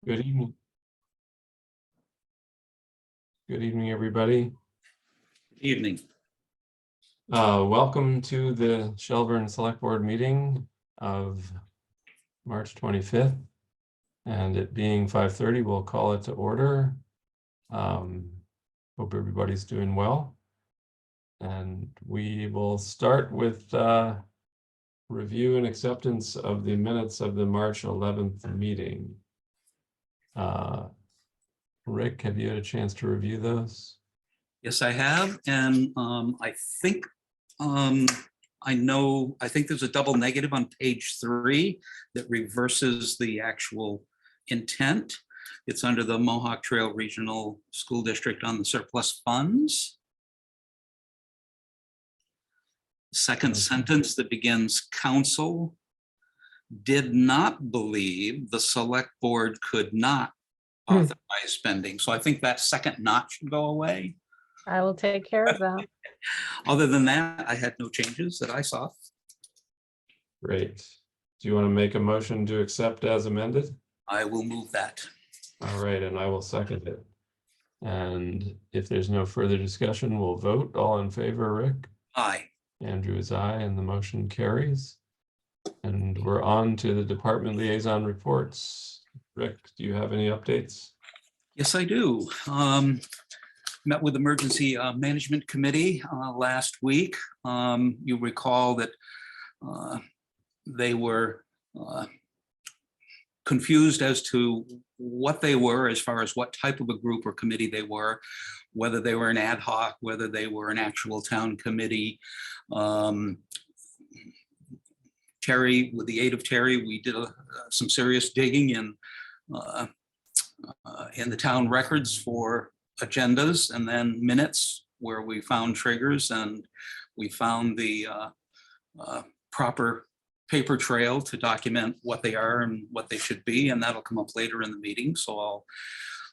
Good evening. Good evening, everybody. Evening. Welcome to the Shelburne Select Board meeting of March 25th. And it being 5:30, we'll call it to order. Hope everybody's doing well. And we will start with review and acceptance of the minutes of the March 11th meeting. Rick, have you had a chance to review those? Yes, I have, and I think I think there's a double negative on page 3 that reverses the actual intent. It's under the Mohawk Trail Regional School District on the surplus funds. Second sentence that begins, council did not believe the select board could not authorize spending. So I think that second not should go away. I will take care of that. Other than that, I had no changes that I saw. Great. Do you want to make a motion to accept as amended? I will move that. All right, and I will second it. And if there's no further discussion, we'll vote. All in favor, Rick? Aye. Andrew is aye, and the motion carries. And we're on to the department liaison reports. Rick, do you have any updates? Yes, I do. Met with Emergency Management Committee last week. You recall that they were confused as to what they were as far as what type of a group or committee they were, whether they were an ad hoc, whether they were an actual town committee. Terry, with the aid of Terry, we did some serious digging in the town records for agendas and then minutes where we found triggers, and we found the proper paper trail to document what they are and what they should be, and that'll come up later in the meeting, so I'll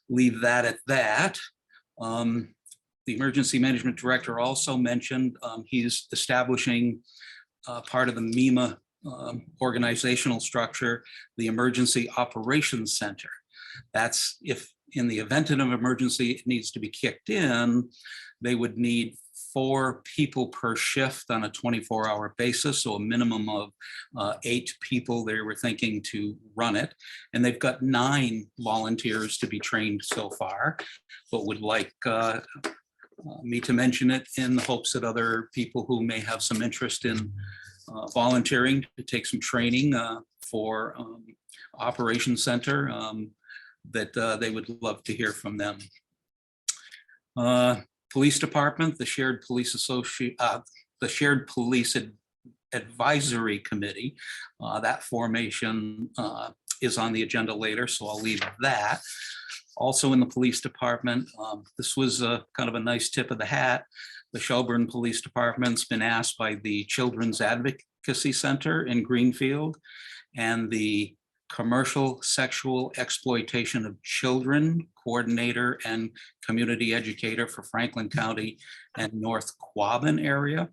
leave that at that. The emergency management director also mentioned he's establishing part of the MEMA organizational structure, the Emergency Operations Center. That's if in the event of an emergency it needs to be kicked in, they would need 4 people per shift on a 24-hour basis, so a minimum of 8 people they were thinking to run it. And they've got 9 volunteers to be trained so far, but would like me to mention it in the hopes that other people who may have some interest in volunteering to take some training for Operations Center, that they would love to hear from them. Police Department, the Shared Police Advisory Committee, that formation is on the agenda later, so I'll leave that. Also in the Police Department, this was kind of a nice tip of the hat. The Shelburne Police Department's been asked by the Children's Advocacy Center in Greenfield and the Commercial Sexual Exploitation of Children Coordinator and Community Educator for Franklin County and North Quabbin area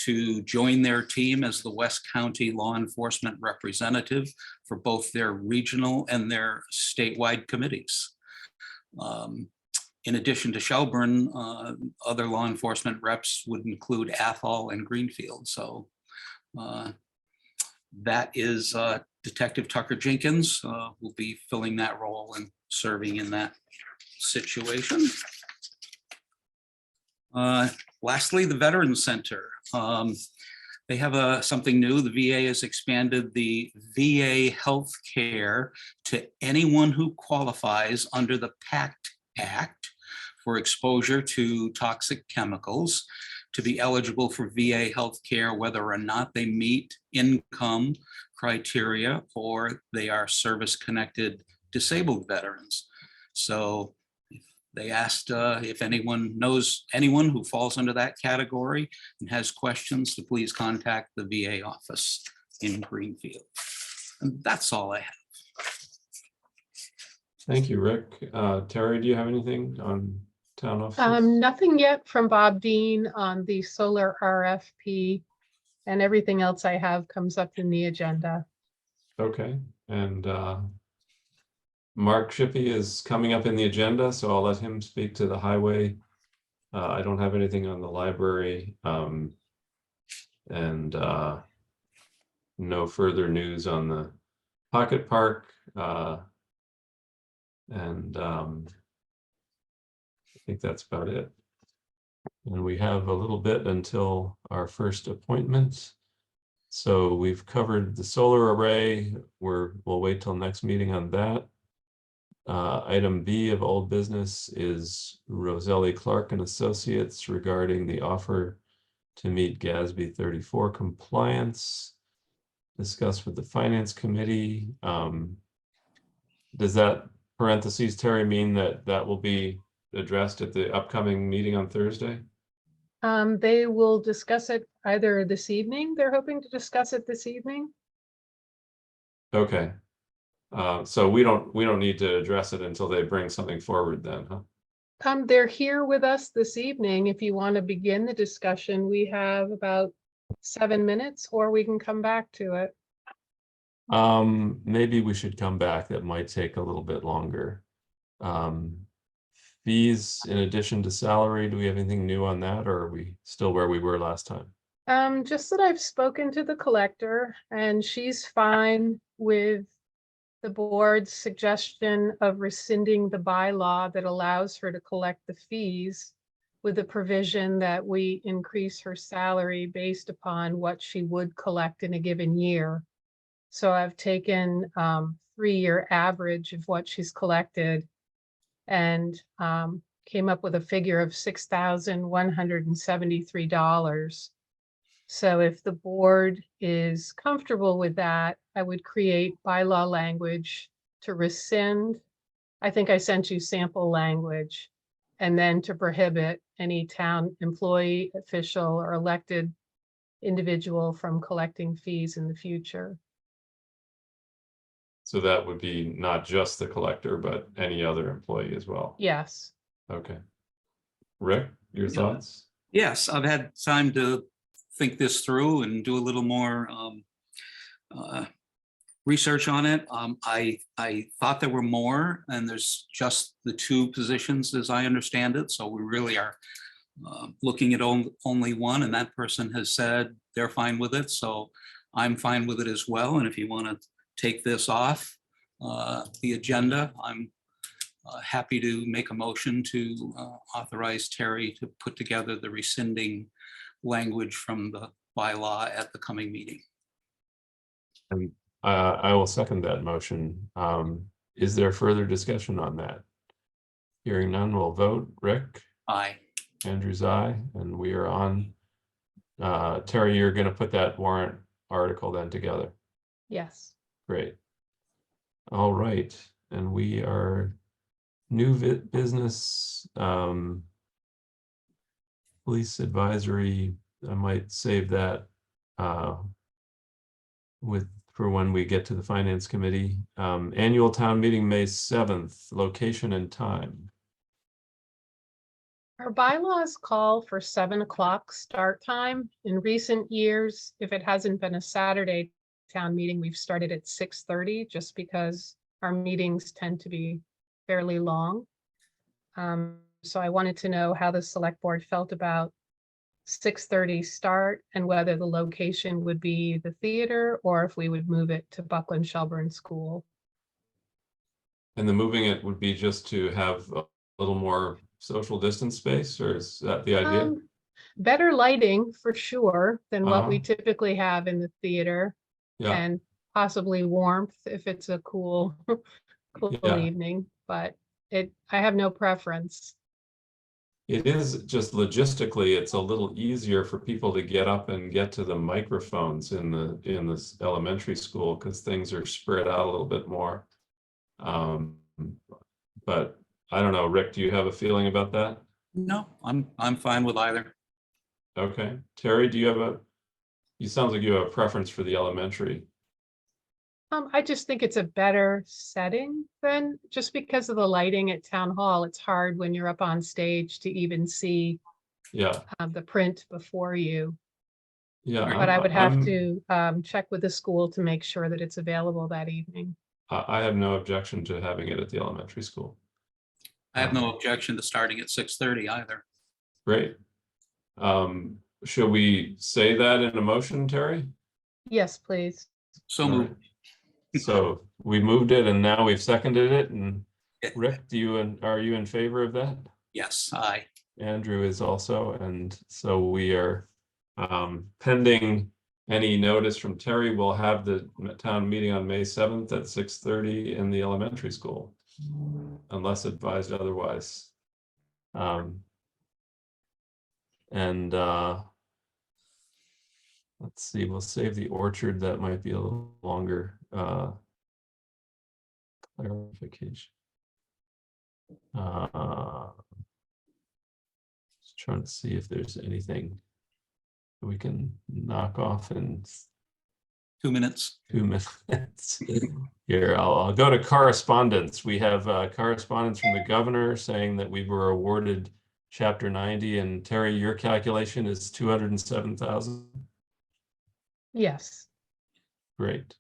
to join their team as the West County law enforcement representative for both their regional and their statewide committees. In addition to Shelburne, other law enforcement reps would include Athol and Greenfield. So that is Detective Tucker Jenkins will be filling that role and serving in that situation. Lastly, the Veterans Center. They have something new. The VA has expanded the VA health care to anyone who qualifies under the PACT Act for exposure to toxic chemicals to be eligible for VA health care, whether or not they meet income criteria or they are service-connected disabled veterans. So they asked if anyone knows anyone who falls under that category and has questions to please contact the VA office in Greenfield. And that's all I have. Thank you, Rick. Terry, do you have anything on town office? Nothing yet from Bob Dean on the solar RFP, and everything else I have comes up in the agenda. Okay, and Mark Shippey is coming up in the agenda, so I'll let him speak to the highway. I don't have anything on the library. And no further news on the Pocket Park. And I think that's about it. And we have a little bit until our first appointment. So we've covered the solar array. We'll wait till next meeting on that. Item B of old business is Roselli Clark and Associates regarding the offer to meet GASB 34 compliance. Discussed with the Finance Committee. Does that parentheses, Terry, mean that that will be addressed at the upcoming meeting on Thursday? They will discuss it either this evening. They're hoping to discuss it this evening. Okay. So we don't need to address it until they bring something forward then, huh? They're here with us this evening. If you want to begin the discussion, we have about 7 minutes, or we can come back to it. Maybe we should come back. That might take a little bit longer. Fees in addition to salary, do we have anything new on that, or are we still where we were last time? Just that I've spoken to the collector and she's fine with the board's suggestion of rescinding the bylaw that allows her to collect the fees with the provision that we increase her salary based upon what she would collect in a given year. So I've taken 3-year average of what she's collected and came up with a figure of $6,173. So if the board is comfortable with that, I would create bylaw language to rescind. I think I sent you sample language, and then to prohibit any town employee, official, or elected individual from collecting fees in the future. So that would be not just the collector, but any other employee as well. Yes. Okay. Rick, your Yeah. thoughts? Yes, I've had time to think this through and do a little more research on it. I thought there were more, and there's just the 2 positions as I understand it. So we really are looking at only one, and that person has said they're fine with it. So I'm fine with it as well. And if you want to take this off the agenda, I'm happy to make a motion to authorize Terry to put together the rescinding language from the bylaw at the coming meeting. And I will second that motion. Is there further discussion on that? Hearing none, we'll vote. Rick? Aye. Andrew's aye, and we are on. Terry, you're going to put that warrant article then together. Yes. Great. All right, and we are new business. Police advisory. I might save that for when we get to the Finance Committee. Annual town meeting, May 7th, location and time. Our bylaws call for 7 o'clock start time. In recent years, if it hasn't been a Saturday town meeting, we've started at 6:30 just because our meetings tend to be fairly long. So I wanted to know how the select board felt about 6:30 start and whether the location would be the theater or if we would move it to Buckland Shelburne School. And the moving it would be just to have a little more social distance space, or is that the idea? Better lighting for sure than what we Uh-huh. typically have in the theater, Yeah, and possibly warmth if it's a cool Yeah. evening, but I have no preference. it is just logistically, it's a little easier for people to get up and get to the microphones in this elementary school because things are spread out a little bit more. But I don't know, Rick, do you have a feeling about that? No, I'm fine with either. Okay, Terry, do you have you sounds like you have a preference for the elementary. I just think it's a better setting than just because of the lighting at town hall. It's hard when you're up on stage to even see Yeah, the print before you. yeah. But I would have to check with the school to make sure that it's available that evening. I have no objection to having it at the elementary school. I have no objection to starting at 6:30 either. Great. Should we say that in a motion, Terry? Yes, please. So All moved. right. So we moved it and now we've seconded it. And Rick, are you in favor of that? Yes, aye. Andrew is also, and so we are pending any notice from Terry. We'll have the town meeting on May 7th at 6:30 in the elementary school, unless advised otherwise. And let's see, we'll save the orchard. That might be a little longer clarification. Just trying to see if there's anything we can knock off in 2 minutes. 2 minutes. Here, I'll go to correspondence. We have correspondence from the governor saying that we were awarded Chapter 90, and Terry, your calculation is 207,000. Yes. Great.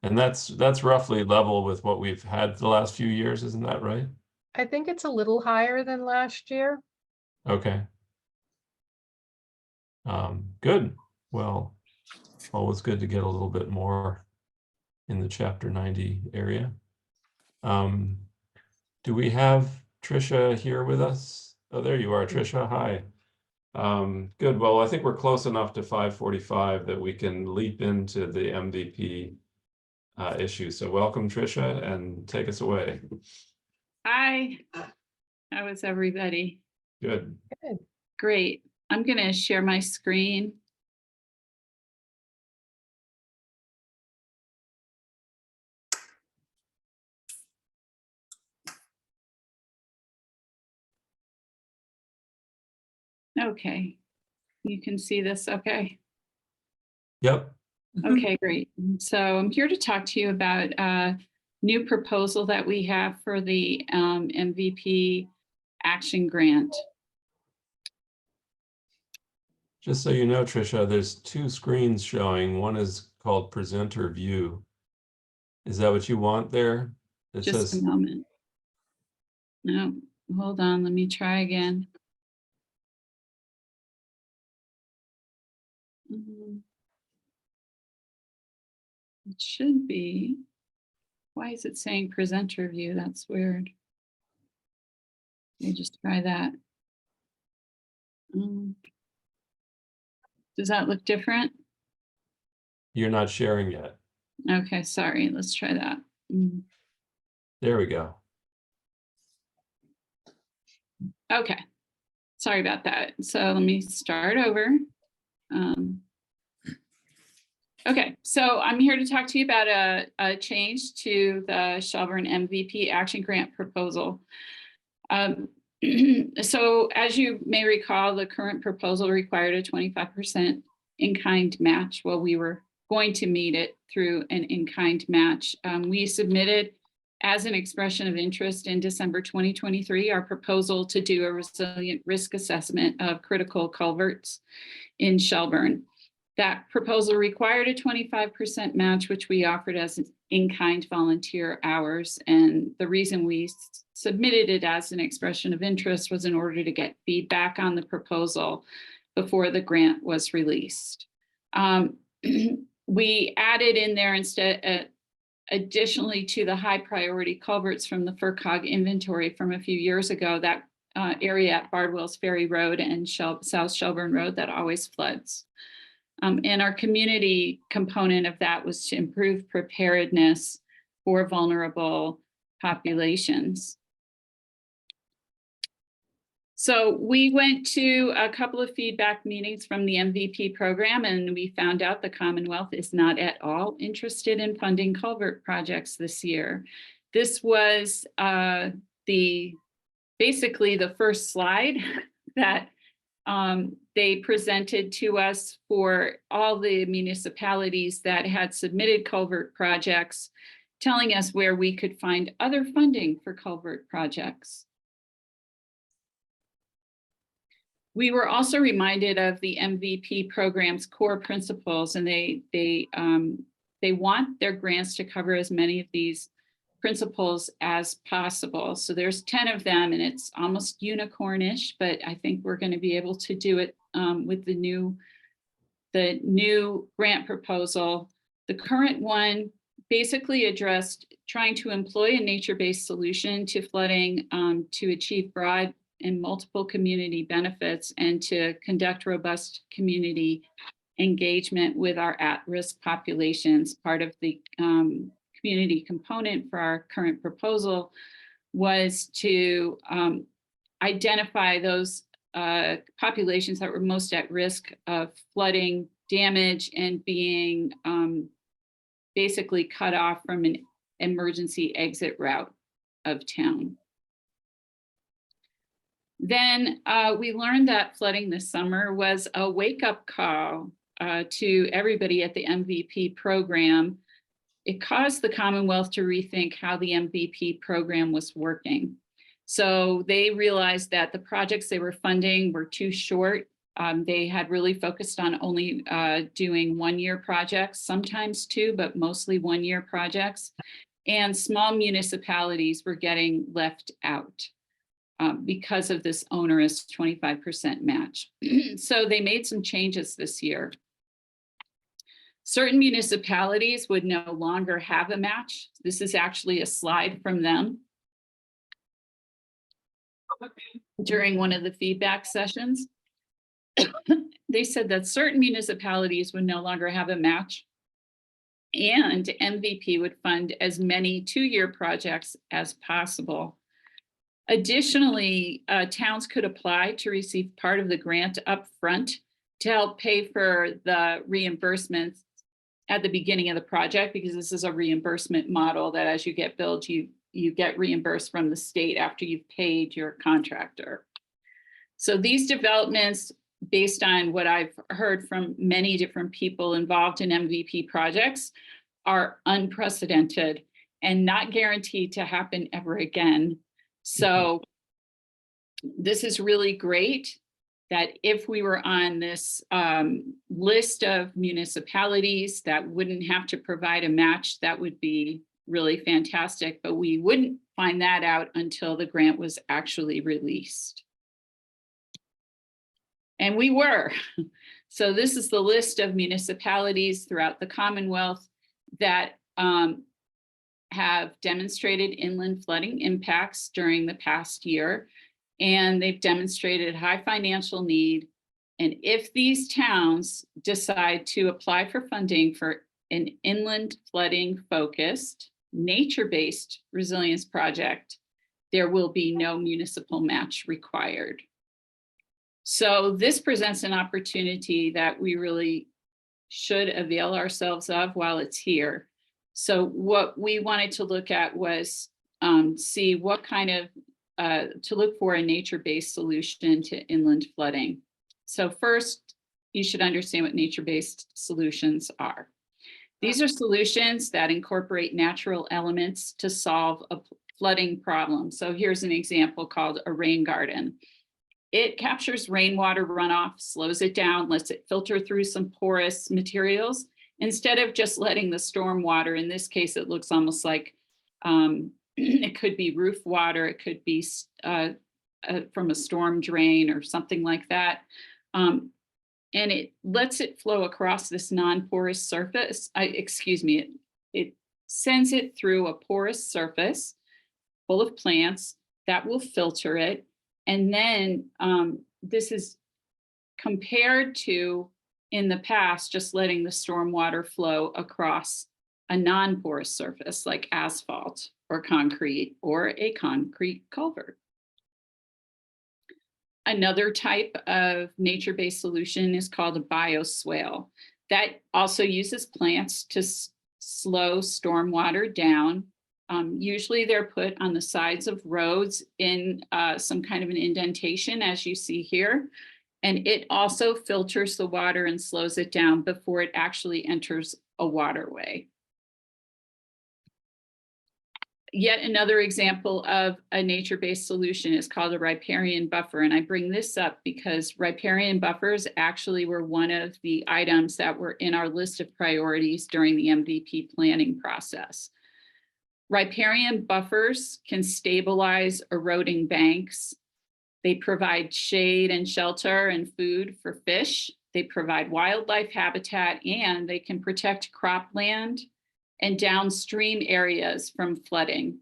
And that's roughly level with what we've had the last few years, isn't that right? I think it's a little higher than last year. Okay. Good. Well, always good to get a little bit more in the Chapter 90 area. Do we have Tricia here with us? Oh, there you are, Tricia. Hi. Good. Well, I think we're close enough to 5:45 that we can leap into the MVP issue. So welcome, Tricia, and take us away. Hi, how is everybody? Good. Good. Great. I'm going to share my screen. Okay, you can see this, okay? Yep. Okay, great. So I'm here to talk to you about a new proposal that we have for the MVP action grant. Just so you know, Tricia, there's two screens showing. One is called presenter view. Is that what you want there? It Just says a moment. No, hold on, let me try again. It should be. Why is it saying presenter view? That's weird. Let me just try that. Does that look different? you're not sharing yet. Okay, sorry, let's try that. There we go. Okay, sorry about that. So let me start over. Okay, so I'm here to talk to you about a change to the Shelburne MVP Action Grant proposal. So as you may recall, the current proposal required a 25% in-kind match. Well, we were going to meet it through an in-kind match. We submitted as an expression of interest in December 2023, our proposal to do a resilient risk assessment of critical culverts in Shelburne. That proposal required a 25% match, which we offered as in-kind volunteer hours. And the reason we submitted it as an expression of interest was in order to get feedback on the proposal before the grant was released. We added in there instead, additionally to the high priority culverts from the FERCog inventory from a few years ago, that area at Bardwell's Ferry Road and South Shelburne Road that always floods. And our community component of that was to improve preparedness for vulnerable populations. So we went to a couple of feedback meetings from the MVP program, and we found out the Commonwealth is not at all interested in funding culvert projects this year. This was basically the first slide that they presented to us for all the municipalities that had submitted culvert projects, telling us where we could find other funding for culvert projects. We were also reminded of the MVP program's core principles, and they want their grants to cover as many of these principles as possible. So there's 10 of them, and it's almost unicornish, but I think we're going to be able to do it with the new grant proposal. The current one basically addressed trying to employ a nature-based solution to flooding to achieve broad and multiple community benefits and to conduct robust community engagement with our at-risk populations. Part of the community component for our current proposal was to identify those populations that were most at risk of flooding damage and being basically cut off from an emergency exit route of town. Then we learned that flooding this summer was a wake-up call to everybody at the MVP program. It caused the Commonwealth to rethink how the MVP program was working. So they realized that the projects they were funding were too short. They had really focused on only doing one-year projects, sometimes two, but mostly one-year projects. And small municipalities were getting left out because of this onerous 25% match. So they made some changes this year. Certain municipalities would no longer have a match. This is actually a slide from them during one of the feedback sessions. They said that certain municipalities would no longer have a match, and MVP would fund as many two-year projects as possible. Additionally, towns could apply to receive part of the grant up front to help pay for the reimbursements at the beginning of the project, because this is a reimbursement model that as you get billed, you get reimbursed from the state after you've paid your contractor. So these developments, based on what I've heard from many different people involved in MVP projects, are unprecedented and not guaranteed to happen ever again. So this is really great that if we were on this list of municipalities that wouldn't have to provide a match, that would be really fantastic, but we wouldn't find that out until the grant was actually released. And we were. So this is the list of municipalities throughout the Commonwealth that have demonstrated inland flooding impacts during the past year, and they've demonstrated high financial need. And if these towns decide to apply for funding for an inland flooding focused, nature-based resilience project, there will be no municipal match required. So this presents an opportunity that we really should avail ourselves of while it's here. So what we wanted to look at was see what kind of, to look for a nature-based solution to inland flooding. So first, you should understand what nature-based solutions are. These are solutions that incorporate natural elements to solve a flooding problem. So here's an example called a rain garden. It captures rainwater runoff, slows it down, lets it filter through some porous materials, instead of just letting the storm water. In this case, it looks almost like it could be roof water, it could be from a storm drain or something like that. And it lets it flow across this non-porous surface. It sends it through a porous surface full of plants that will filter it. And then this is compared to, in the past, just letting the storm water flow across a non-porous surface like asphalt or concrete or a concrete culvert. Another type of nature-based solution is called a bioswale. That also uses plants to slow stormwater down. Usually they're put on the sides of roads in some kind of an indentation, as you see here. And it also filters the water and slows it down before it actually enters a waterway. Yet another example of a nature-based solution is called a riparian buffer. And I bring this up because riparian buffers actually were one of the items that were in our list of priorities during the MVP planning process. Riparian buffers can stabilize eroding banks. They provide shade and shelter and food for fish. They provide wildlife habitat, and they can protect cropland and downstream areas from flooding.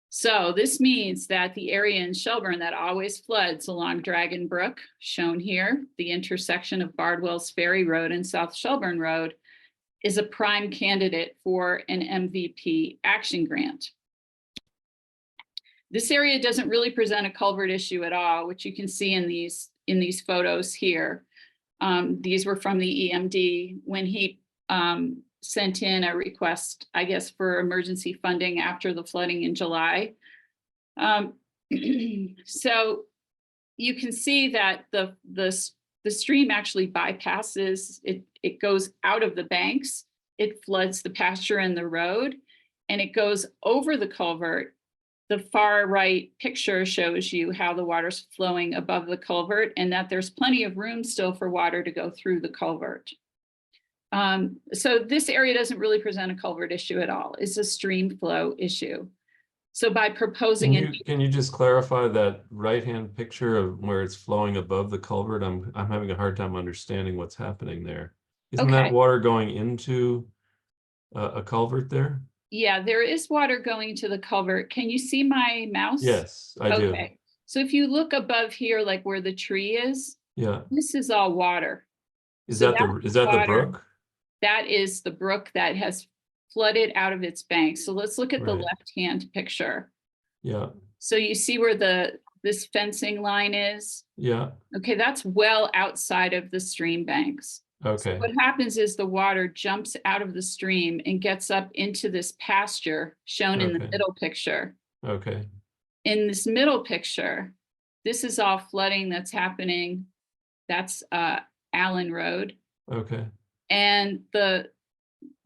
So this means that the area in Shelburne that always floods along Dragon Brook, shown here, the intersection of Bardwell's Ferry Road and South Shelburne Road, is a prime candidate for an MVP action grant. This area doesn't really present a culvert issue at all, which you can see in these photos here. These were from the EMD when he sent in a request, I guess, for emergency funding after the flooding in July. So you can see that the stream actually bypasses, it goes out of the banks, it floods the pasture and the road, and it goes over the culvert. The far right picture shows you how the water's flowing above the culvert and that there's plenty of room still for water to go through the culvert. So this area doesn't really present a culvert issue at all. It's a stream flow issue. So by proposing Can you just clarify that right-hand picture of where it's flowing above the culvert? I'm having a hard time understanding what's happening there. Isn't that water going into a culvert there? Yeah, there is water going to the culvert. Can you see my mouse? Yes, I do. Okay. So if you look above here, like where the tree is, Yeah. this is all water. Is So that the brook? That is the brook that has flooded out of its banks. So let's look at the Right. left-hand picture. Yeah. So you see where this fencing line is? Yeah. Okay, that's well outside of the stream banks. Okay. So what happens is the water jumps out of the stream and gets up into this pasture shown in the Okay. middle picture. Okay. In this middle picture, this is all flooding that's happening. That's Allen Road. Okay. And the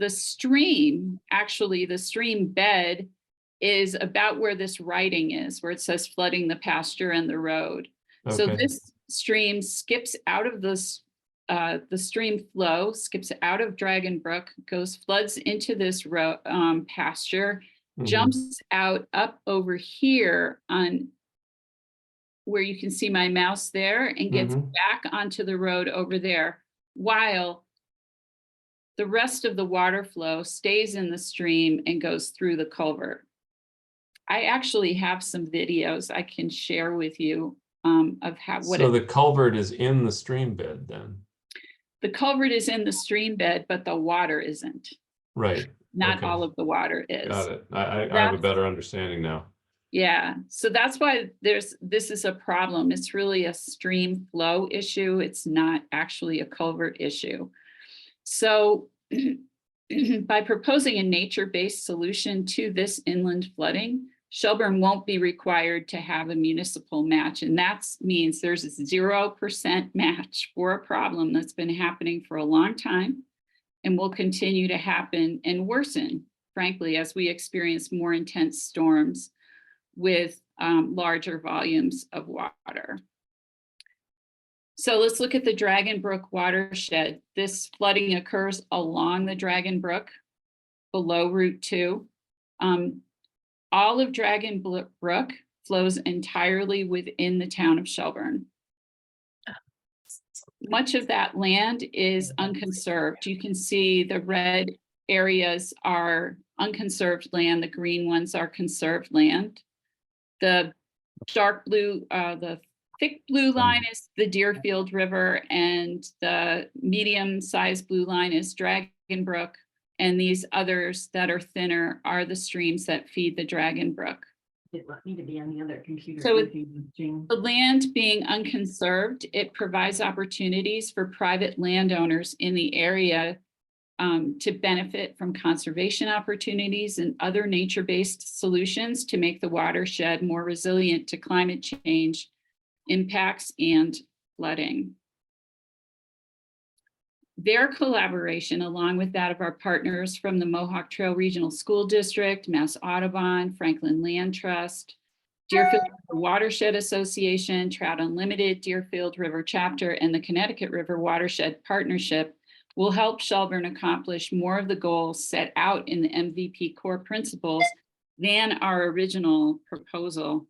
stream, actually the stream bed is about where this writing is, where it says flooding the pasture and the road. So Okay. this stream skips out of this, the stream flow skips out of Dragon Brook, floods into this pasture, Mhm. jumps out up over here on where you can see my mouse there, and gets back onto the road over there, while the rest of the water flow stays in the stream and goes through the culvert. I actually have some videos I can share with you of how So the culvert is in the stream bed then? The culvert is in the stream bed, but the water isn't. Right. Not Okay. all of the water is. Got it. I have a better understanding now. Yeah, so that's why this is a problem. It's really a stream flow issue. It's not actually a culvert issue. So by proposing a nature-based solution to this inland flooding, Shelburne won't be required to have a municipal match. And that means there's a 0% match for a problem that's been happening for a long time and will continue to happen and worsen, frankly, as we experience more intense storms with larger volumes of water. So let's look at the Dragon Brook watershed. This flooding occurs along the Dragon Brook below Route 2. All of Dragon Brook flows entirely within the town of Shelburne. Much of that land is unconserved. You can see the red areas are unconserved land, the green ones are conserved land. The dark blue, the thick blue line is the Deerfield River, and the medium-sized blue line is Dragon Brook. And these others that are thinner are the streams that feed the Dragon Brook. It let me to be on the other computer. So the land being unconserved, it provides opportunities for private landowners in the area to benefit from conservation opportunities and other nature-based solutions to make the watershed more resilient to climate change impacts and flooding. Their collaboration, along with that of our partners from the Mohawk Trail Regional School District, Mass Audubon, Franklin Land Trust, Deerfield River Watershed Association, Trout Unlimited, Deerfield River Chapter, and the Connecticut River Watershed Partnership, will help Shelburne accomplish more of the goals set out in the MVP core principles than our original proposal.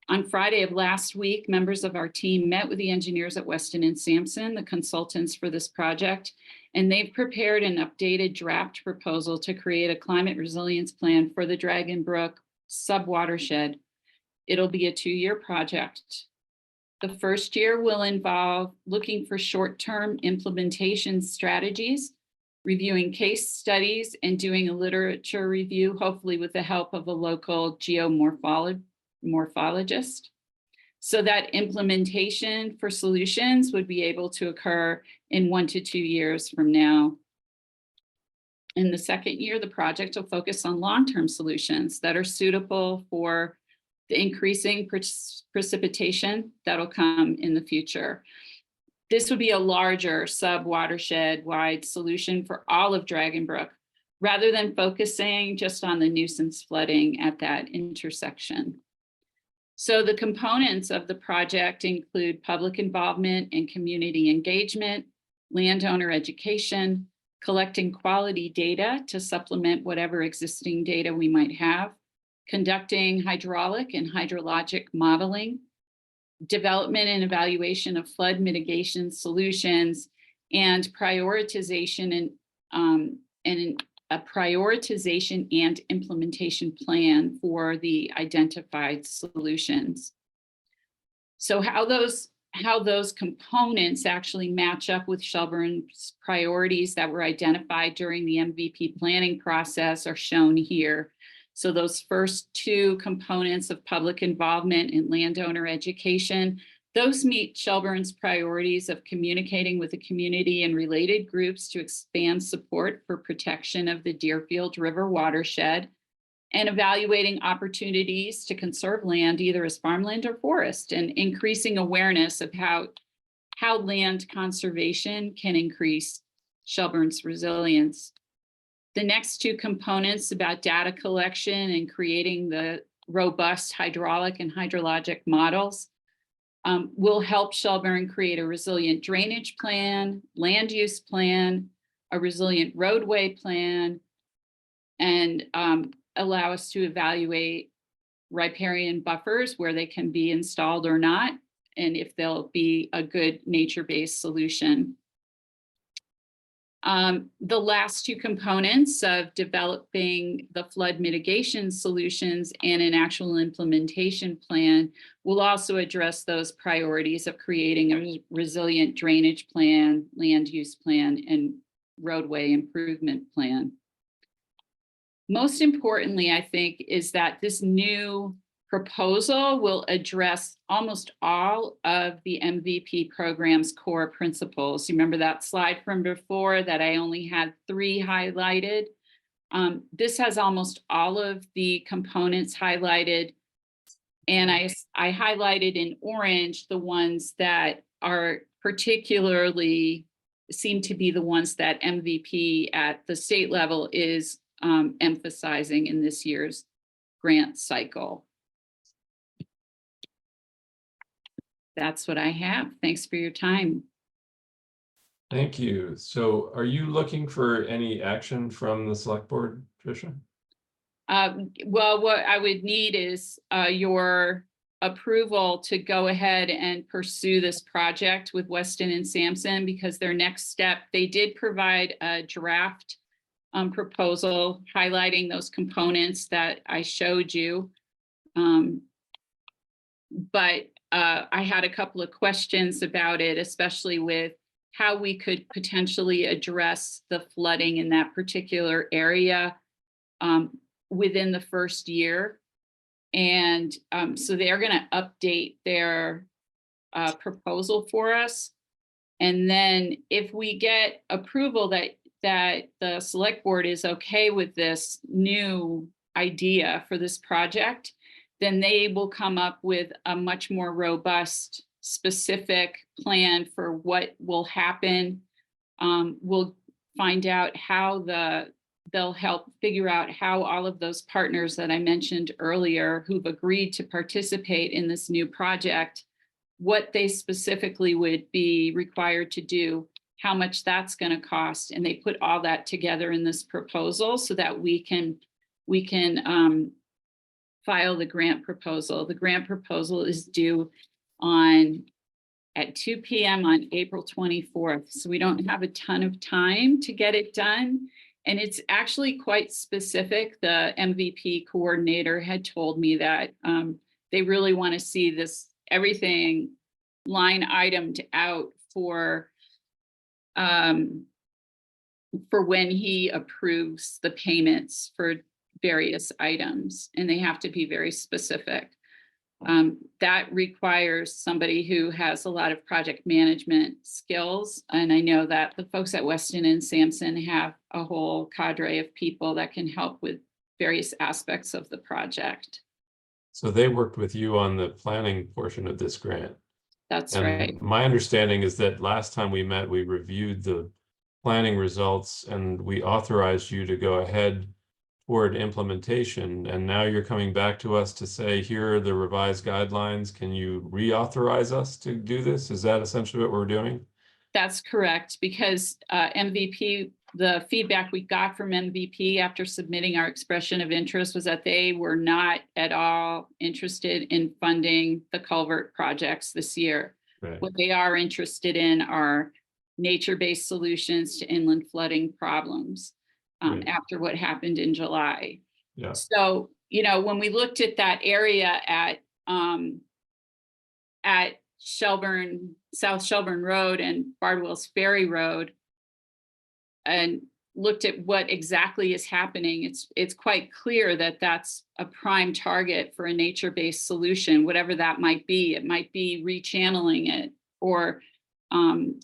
On Friday of last week, members of our team met with the engineers at Weston and Sampson, the consultants for this project, and they've prepared an updated draft proposal to create a climate resilience plan for the Dragon Brook subwatershed. It'll be a 2-year project. The first year will involve looking for short-term implementation strategies, reviewing case studies, and doing a literature review, hopefully with the help of a local geomorphologist, so that implementation for solutions would be able to occur in 1 to 2 years from now. In the second year, the project will focus on long-term solutions that are suitable for the increasing precipitation that'll come in the future. This would be a larger sub-watershed wide solution for all of Dragon Brook, rather than focusing just on the nuisance flooding at that intersection. So the components of the project include public involvement and community engagement, landowner education, collecting quality data to supplement whatever existing data we might have, conducting hydraulic and hydrologic modeling, development and evaluation of flood mitigation solutions, and prioritization and a prioritization and implementation plan for the identified solutions. So how those components actually match up with Shelburne's priorities that were identified during the MVP planning process are shown here. So those first 2 components of public involvement and landowner education, those meet Shelburne's priorities of communicating with the community and related groups to expand support for protection of the Deerfield River watershed, and evaluating opportunities to conserve land either as farmland or forest, and increasing awareness of how land conservation can increase Shelburne's resilience. The next 2 components about data collection and creating the robust hydraulic and hydrologic models will help Shelburne create a resilient drainage plan, land use plan, a resilient roadway plan, and allow us to evaluate riparian buffers where they can be installed or not, and if they'll be a good nature-based solution. The last 2 components of developing the flood mitigation solutions and an actual implementation plan will also address those priorities of creating a resilient drainage plan, land use plan, and roadway improvement plan. Most importantly, I think, is that this new proposal will address almost all of the MVP program's core principles. You remember that slide from before that I only had 3 highlighted? This has almost all of the components highlighted, and I highlighted in orange the ones that are particularly seem to be the ones that MVP at the state level is emphasizing in this year's grant cycle. That's what I have. Thanks for your time. Thank you. So are you looking for any action from the select board, Tricia? Well, what I would need is your approval to go ahead and pursue this project with Weston and Sampson, because their next step, they did provide a draft proposal highlighting those components that I showed you. But I had a couple of questions about it, especially with how we could potentially address the flooding in that particular area within the first year. And so they're going to update their proposal for us. And then if we get approval that the select board is okay with this new idea for this project, then they will come up with a much more robust, specific plan for what will happen. We'll find out how they'll help figure out how all of those partners that I mentioned earlier who've agreed to participate in this new project, what they specifically would be required to do, how much that's going to cost. And they put all that together in this proposal so that we can file the grant proposal. The grant proposal is due at 2 p.m. on April 24th. So we don't have a ton of time to get it done. And it's actually quite specific. The MVP coordinator had told me that they really want to see this, everything line itemed out for when he approves the payments for various items, and they have to be very specific. That requires somebody who has a lot of project management skills. And I know that the folks at Weston and Sampson have a whole cadre of people that can help with various aspects of the project. So they worked with you on the planning portion of this grant. That's And right. my understanding is that last time we met, we reviewed the planning results and we authorized you to go ahead toward implementation. And now you're coming back to us to say, here are the revised guidelines. Can you reauthorize us to do this? Is that essentially what we're doing? That's correct, because MVP, the feedback we got from MVP after submitting our expression of interest was that they were not at all interested in funding the culvert projects this year. Right. What they are interested in are nature-based solutions to inland flooding problems Right. after what happened in July. Yeah. So, when we looked at that area at Shelburne, South Shelburne Road and Bardwell's Ferry Road, and looked at what exactly is happening, it's quite clear that that's a prime target for a nature-based solution, whatever that might be. It might be rechanneling it, or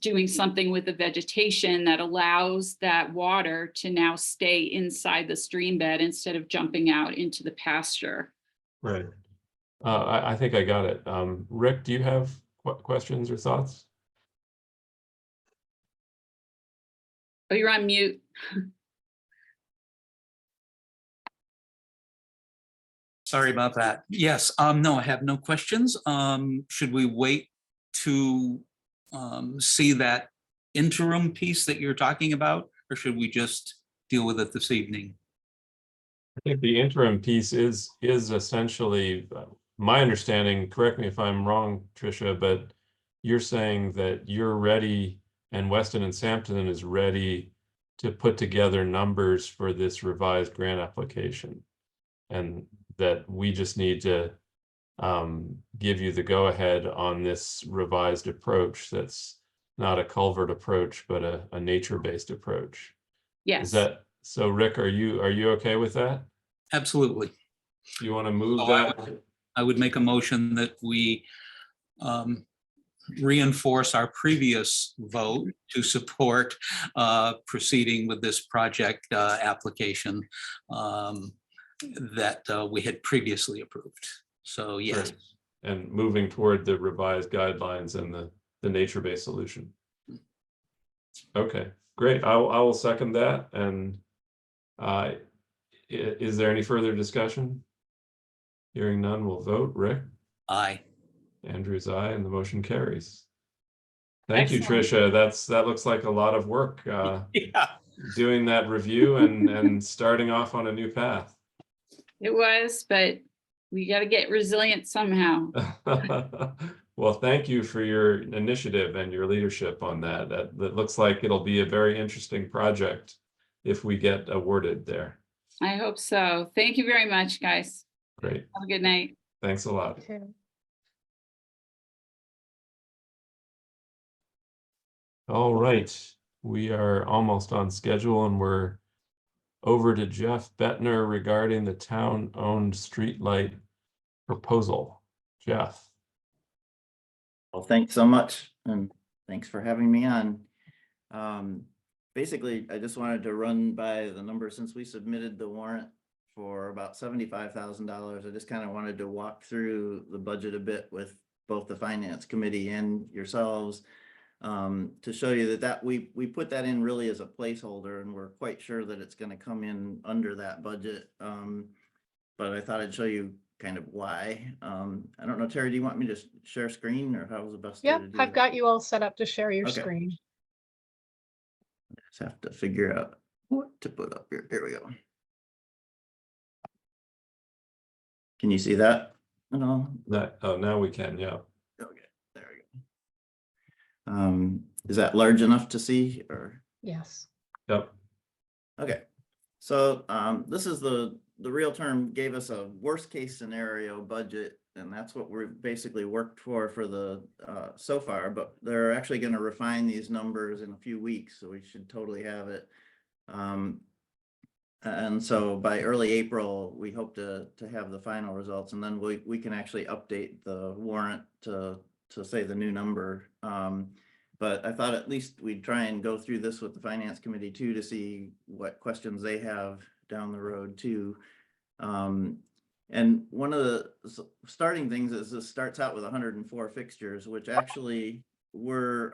doing something with the vegetation that allows that water to now stay inside the stream bed instead of jumping out into the pasture. Right. I think I got it. Rick, do you have questions or thoughts? Oh, you're on mute. Sorry about that. Yes, no, I have no questions. Should we wait to see that interim piece that you're talking about, or should we just deal with it this evening? I think the interim piece is essentially, my understanding, correct me if I'm wrong, Tricia, but you're saying that you're ready and Weston and Sampson is ready to put together numbers for this revised grant application. And that we just need to give you the go-ahead on this revised approach that's not a culvert approach, but a nature-based approach. Yes. Is that so? Rick, are you okay with that? Absolutely. Do you want to move So that? I would make a motion that we reinforce our previous vote to support proceeding with this project application that we had previously approved. So yes. Right. And moving toward the revised guidelines and the nature-based solution. Okay, great. I will second that. And is there any further discussion? Hearing none, we'll vote. Rick? Aye. Andrew's aye, and the motion carries. Thank you, Excellent. Tricia. That looks like a lot of work Yeah. doing that review and starting off on a new path. It was, but we got to get resilient somehow. Well, thank you for your initiative and your leadership on that. That looks like it'll be a very interesting project if we get awarded there. I hope so. Thank you very much, guys. Great. Have a good night. Thanks a lot. Okay. All right. We are almost on schedule and we're over to Jeff Bettner regarding the town-owned streetlight proposal. Jeff. Well, thanks so much, and thanks for having me on. Basically, I just wanted to run by the numbers since we submitted the warrant for about $75,000. I just kind of wanted to walk through the budget a bit with both the finance committee and yourselves to show you that we put that in really as a placeholder, and we're quite sure that it's going to come in under that budget. But I thought I'd show you kind of why. I don't know, Terry, do you want me to share screen, or how's the best way Yep, to do I've that? got you all set up to share your Okay. screen. Just have to figure out what to put up here. Here we go. Can you see that at all? Oh, now we can, yeah. Okay, there we go. Is that large enough to see or? Yes. Yep. Okay, so this is the real term gave us a worst case scenario budget, and that's what we're basically worked for the so far, but they're actually going to refine these numbers in a few weeks, so we should totally have it. And so by early April, we hope to have the final results, and then we can actually update the warrant to say the new number. But I thought at least we'd try and go through this with the finance committee too, to see what questions they have down the road too. And one of the starting things is this starts out with 104 fixtures, which actually were,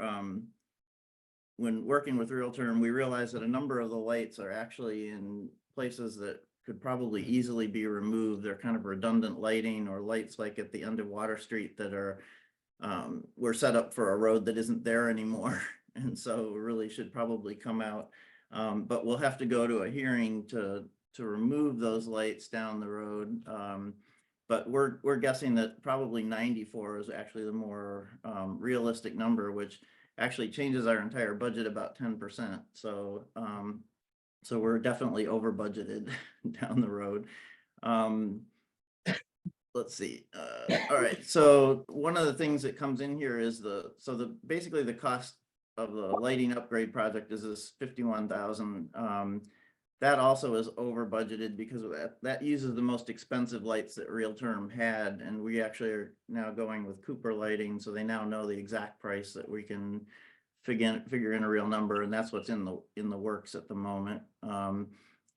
when working with Real Term, we realized that a number of the lights are actually in places that could probably easily be removed. They're kind of redundant lighting, or lights like at the end of Water Street that are we're set up for a road that isn't there anymore, and so really should probably come out. But we'll have to go to a hearing to remove those lights down the road. But we're guessing that probably 94 is actually the more realistic number, which actually changes our entire budget about 10%. So so we're definitely over budgeted down the road. Let's see. All right. So one of the things that comes in here is basically the cost of the lighting upgrade project is this 51,000. That also is over budgeted because of that. That uses the most expensive lights that Real Term had, and we actually are now going with Cooper Lighting, so they now know the exact price that we can figure in a real number, and that's what's in the works at the moment.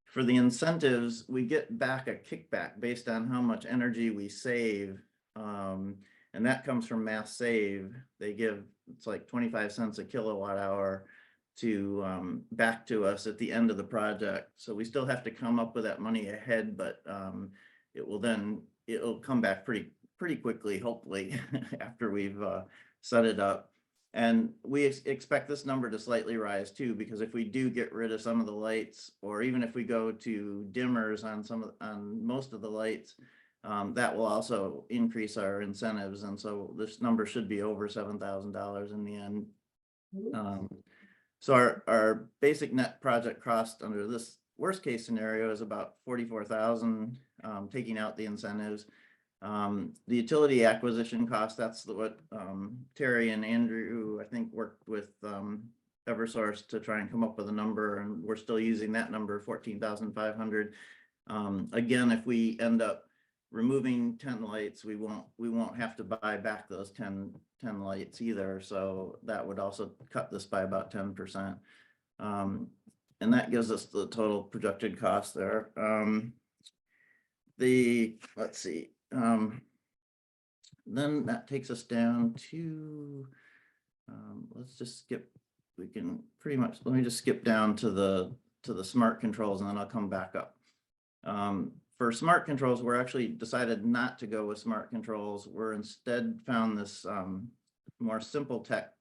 For the incentives, we get back a kickback based on how much energy we save. And that comes from Mass Save. They give, it's like 25 cents a kilowatt hour to back to us at the end of the project. So we still have to come up with that money ahead, but it'll come back pretty quickly, hopefully, after we've set it up. And we expect this number to slightly rise too, because if we do get rid of some of the lights, or even if we go to dimmers on most of the lights, that will also increase our incentives. And so this number should be over $7,000 in the end. So our basic net project cost under this worst case scenario is about 44,000, taking out the incentives. The utility acquisition cost, that's what Terry and Andrew, I think, worked with Eversource to try and come up with a number, and we're still using that number, 14,500. Again, if we end up removing 10 lights, we won't have to buy back those 10 lights either, so that would also cut this by about 10%. And that gives us the total projected cost there. Let's see. Then that takes us down to, let's just skip, we can pretty much, let me just skip down to the smart controls, and then I'll come back up. For smart controls, we're actually decided not to go with smart controls. We're instead found this more simple tech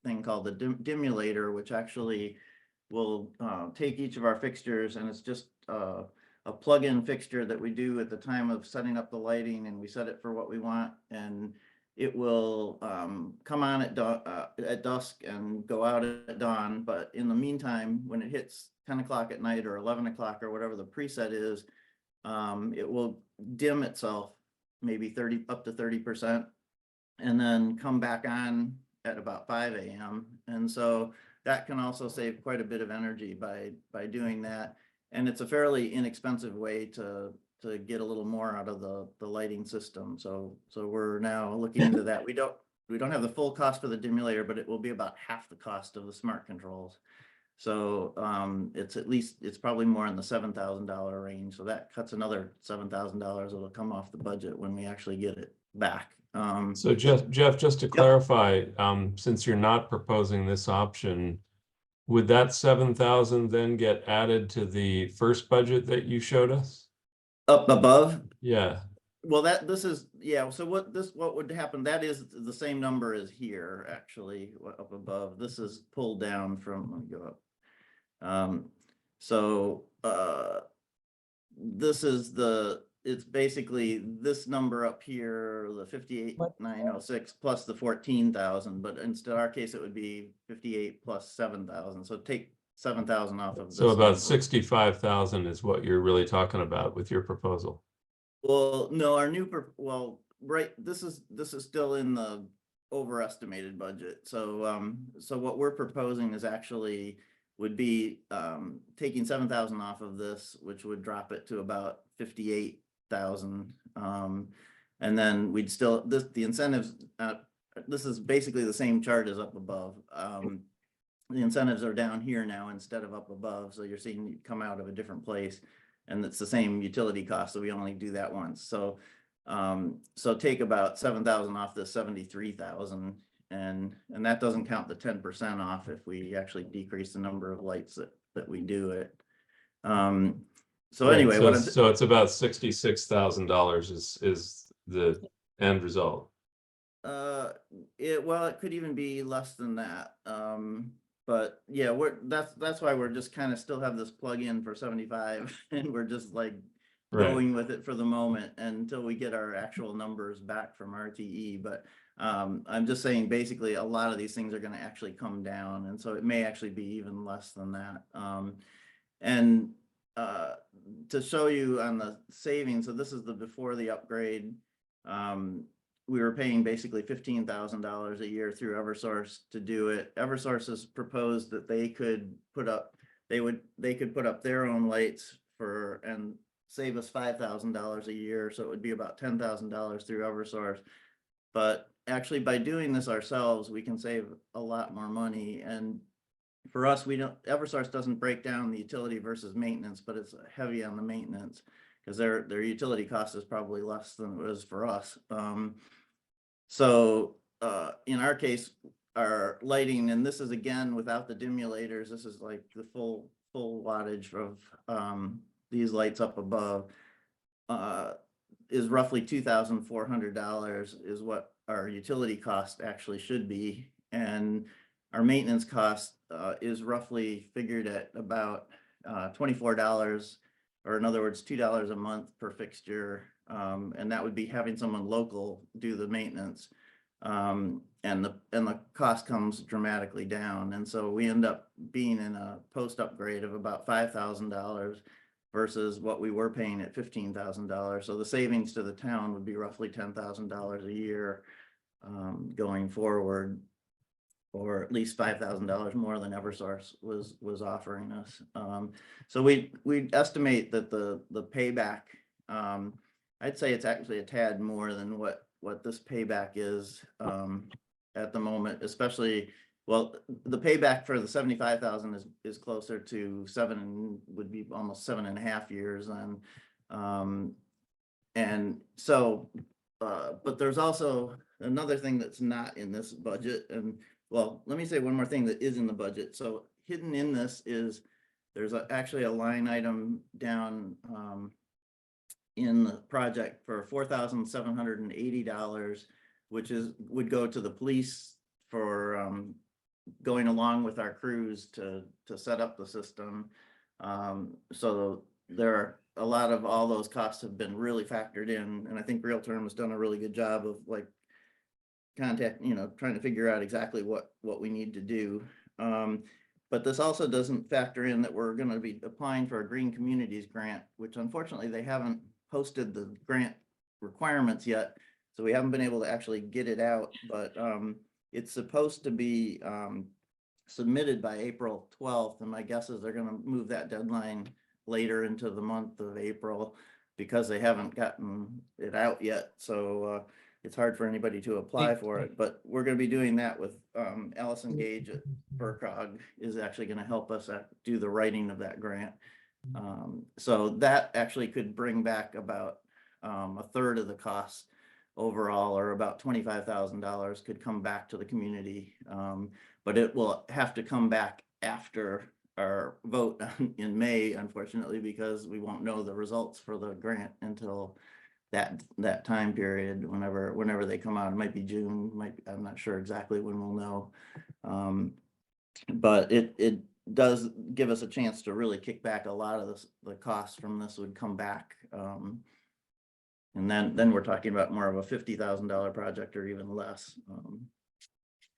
thing called the dimulator, which actually will take each of our fixtures, and it's just a plug-in fixture that we do at the time of setting up the lighting, and we set it for what we want, and it will come on at dusk and go out at dawn. But in the meantime, when it hits 10 o'clock at night or 11 o'clock or whatever the preset is, it will dim itself maybe up to 30%, and then come back on at about 5 a.m. And so that can also save quite a bit of energy by doing that. And it's a fairly inexpensive way to get a little more out of the lighting system. So we're now looking into that. We don't have the full cost for the dimulator, but it will be about half the cost of the smart controls. So it's probably more in the $7,000 range. So that cuts another $7,000 that'll come off the budget when we actually get it back. So Jeff, just to clarify, since you're not proposing this option, would that 7,000 then get added to the first budget that you showed us? Up above? Yeah. Well, so what would happen, that is the same number as here, actually, up above. This is pulled down from, let me go up. So this is it's basically this number up here, the 58,906 plus the 14,000, but instead our case, it would be 58 plus 7,000. So take 7,000 off of this. So about number. 65,000 is what you're really talking about with your proposal. Well, no, our new, right, this is still in the overestimated budget. So, so what we're proposing is actually would be, taking 7,000 off of this, which would drop it to about 58,000. And then we'd still, the incentives, this is basically the same chart as up above. The incentives are down here now instead of up above. So you're seeing it come out of a different place. And it's the same utility cost, so we only do that once. So, so take about 7,000 off the 73,000, and that doesn't count the 10% off if we actually decrease the number of lights that we do it. So Right, anyway, so it's about $66,000 is the end result. well, it could even be less than that. But yeah, that's why we're just kind of still have this plug in for 75 and we're just like Right. going with it for the moment until we get our actual numbers back from RTE. But I'm just saying basically a lot of these things are going to actually come down, and so it may actually be even less than that. And to show you on the savings, so this is the before the upgrade. We were paying basically $15,000 a year through Eversource to do it. Eversource has proposed that they could put up, they could put up their own lights and save us $5,000 a year. So it would be about $10,000 through Eversource. But actually by doing this ourselves, we can save a lot more money. And for us, Eversource doesn't break down the utility versus maintenance, but it's heavy on the maintenance because their utility cost is probably less than it is for us. So in our case, our lighting, and this is again without the dimulators, this is like the full wattage of these lights up above, is roughly $2,400 is what our utility cost actually should be. And our maintenance cost is roughly figured at about $24, or in other words, $2 a month per fixture. And that would be having someone local do the maintenance. And the cost comes dramatically down. And so we end up being in a post upgrade of about $5,000 versus what we were paying at $15,000. So the savings to the town would be roughly $10,000 a year going forward, or at least $5,000 more than Eversource was offering us. So we estimate that the payback, I'd say it's actually a tad more than what this payback is at the moment, especially, well, the payback for the 75,000 is closer to would be almost 7.5 years. And so, but there's also another thing that's not in this budget. And well, let me say one more thing that is in the budget. So hidden in this is there's actually a line item down in the project for $4,780, which would go to the police for going along with our crews to set up the system. So there are a lot of all those costs have been really factored in, and I think Real Term has done a really good job of like trying to figure out exactly what we need to do. But this also doesn't factor in that we're going to be applying for a Green Communities grant, which unfortunately they haven't posted the grant requirements yet. So we haven't been able to actually get it out, but it's supposed to be submitted by April 12th. And my guess is they're going to move that deadline later into the month of April because they haven't gotten it out yet. So it's hard for anybody to apply for it, but we're going to be doing that with Allison Gage at FERCog is actually going to help us do the writing of that grant. So that actually could bring back about a third of the cost overall, or about $25,000 could come back to the community. But it will have to come back after our vote in May, unfortunately, because we won't know the results for the grant until that time period, whenever they come out. It might be June, I'm not sure exactly when we'll know. But does give us a chance to really kick back a lot of this, the costs from this would come back. And then we're talking about more of a $50,000 project or even less.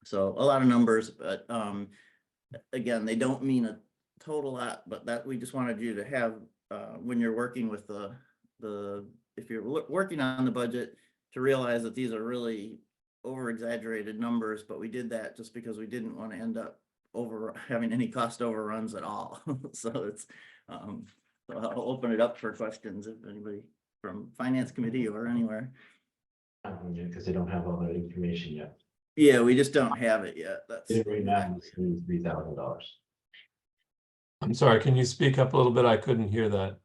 So a lot of numbers, but again, they don't mean a total lot, but that we just wanted you to have when you're working with if you're working on the budget, to realize that these are really over exaggerated numbers, but we did that just because we didn't want to end up having any cost overruns at all. So it's so I'll open it up for questions if anybody from finance committee or anywhere. Because they don't have all that information yet. Yeah, we just don't have it yet. That's Right now, it's $3,000. I'm sorry, can you speak up a little bit? I couldn't hear that.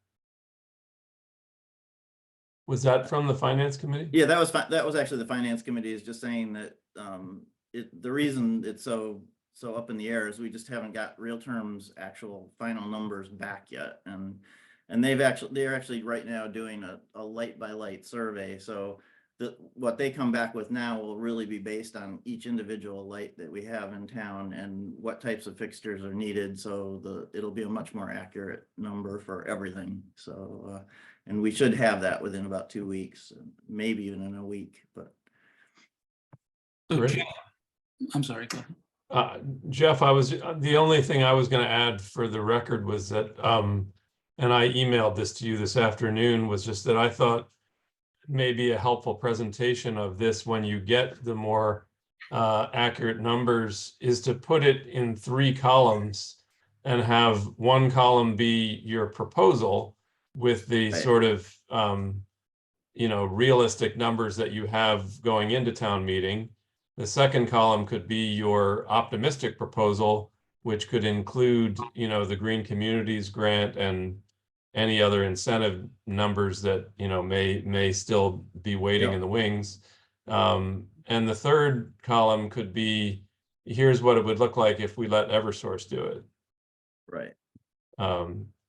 Was that from the finance committee? Yeah, that was actually the finance committee is just saying that the reason it's so up in the air is we just haven't got real terms actual final numbers back yet, and they're actually right now doing a light by light survey. So what they come back with now will really be based on each individual light that we have in town and what types of fixtures are needed. So it'll be a much more accurate number for everything. So and we should have that within about 2 weeks, maybe even in a week. But So Great. Jeff, I'm sorry, go ahead. Jeff, the only thing I was going to add for the record was that, and I emailed this to you this afternoon, was just that I thought maybe a helpful presentation of this when you get the more accurate numbers is to put it in 3 columns and have one column be your proposal with the Right. sort of realistic numbers that you have going into town meeting. The second column could be your optimistic proposal, which could include, the Green Communities grant and any other incentive numbers that, may still be waiting Yep. in the wings. And the third column could be, here's what it would look like if we let Eversource do it. right.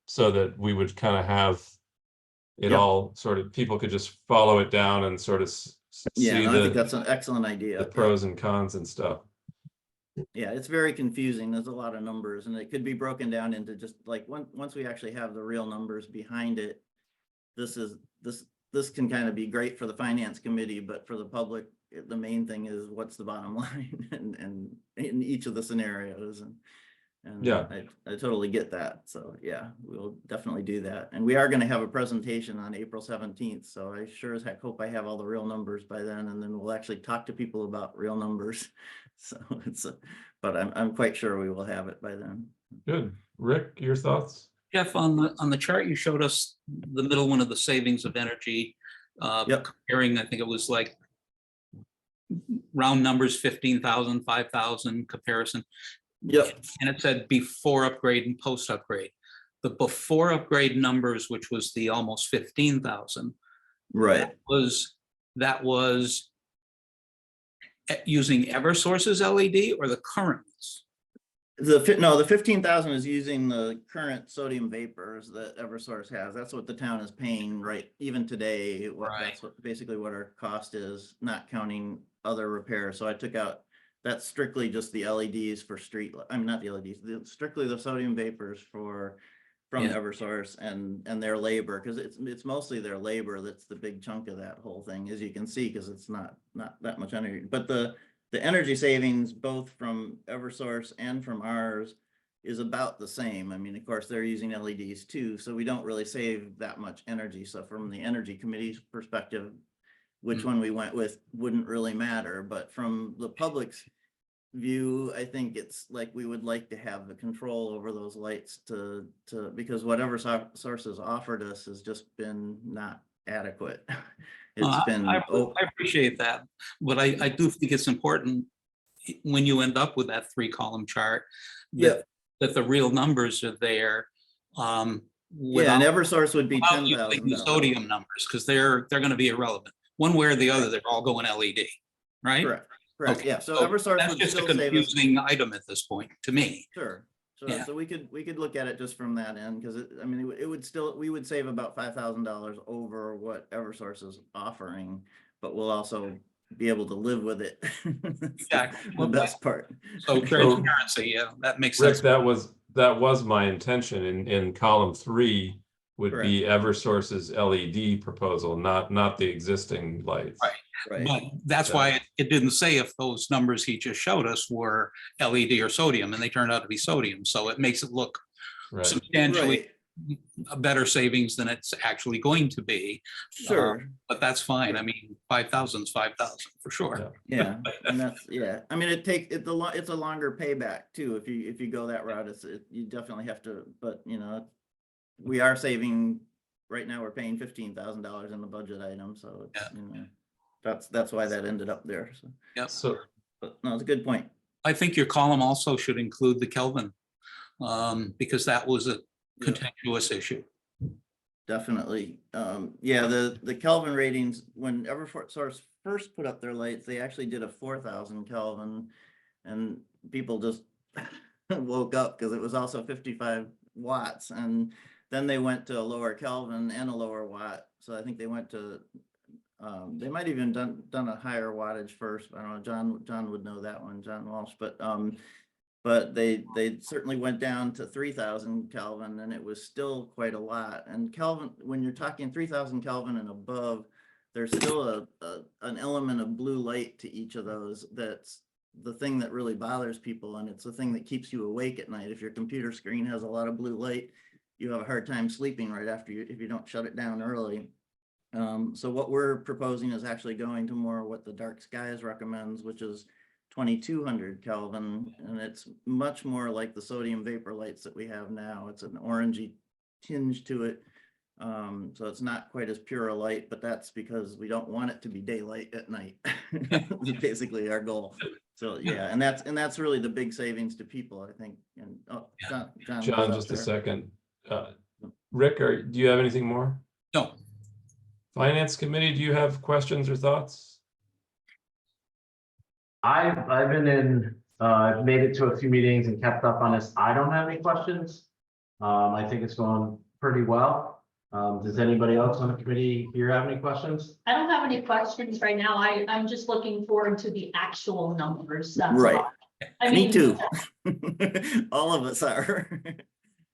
So that we would kind of have it Yep. all sort of, people could just follow it down and sort of Yeah, see no, I think that's the an excellent idea. pros and cons and stuff. Yeah, it's very confusing. There's a lot of numbers, and it could be broken down into just like once we actually have the real numbers behind it. This can kind of be great for the finance committee, but for the public, the main thing is what's the bottom line and in each of the scenarios. And Yeah. I totally get that. So yeah, we'll definitely do that. And we are going to have a presentation on April 17th. So I sure as heck hope I have all the real numbers by then, and then we'll actually talk to people about real numbers. So but I'm quite sure we will have it by then. Good. Rick, your thoughts? Jeff, on the chart, you showed us the middle one of the savings of energy. Yep. Comparing, I think it was like round numbers, 15,000, 5,000 comparison. Yep. And it said before upgrade and post upgrade. The before upgrade numbers, which was the almost 15,000. Right. That was using Eversource's LED or the current ones? The 15,000 is using the current sodium vapors that Eversource has. That's what the town is paying right even today. Right. That's basically what our cost is, not counting other repairs. So I took out, that's strictly just the LEDs for street. I'm not the LEDs, strictly the sodium vapors from Yeah. Eversource and their labor, because it's mostly their labor that's the big chunk of that whole thing, as you can see, because it's not that much energy. But the energy savings both from Eversource and from ours is about the same. I mean, of course, they're using LEDs too, so we don't really save that much energy. So from the energy committee's perspective, which one we went with wouldn't really matter. But from the public's view, I think it's like we would like to have the control over those lights because whatever sources offered us has just been not adequate. It's been I appreciate that, but I do think it's important when you end up with that 3-column chart that the real numbers are there. Yeah, and without Eversource would be using the $10,000. sodium numbers, because they're going to be irrelevant. One way or the other, they're all going LED, right? Correct. Okay, Yeah. So Eversource that's would just a still save us. confusing item at this point to me. Sure. Yeah. So we could look at it just from that end, because we would save about $5,000 over what Eversource is offering, but we'll also be able to live with it. Exactly. The best part. So transparency, yeah, that makes Rick, sense. that was my intention in column 3 would be Eversource's LED proposal, not the existing lights. Right. Right. But that's why it didn't say if those numbers he just showed us were LED or sodium, and they turned out to be sodium. So it makes it look Right. substantially a better savings than it's actually going to be. Sure. But that's fine. I mean, 5,000 is 5,000 for sure. Yeah. Yeah, and that's, yeah, I mean, it's a longer payback too, if you go that route, you definitely have to, but you know, we are saving, right now, we're paying $15,000 in the budget item, so it's, you know, that's why that ended up there, so, Yep. So but no, it's a good point. I think your column also should include the Kelvin, because that was a Yeah. contentious issue. Definitely. Yeah, the Kelvin ratings, when Eversource first put up their lights, they actually did a 4,000 Kelvin, and people just woke up because it was also 55 watts, and then they went to a lower Kelvin and a lower watt. So I think they went to they might even done a higher wattage first. I don't know, John would know that one, John Walsh, but they certainly went down to 3,000 Kelvin, and it was still quite a lot. And Kelvin, when you're talking 3,000 Kelvin and above, there's still an element of blue light to each of those. That's the thing that really bothers people, and it's the thing that keeps you awake at night. If your computer screen has a lot of blue light, you have a hard time sleeping right after if you don't shut it down early. So what we're proposing is actually going to more what the Dark Skies recommends, which is 2,200 Kelvin, and it's much more like the sodium vapor lights that we have now. It's an orangey tinge to it. So it's not quite as pure a light, but that's because we don't want it to be daylight at night. That's basically our goal. So yeah, and that's really the big savings to people, I think. And John, John, just a second. Rick, do you have anything more? No. Finance Committee, do you have questions or thoughts? I've been in, I've made it to a few meetings and kept up on this. I don't have any questions. I think it's going pretty well. Does anybody else on the committee here have any questions? I don't have any questions right now. I'm just looking forward to the actual numbers. That's Right. all. I Me mean, too. All of us are.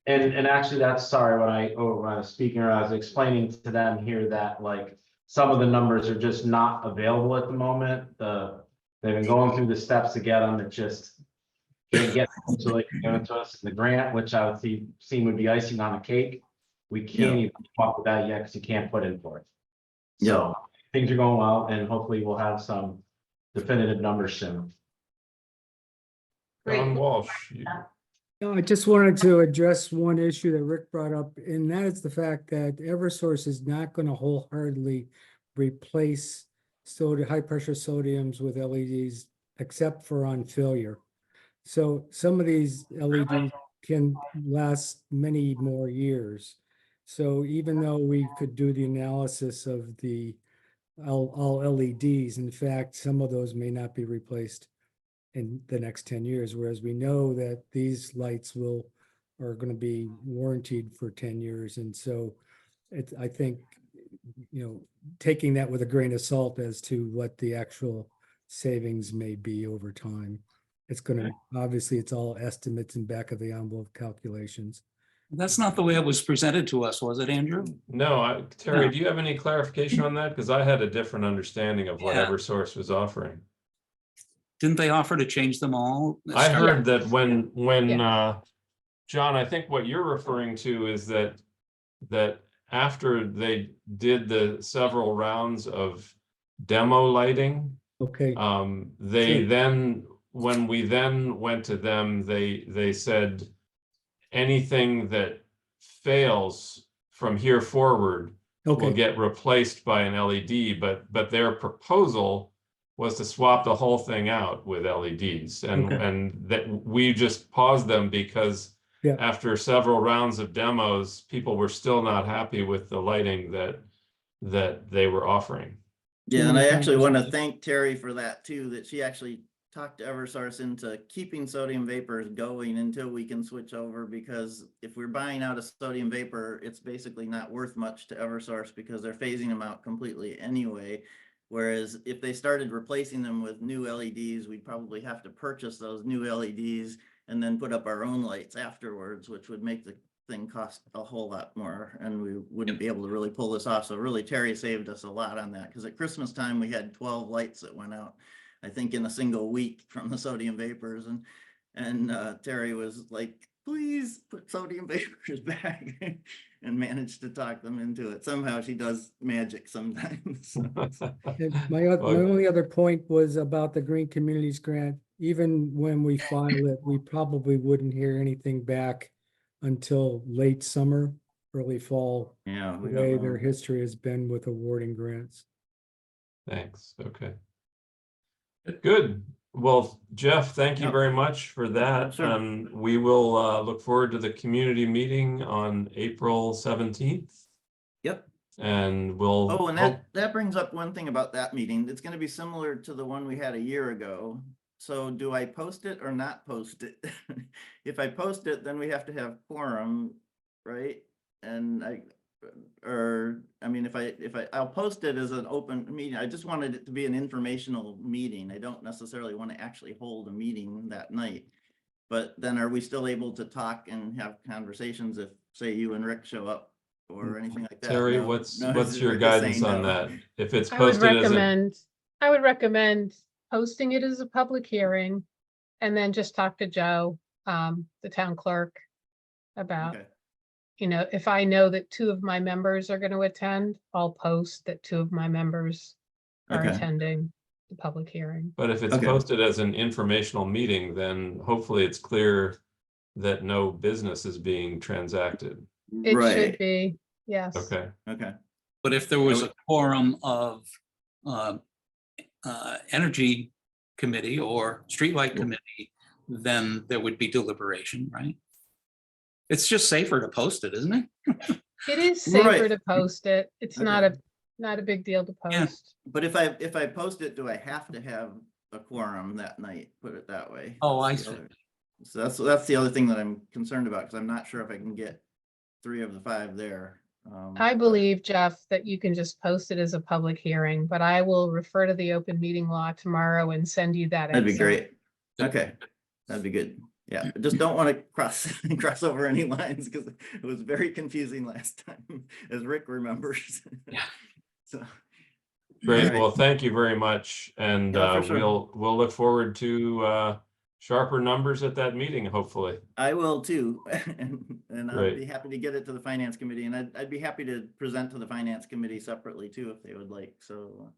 And actually, that's sorry, when I was speaking or I was explaining to them here that like some of the numbers are just not available at the moment. They've been going through the steps to get them. It just can't get them until they can give it to us. The grant, which I would see would be icing on a cake. We can't even come up with that yet because you can't put in for it. So things are going well, and hopefully we'll have some definitive numbers soon. John Great. Walsh. No, I just wanted to address one issue that Rick brought up, and that is the fact that Eversource is not going to wholeheartedly replace high pressure sodiums with LEDs except for on failure. So some of these LEDs can last many more years. So even though we could do the analysis of the all LEDs, in fact, some of those may not be replaced in the next 10 years, whereas we know that these lights are going to be warranted for 10 years. And so I think, you know, taking that with a grain of salt as to what the actual savings may be over time. It's going to, obviously it's all estimates and back of the envelope calculations. That's not the way it was presented to us, was it, Andrew? No, Terry, No. do you have any clarification on that? Because I had a different understanding of what Yeah. Eversource was offering. Didn't they offer to change them all? I heard that when John, I think what you're referring to is that after they did the several rounds of demo lighting, Okay. they Sure. then, when we then went to them, they said anything that fails from here forward will Okay. get replaced by an LED, but their proposal was to swap the whole thing out with LEDs, and that we just paused them because Yeah. after several rounds of demos, people were still not happy with the lighting that they were offering. Yeah, and I actually want to thank Terry for that too, that she actually talked to Eversource into keeping sodium vapors going until we can switch over, because if we're buying out a sodium vapor, it's basically not worth much to Eversource because they're phasing them out completely anyway. Whereas if they started replacing them with new LEDs, we'd probably have to purchase those new LEDs and then put up our own lights afterwards, which would make the thing cost a whole lot more, and we wouldn't be able to really pull this off. So really Terry saved us a lot on that, because at Christmas time we had 12 lights that went out, I think in a single week from the sodium vapors, and Terry was like, please put sodium vapors back, and managed to talk them into it. Somehow she does magic sometimes. And my only other point was about the Green Communities Grant. Even when we file it, we probably wouldn't hear anything back until late summer, early fall, Yeah, the we way don't their know. history has been with awarding grants. Thanks, okay. Good. Well, Jeff, thank you Yep. very much for that. Yes, sir. We will look forward to the community meeting on April 17th. Yep. And we'll Oh, and hope, that brings up one thing about that meeting. It's gonna be similar to the one we had a year ago. So do I post it or not post it? If I post it, then we have to have quorum, right? And I'll post it as an open meeting. I just wanted it to be an informational meeting. I don't necessarily want to actually hold a meeting that night. But then are we still able to talk and have conversations if, say, you and Rick show up or anything like that? Terry, No, what's no, your Rick is guidance saying on no. that? If it's I would posted as a, recommend posting it as a public hearing and then just talk to Joe, the town clerk, about, Okay. if I know that 2 of my members are going to attend, I'll post that 2 of my members are Okay. attending the public hearing. but if it's Okay. posted as an informational meeting, then hopefully it's clear that no business is being transacted. It should Right. be, yes. Okay, Okay. But if there was a quorum of energy committee or streetlight committee, then there would be deliberation, right? It's just safer to post it, isn't it? It is safer Right. to post it. It's not Okay. a big deal to Yeah. post. But if I post it, do I have to have a quorum that night? Put it that way. Oh, That's I the see. other- So that's the other thing that I'm concerned about, because I'm not sure if I can get 3 of the 5 there. I but- believe, Jeff, that you can just post it as a public hearing, but I will refer to the open meeting law tomorrow and send you that. That'd be answer. great. Okay, that'd be good. Yeah, I just don't want to cross over any lines, because it was very confusing last time, as Rick remembers. Yeah. So. great. All right. Well, thank you very much. And Yeah, for sure. we'll look forward to sharper numbers at that meeting, hopefully. I will too, and I'll Great. be happy to get it to the finance committee, and I'd be happy to present to the finance committee separately too, if they would like, so.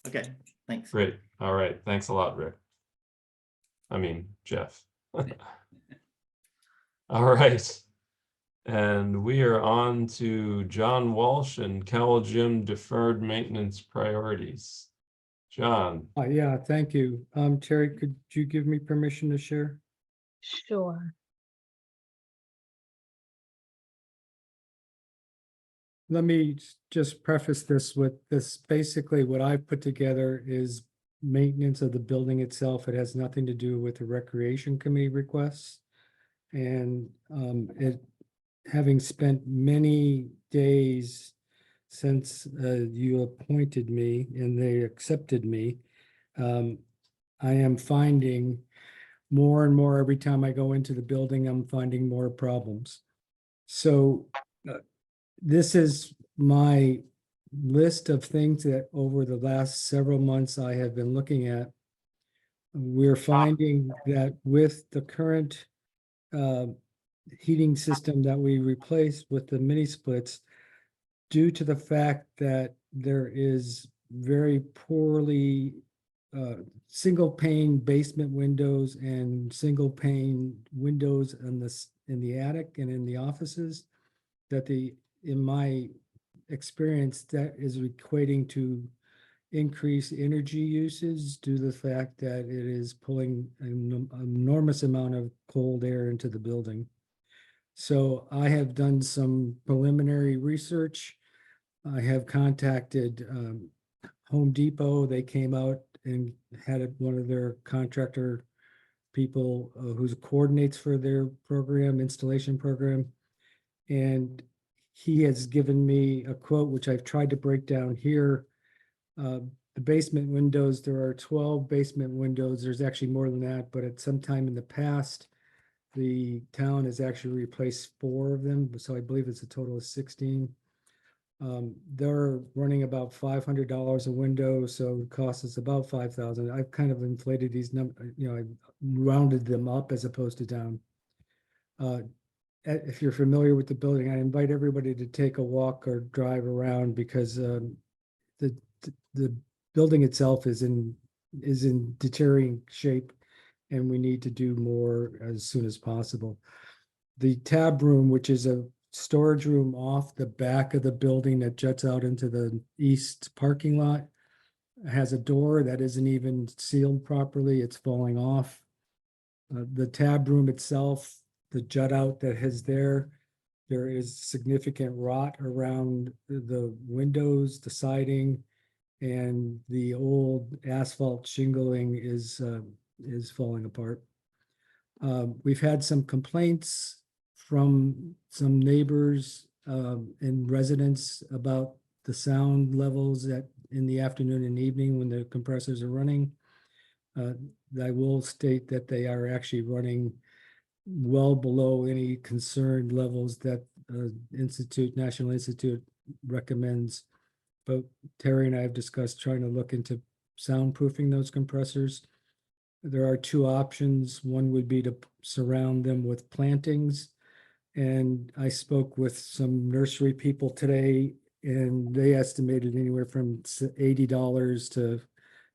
Okay, thanks. Great. All right. Thanks a lot, Rick. I mean, Jeff. All right. And we are on to John Walsh and Cal Jim deferred maintenance priorities. John, Yeah, thank you. Terry, could you give me permission to share? Sure. Let me just preface this with this. Basically, what I've put together is maintenance of the building itself. It has nothing to do with the recreation committee requests. And having spent many days since you appointed me and they accepted me, I am finding more and more every time I go into the building, I'm finding more problems. So this is my list of things that over the last several months I have been looking at. We're finding that with the current heating system that we replaced with the mini splits, due to the fact that there is very poorly single pane basement windows and single pane windows in the attic and in the offices, that in my experience, that is equating to increased energy usage due to the fact that it is pulling an enormous amount of cold air into the building. So I have done some preliminary research. I have contacted Home Depot. They came out and had one of their contractor people who coordinates for their program, installation program. And he has given me a quote, which I've tried to break down here. The basement windows, there are 12 basement windows. There's actually more than that, but at some time in the past, The town has actually replaced 4 of them, so I believe it's a total of 16. They're running about $500 a window, so it costs us about 5,000. I've kind of inflated these numbers, I rounded them up as opposed to down. If you're familiar with the building, I invite everybody to take a walk or drive around because the building itself is in deteriorating shape, and we need to do more as soon as possible. The tab room, which is a storage room off the back of the building that juts out into the east parking lot, has a door that isn't even sealed properly. It's falling off. The tab room itself, the jut out that is there is significant rot around the windows, the siding, and the old asphalt shingling is falling apart. We've had some complaints from some neighbors and residents about the sound levels in the afternoon and evening when the compressors are running. I will state that they are actually running well below any concerned levels that National Institute recommends. But Terry and I have discussed trying to look into soundproofing those compressors. There are 2 options. One would be to surround them with plantings. And I spoke with some nursery people today, and they estimated anywhere from $80 to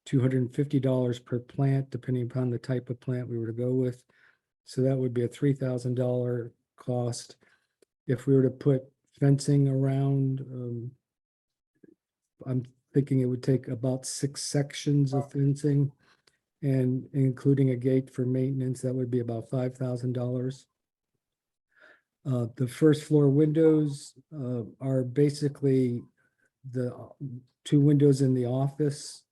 $250 per plant, depending upon the type of plant we were to go with. So that would be a $3,000 cost. If we were to put fencing around, I'm thinking it would take about 6 sections of fencing, and including a gate for maintenance, that would be about $5,000. The first floor windows are basically the 2 windows in the office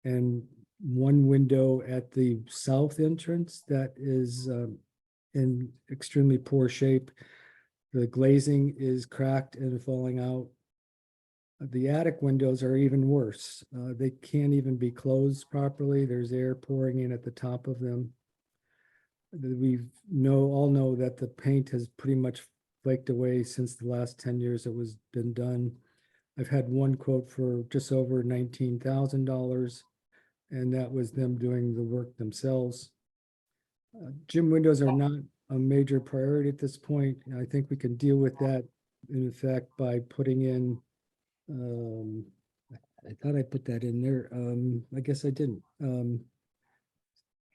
and 1 window at the south entrance that is in extremely poor shape. The glazing is cracked and falling out. The attic windows are even worse. They can't even be closed properly. There's air pouring in at the top of them. We all know that the paint has pretty much flaked away since the last 10 years it was been done. I've had one quote for just over $19,000, and that was them doing the work themselves. Gym windows are not a major priority at this point. I think we can deal with that, in fact, by putting in, I thought I put that in there. I guess I didn't.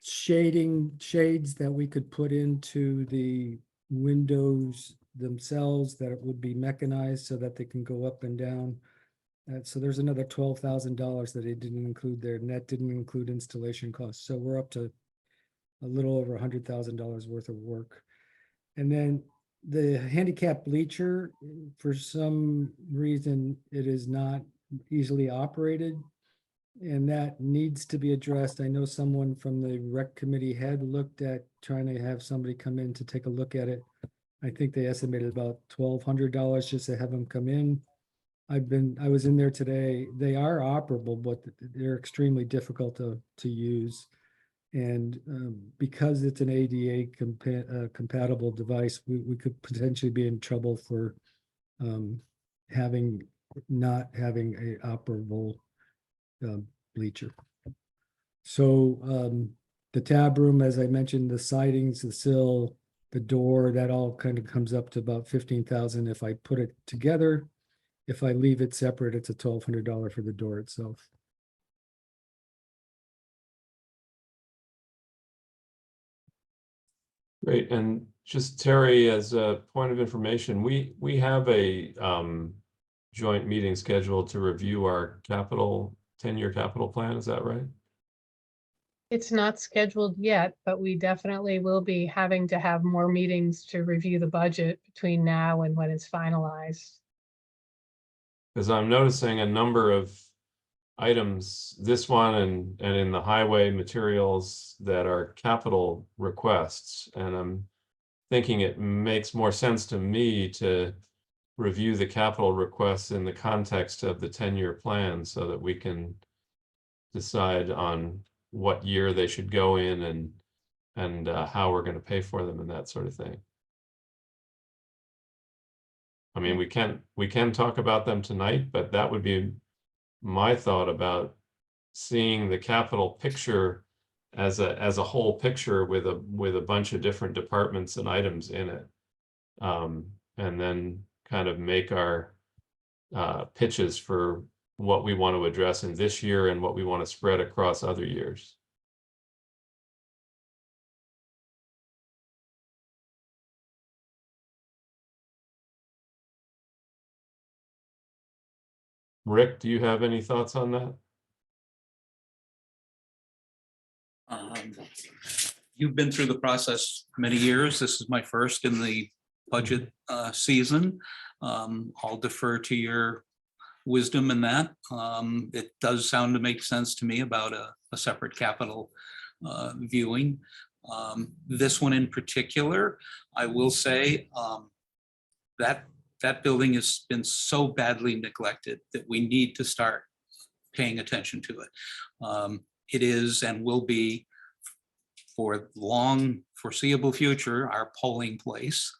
Shades that we could put into the windows themselves that would be mechanized so that they can go up and down. So there's another $12,000 that it didn't include there, and that didn't include installation costs. So we're up to a little over $100,000 worth of work. And then the handicap bleacher, for some reason, it is not easily operated, and that needs to be addressed. I know someone from the rec committee had looked at trying to have somebody come in to take a look at it. I think they estimated about $1,200 just to have them come in. I was in there today. They are operable, but they're extremely difficult to use. And because it's an ADA compatible device, we could potentially be in trouble for not having a operable bleacher. So the tab room, as I mentioned, the sidings, the sill, the door, that all kind of comes up to about $15,000 if I put it together. If I leave it separate, it's a $1,200 for the door itself. Great, and just Terry, as a point of information, we have a joint meeting scheduled to review our 10-year capital plan, is that right? It's not scheduled yet, but we definitely will be having to have more meetings to review the budget between now and when it's finalized. Because I'm noticing a number of items, this one and in the highway materials that are capital requests. And I'm thinking it makes more sense to me to review the capital requests in the context of the 10-year plan so that we can decide on what year they should go in and and how we're going to pay for them and that sort of thing. I mean, we can talk about them tonight, but that would be my thought about seeing the capital picture as a whole picture with a bunch of different departments and items in it. And then kind of make our pitches for what we want to address in this year and what we want to spread across other years. Rick, do you have any thoughts on that? You've been through the process many years. This is my first in the budget season. I'll defer to your wisdom in that. It does sound to make sense to me about a separate capital viewing. This one in particular, I will say that building has been so badly neglected that we need to start paying attention to it. It is and will be for long foreseeable future our polling place.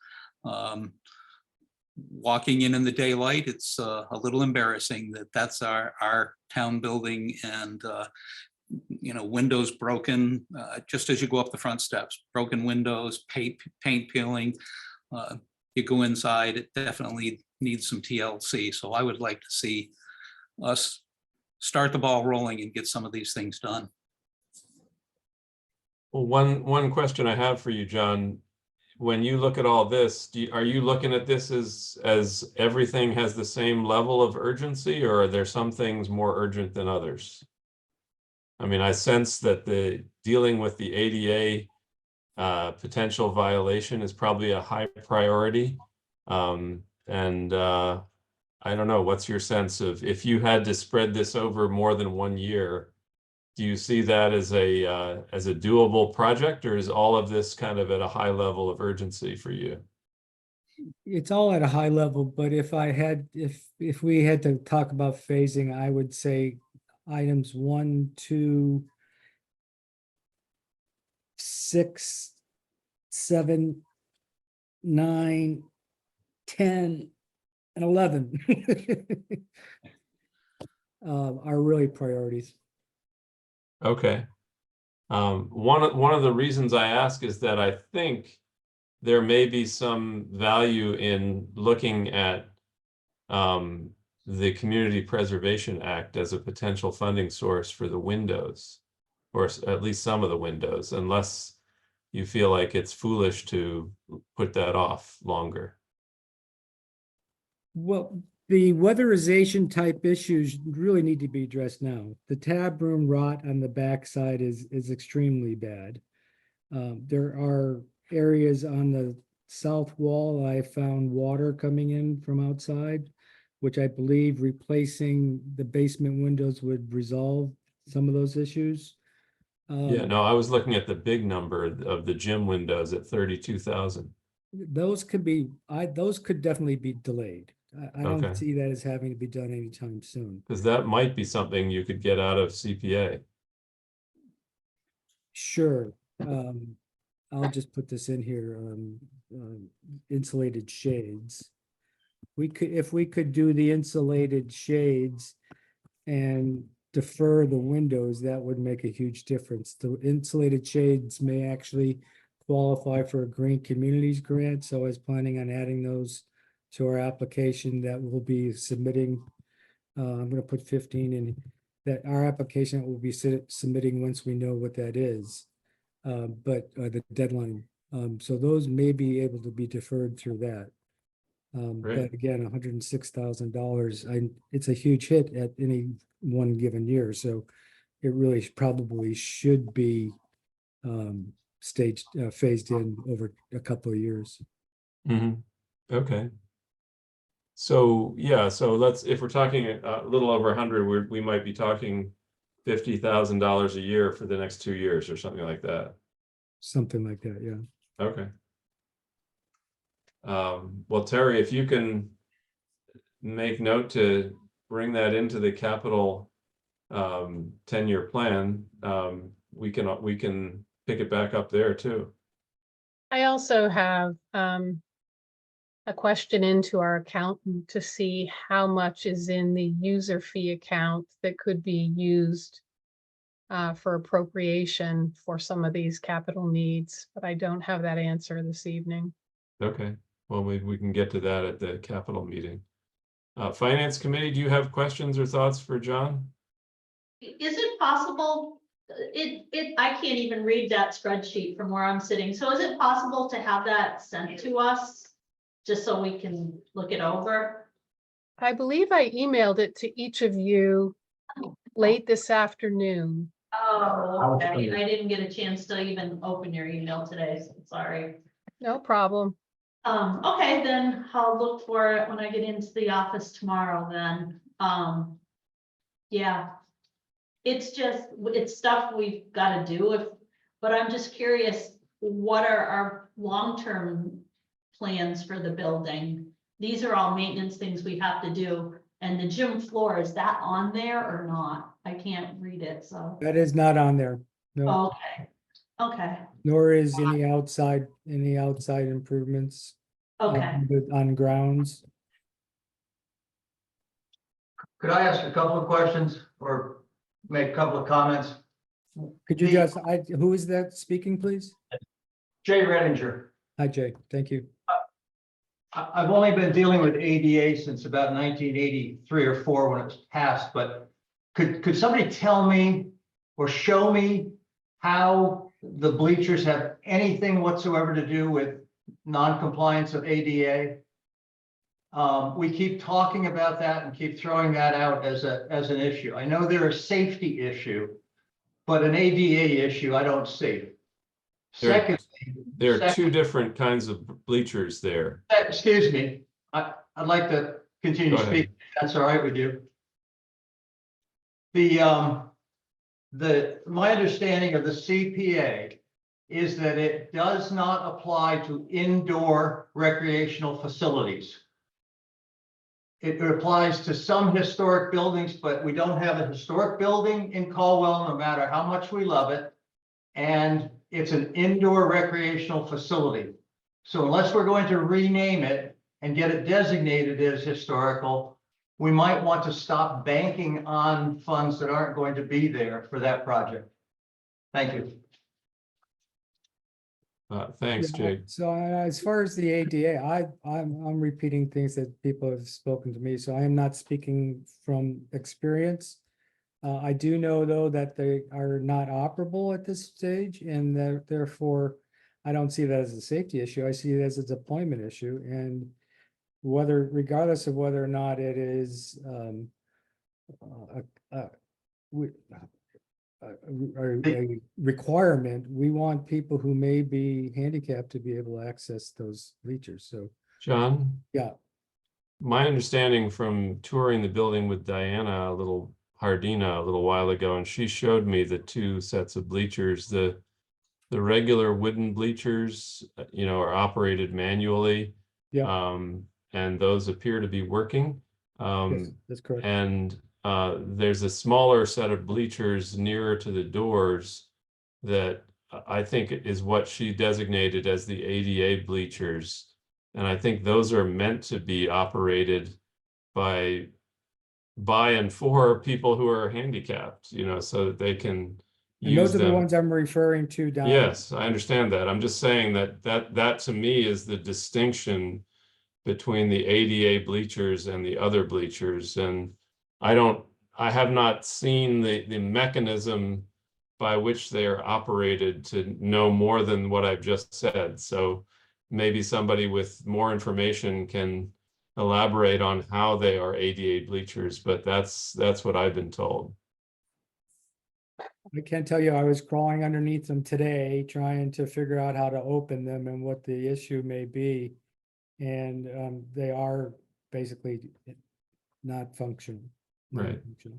Walking in the daylight, it's a little embarrassing that that's our town building, and windows broken just as you go up the front steps, broken windows, paint peeling. You go inside, it definitely needs some TLC. So I would like to see us start the ball rolling and get some of these things done. Well, one question I have for you, John, when you look at all this, are you looking at this as everything has the same level of urgency, or are there some things more urgent than others? I mean, I sense that the dealing with the ADA potential violation is probably a high priority. I don't know, what's your sense of, if you had to spread this over more than 1 year, do you see that as a doable project, or is all of this kind of at a high level of urgency for you? It's all at a high level, but if we had to talk about phasing, I would say items 1, 2, 6, 7, 9, 10, and 11 are really priorities. Okay. One of the reasons I ask is that I think there may be some value in looking at the Community Preservation Act as a potential funding source for the windows, or at least some of the windows, unless you feel like it's foolish to put that off longer. Well, the weatherization type issues really need to be addressed now. The tab room rot on the backside is extremely bad. There are areas on the south wall I found water coming in from outside, which I believe replacing the basement windows would resolve some of those issues. Yeah, no, I was looking at the big number of the gym windows at 32,000. Those could definitely be delayed. I Okay. don't see that as having to be done anytime soon. Because that might be something you could get out of CPA. Sure. I'll just put this in here, insulated shades. If we could do the insulated shades and defer the windows, that would make a huge difference. The insulated shades may actually qualify for a Green Communities grant, so I was planning on adding those to our application that we'll be submitting. I'm going to put 15 in that our application will be submitting once we know what that is, but the deadline. So those may be able to be deferred through that. But again, $106,000, it's a huge hit at any one given year. So it really probably should be phased in over a couple of years. Mm-hmm. Okay. So yeah, so if we're talking a little over 100, we might be talking $50,000 a year for the next 2 years or something like that. Something like that, yeah. Okay. Well, Terry, if you can make note to bring that into the capital 10-year plan, we can pick it back up there too. I also have a question into our accountant to see how much is in the user fee account that could be used for appropriation for some of these capital needs, but I don't have that answer this evening. Okay, well, we can get to that at the capital meeting. Finance Committee, do you have questions or thoughts for John? Is it possible, I can't even read that spreadsheet from where I'm sitting, so is it possible to have that sent to us? Just so we can look it over? I believe I emailed it to each of you late this afternoon. Oh, okay, I didn't get a chance to even open your email today, so sorry. No problem. Okay, then I'll look for it when I get into the office tomorrow then. Yeah. It's just, it's stuff we've got to do but I'm just curious, what are our long-term plans for the building? These are all maintenance things we have to do. And the gym floor, is that on there or not? I can't read it, so. That is not on there. No, Okay, okay, nor is any outside improvements. okay. On grounds. Could I ask a couple of questions or make a couple of comments? Could you just, who is that speaking, please? Jay Redinger, Hi, Jay. Thank you. I've only been dealing with ADA since about 1983 or 4 when it was passed, but could somebody tell me or show me how the bleachers have anything whatsoever to do with non-compliance of ADA? We keep talking about that and keep throwing that out as an issue. I know they're a safety issue, but an ADA issue I don't see. Secondly, There are two different kinds of bleachers there. excuse me, I'd like to continue Go ahead. speaking, if that's all right with you. My understanding of the CPA is that it does not apply to indoor recreational facilities. It applies to some historic buildings, but we don't have a historic building in Caldwell, no matter how much we love it. And it's an indoor recreational facility. So unless we're going to rename it and get it designated as historical, we might want to stop banking on funds that aren't going to be there for that project. Thank you. Thanks, Yeah, Jake. So as far as the ADA, I'm repeating things that people have spoken to me, so I am not speaking from experience. I do know, though, that they are not operable at this stage, and that therefore I don't see that as a safety issue. I see it as a deployment issue, and regardless of whether or not it is a requirement, we want people who may be handicapped to be able to access those bleachers. So, John? yeah. My understanding from touring the building with Diana Hardina a little while ago, and she showed me the two sets of bleachers. The regular wooden bleachers, are operated manually. Yeah. And those appear to be working. Yes, that's correct. And there's a smaller set of bleachers nearer to the doors that I think is what she designated as the ADA bleachers. And I think those are meant to be operated by and for people who are handicapped, so that they can And use those are them. the ones I'm referring to down. Yes, I understand that. I'm just saying that to me is the distinction between the ADA bleachers and the other bleachers. And I have not seen the mechanism by which they are operated to know more than what I've just said. So maybe somebody with more information can elaborate on how they are ADA bleachers, but that's what I've been told. I can't tell you, I was crawling underneath them today, trying to figure out how to open them and what the issue may be. And they are basically not functional. Right. Non-functional.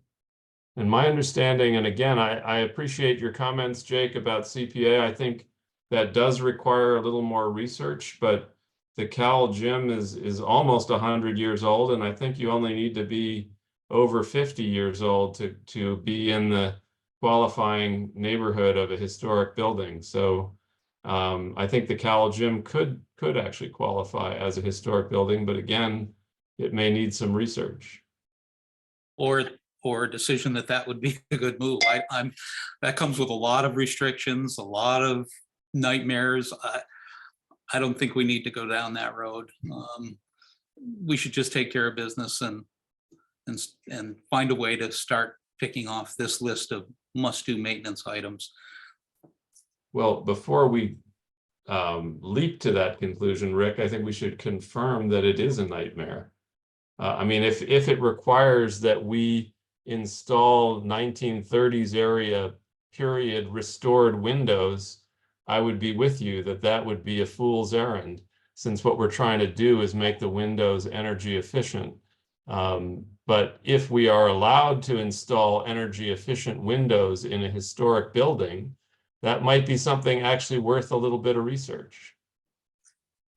And my understanding, and again, I appreciate your comments, Jake, about CPA. I think that does require a little more research, but the Cal gym is almost 100 years old, and I think you only need to be over 50 years old to be in the qualifying neighborhood of a historic building. So I think the Cal Gym could actually qualify as a historic building, but again, it may need some research. Or a decision that would be a good move. That comes with a lot of restrictions, a lot of nightmares. I don't think we need to go down that road. We should just take care of business and find a way to start picking off this list of must-do maintenance items. Well, before we leap to that conclusion, Rick, I think we should confirm that it is a nightmare. I mean, if it requires that we install 1930s area period restored windows, I would be with you that would be a fool's errand, since what we're trying to do is make the windows energy efficient. But if we are allowed to install energy efficient windows in a historic building, that might be something actually worth a little bit of research.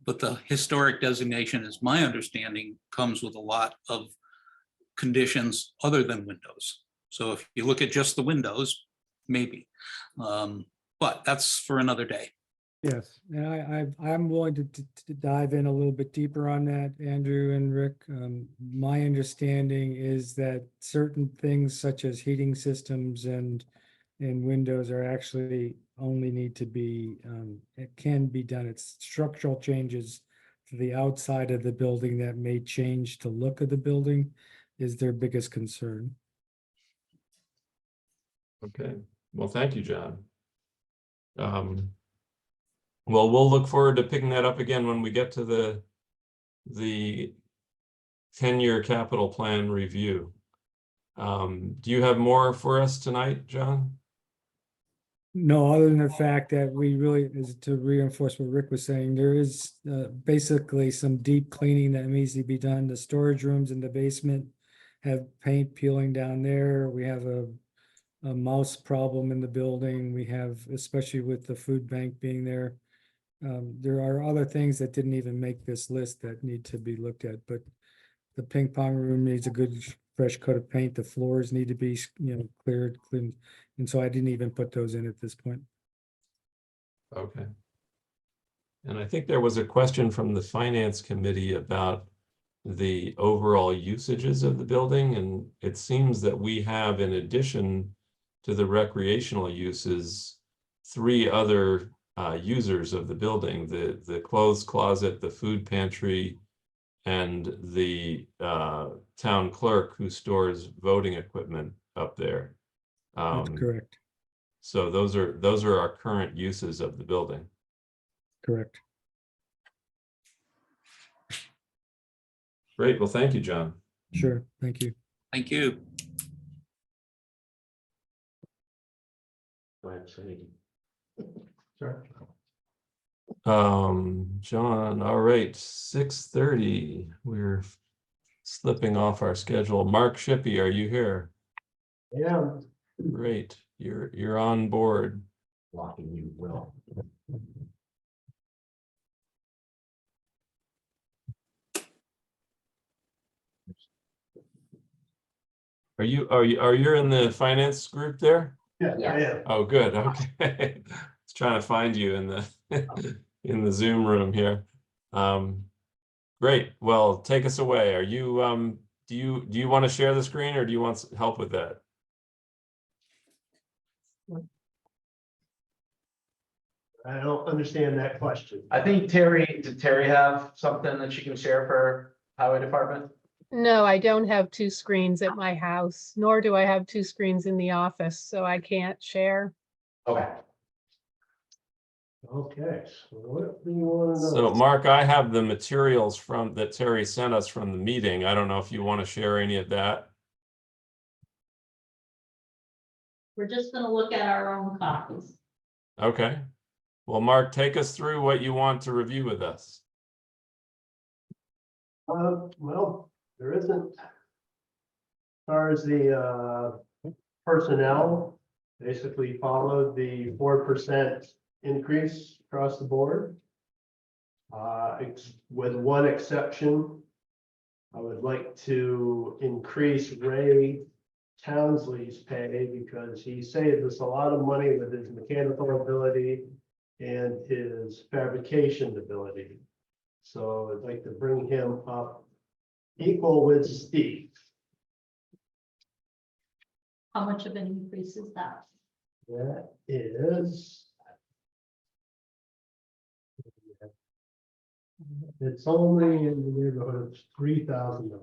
But the historic designation, as my understanding, comes with a lot of conditions other than windows. So if you look at just the windows, maybe. But that's for another day. Yes, and I'm willing to dive in a little bit deeper on that, Andrew and Rick. My understanding is that certain things such as heating systems and windows are actually only need to be, it can be done. It's structural changes to the outside of the building that may change the look of the building is their biggest concern. Okay, well, thank you, John. Well, we'll look forward to picking that up again when we get to the 10-year capital plan review. Do you have more for us tonight, John? No, other than the fact that we really, is to reinforce what Rick was saying, there is basically some deep cleaning that needs to be done. The storage rooms in the basement have paint peeling down there. We have a mouse problem in the building. We have, especially with the food bank being there. There are other things that didn't even make this list that need to be looked at, but the ping pong room needs a good fresh coat of paint. The floors need to be, cleared, cleaned. And so I didn't even put those in at this point. Okay. And I think there was a question from the Finance Committee about the overall usages of the building. And it seems that we have, in addition to the recreational uses, 3 other users of the building: the clothes closet, the food pantry, and the town clerk who stores voting equipment up there. That's correct. So those are our current uses of the building. Correct. Great. Well, thank you, John. Sure. Thank you. Thank you. Sure. John, all right, 6:30. We're slipping off our schedule. Mark Shippey, are you here? Yeah. Great. You're on board. Blocking you will. Are you in the finance group there? Yeah, I am. Oh, good. Okay. It's trying to find you in the in the Zoom room here. Great. Well, take us away. Are you do you want to share the screen, or do you want help with that? I don't understand that question. I think did Terry have something that she can share for highway department? No, I don't have 2 screens at my house, nor do I have 2 screens in the office, so I can't share. Okay. Okay, so what do you want to know? So Mark, I have the materials that Terry sent us from the meeting. I don't know if you want to share any of that. We're just gonna look at our own copies. Okay. Well, Mark, take us through what you want to review with us. Well, there isn't. As far as the personnel, basically followed the 4% increase across the board. With one exception, I would like to increase Ray Townsley's pay because he saved us a lot of money with his mechanical ability and his fabrication ability. So I'd like to bring him up equal with Steve. How much of an increase is that? That is. It's only in the neighborhood of $3,000.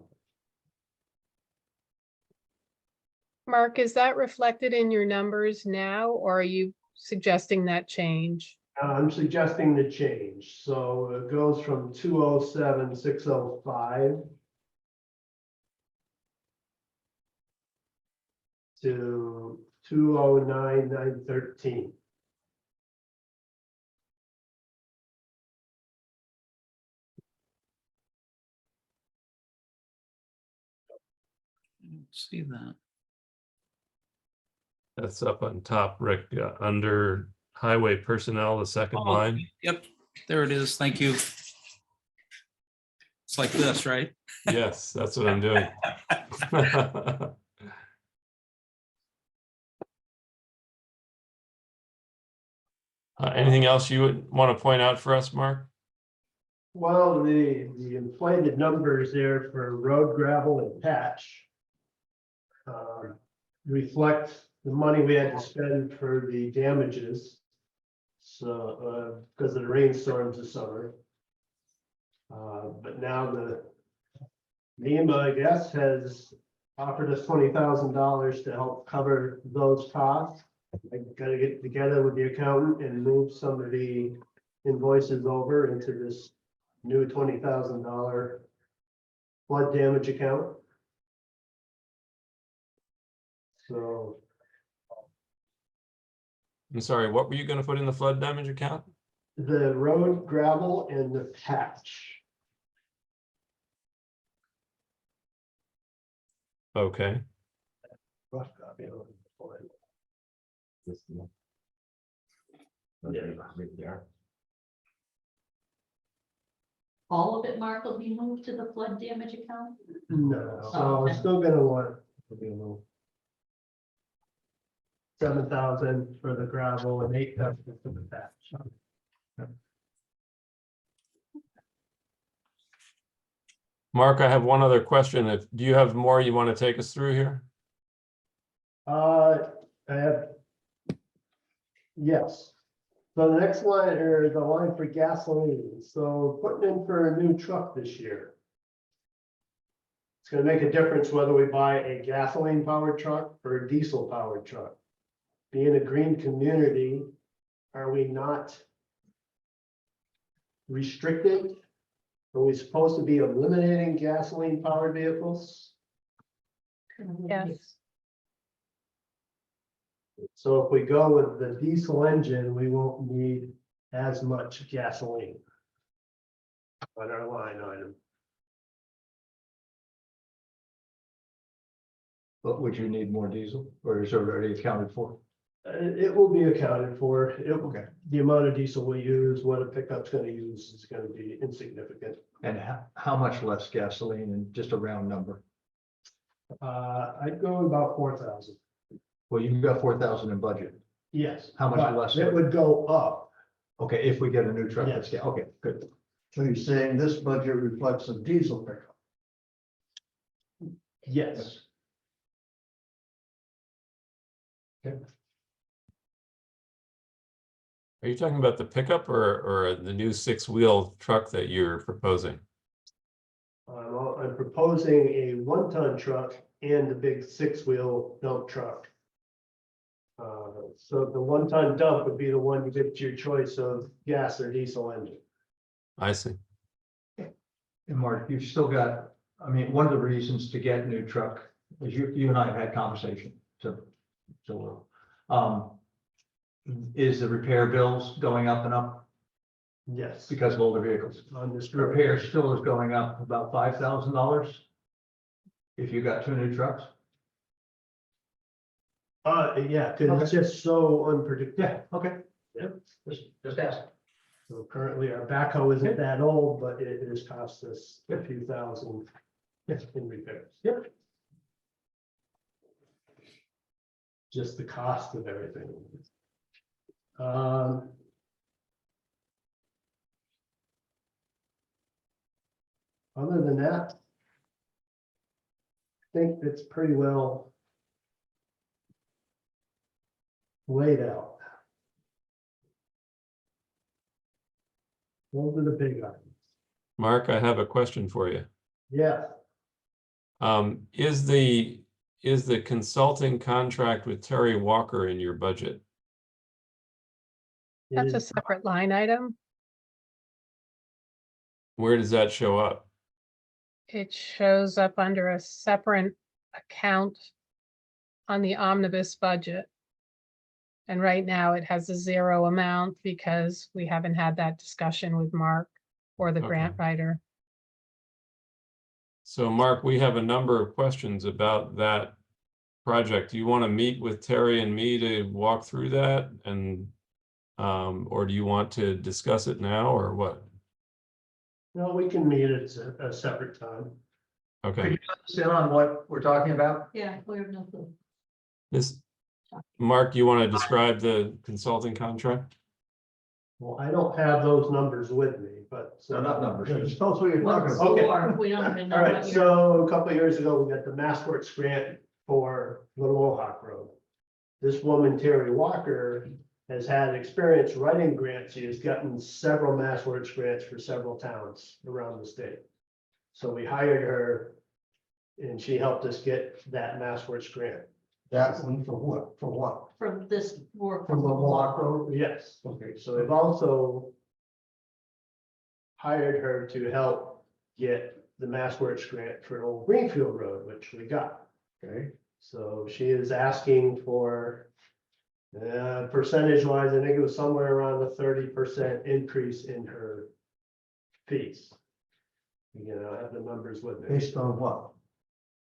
Mark, is that reflected in your numbers now, or are you suggesting that change? I'm suggesting the change, so it goes from 207,605 to 209,913. I don't see that. That's up on top, Rick, under highway personnel, the second Oh, line. Yep, there it is. Thank you. It's like this, right? Yes, that's what I'm doing. Anything else you would want to point out for us, Mark? Well, the inflated numbers there for road gravel and patch reflect the money we had to spend for the damages. So, because of the rainstorms this summer. But now the NEMA, I guess, has offered us $20,000 to help cover those costs. I gotta get together with the accountant and move some of the invoices over into this new $20,000 flood damage account. So I'm sorry, what were you going to put in the flood damage account? the road gravel and the patch. Okay. Rough copy of it. All of it, Mark, will be moved to the flood damage account? No, so I'm still gonna want to be a little. 7,000 for the gravel and 8,000 for the patch. Mark, I have one other question. Do you have more you want to take us through here? I have. Yes. So the next line, or the line for gasoline, so putting in for a new truck this year. It's gonna make a difference whether we buy a gasoline powered truck or a diesel powered truck. Being a green community, are we not restricted? Are we supposed to be eliminating gasoline powered vehicles? Yes. So if we go with the diesel engine, we won't need as much gasoline on our line item. But would you need more diesel, or is it already accounted for? It will be accounted for. Okay. The amount of diesel we use, what a pickup's gonna use is gonna be insignificant. And how much less gasoline, and just a round number? I'd go about 4,000. Well, you've got 4,000 in budget. Yes. How much but less? It would go up. Okay, if we get a new truck, Yes. that's, okay, good. So you're saying this budget reflects a diesel pickup? Yes. Are you talking about the pickup or the new 6-wheel truck that you're proposing? I'm proposing a 1-ton truck and a big 6-wheel dump truck. So the 1-ton dump would be the one you get your choice of gas or diesel engine. I see. And Mark, you've still got, I mean, one of the reasons to get a new truck is you and I have had conversation, is the repair bills going up and up Yes. because of older vehicles? On this Repair still is going up about $5,000 if you got 2 new trucks. Yeah, because it's just so unpredictable. Yeah, okay. Yep. Just ask. So currently our backhoe isn't that old, but it has cost us a few thousand in repairs. Yep. just the cost of everything. Other than that, I think it's pretty well laid out. Those are the big items. Mark, I have a question for you. Yeah, Is the consulting contract with Terry Walker in your budget? it That's a is- separate line item. Where does that show up? It shows up under a separate account on the omnibus budget. And right now it has a 0 amount because we haven't had that discussion with Mark or the grant Okay. writer. So Mark, we have a number of questions about that project. Do you want to meet with Terry and me to walk through that? And or do you want to discuss it now or what? no, we can meet at a separate time. Okay, Sit on what we're talking about? Yeah, we have no clue. this, Mark, you want to describe the consulting contract? Well, I don't have those numbers with me, but. No, not numbers. Just tell us what you're talking What's about. Okay. for? We don't even know. All right, what you're- so a couple of years ago, we got the MassWorks grant for Little Mohawk Road. This woman, Terry Walker, has had experience writing grants. She has gotten several MassWorks grants for several towns around the state. So we hired her and she helped us get that MassWorks grant. That one for what? For what? For this work. For the Mohawk Road? Yes, Okay, so they've also hired her to help get the MassWorks grant for Old Greenfield Road, which we got. okay. So she is asking for, percentage wise, I think it was somewhere around a 30% increase in her fees. You know, I have the numbers with me. Based on what?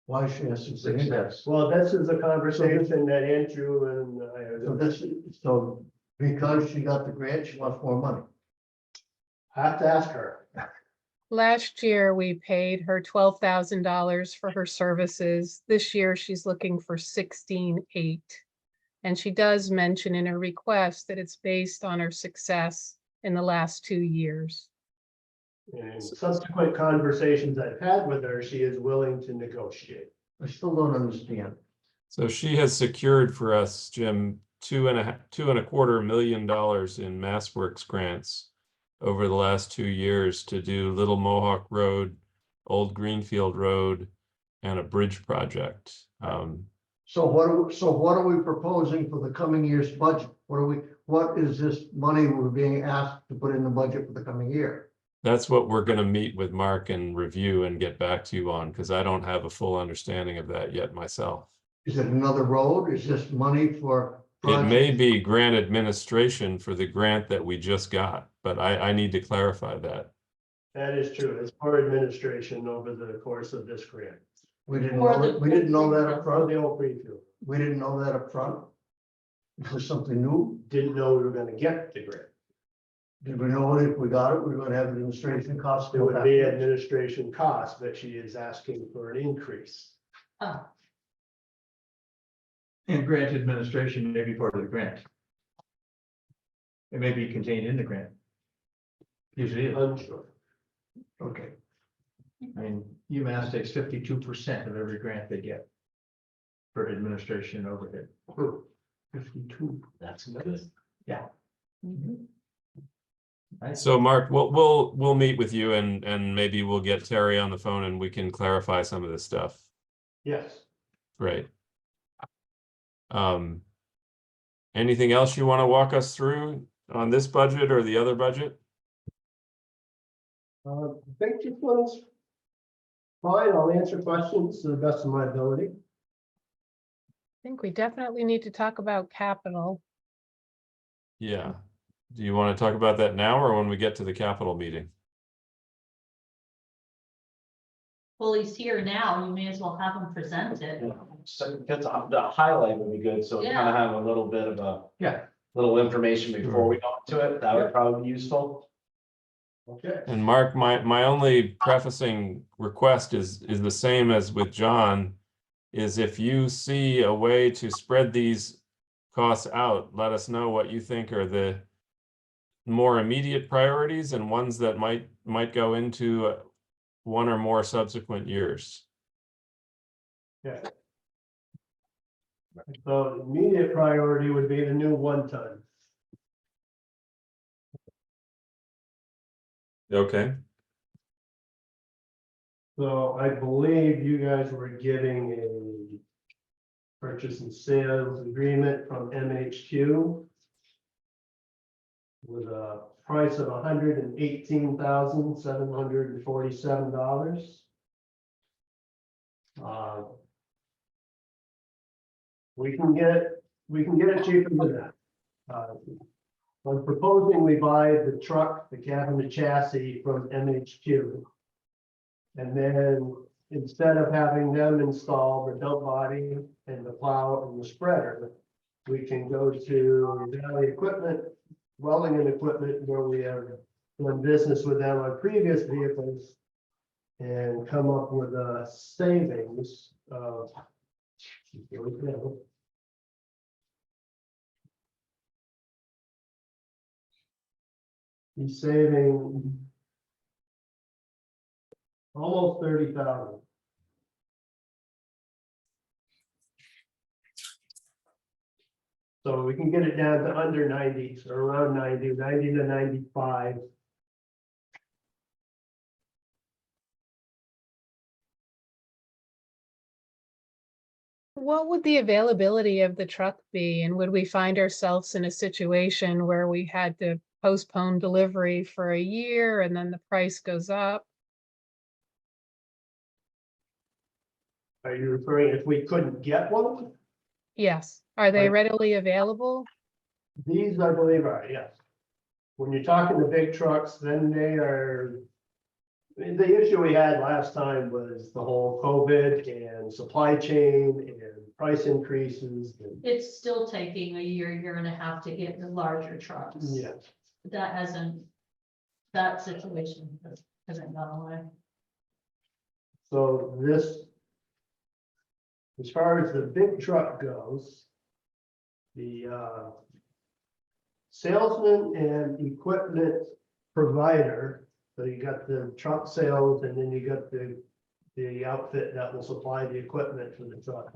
Why is she asking for index? Well, this is a conversation that Andrew and So I, this, so because she got the grant, she wants more money. have to ask her. Last year, we paid her $12,000 for her services. This year, she's looking for 16,800. And she does mention in her request that it's based on her success in the last 2 years. And subsequent conversations I've had with her, she is willing to negotiate. I still don't understand. So she has secured for us, Jim, $2.25 million in MassWorks grants over the last 2 years to do Little Mohawk Road, Old Greenfield Road, and a bridge project. So what are we proposing for the coming year's budget? What is this money we're being asked to put in the budget for the coming year? That's what we're going to meet with Mark and review and get back to you on, because I don't have a full understanding of that yet myself. Is it another road? Is this money for? It may be grant administration for the grant that we just got, but I need to clarify that. That is true. It's for administration over the course of this grant. We didn't Or know the- that, we didn't know that up For front. the Old Greenfield. We didn't know that up front. Is this something new? Didn't know we were gonna get the grant. Did we know if we got it, we were gonna have administration costs? It would be administration costs, but she is asking for an increase. Oh, And grant administration may be part of the grant. It may be contained in the grant. Usually is. Unsure. Okay, I mean, UMass takes 52% of every grant they get for administration overhead. 52. That's good. Yeah. Right? So Mark, we'll meet with you and maybe we'll get Terry on the phone and we can clarify some of this stuff. Yes. Great. Anything else you want to walk us through on this budget or the other budget? I think this one's fine. I'll answer questions to the best of my ability. I think we definitely need to talk about capital. Yeah. Do you want to talk about that now or when we get to the capital meeting? well, he's here now. You may as well have him present it. So that's the highlight would be good, so we kind of have a little bit of a. Yeah. Little information before we go into it, that would probably be useful. Okay. And Mark, my only prefacing request is the same as with John. is if you see a way to spread these costs out, let us know what you think are the more immediate priorities and ones that might go into one or more subsequent years. Yeah. So the immediate priority would be the new 1-ton. Okay. So I believe you guys were getting a purchase and sales agreement from MHQ with a price of $118,747. We can get it cheaper than that. I'm proposing we buy the truck, the cab and the chassis from MHQ. And then instead of having them install the dump body and the plow and the spreader, we can go to Valley Equipment, welding and equipment, where we have done business with them on previous vehicles and come up with a savings of, here we go. He's saving almost 30,000. So we can get it down to under 90, so around 90 to 95. What would the availability of the truck be? And would we find ourselves in a situation where we had to postpone delivery for a year and then the price goes up? Are you referring if we couldn't get one? Yes. Are they Right. readily available? These, I believe, are, yes. When you're talking the big trucks, then they are. The issue we had last time was the whole COVID and supply chain and price increases. It's still taking a year and a half to get the larger trucks. Yes, That situation hasn't gone away. so this. As far as the big truck goes. The salesman and equipment provider, so you got the truck sales and then you got the outfit that will supply the equipment for the truck.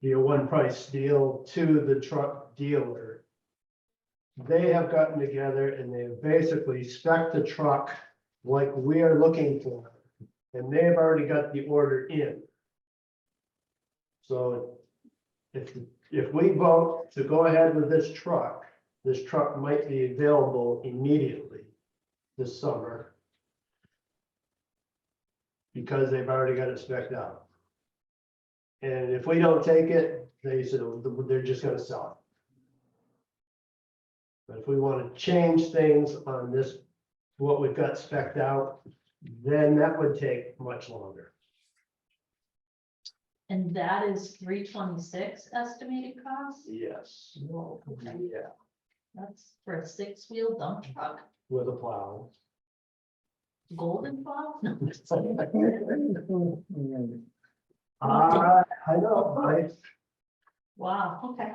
Be a one price deal to the truck dealer. They have gotten together and they have basically spec'd the truck like we are looking for. And they've already got the order in. So if we vote to go ahead with this truck might be available immediately this summer. Because they've already got it spec'd out. And if we don't take it, they said they're just gonna sell it. But if we want to change things on this, what we've got spec'd out, then that would take much longer. And that is 326 estimated cost? Yes. Whoa, okay. Yeah, That's for a 6-wheel dump truck, with a plow. golden plow? No. I know, Wow, okay.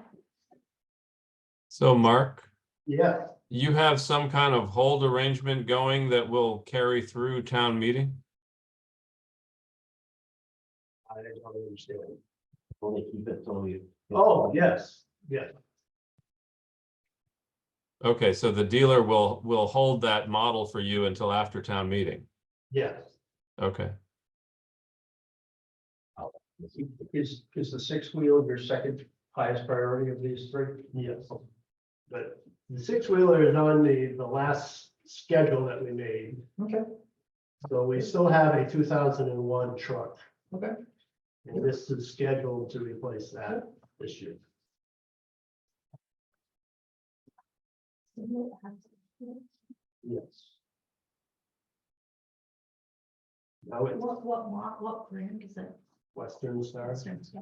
So Mark, yeah, you have some kind of hold arrangement going that will carry through town meeting? I don't understand. Only keep it till we. Oh, yes, yes, Okay, so the dealer will hold that model for you until after town meeting. yes. Okay. Is the 6-wheel your second highest priority of these three? Yes. But the 6-wheeler is on the last schedule that we made. Okay. So we still have a 2001 truck. Okay. And this is scheduled to replace that this year. Yes. Now it's What brand is it? Western Star. Western, yeah.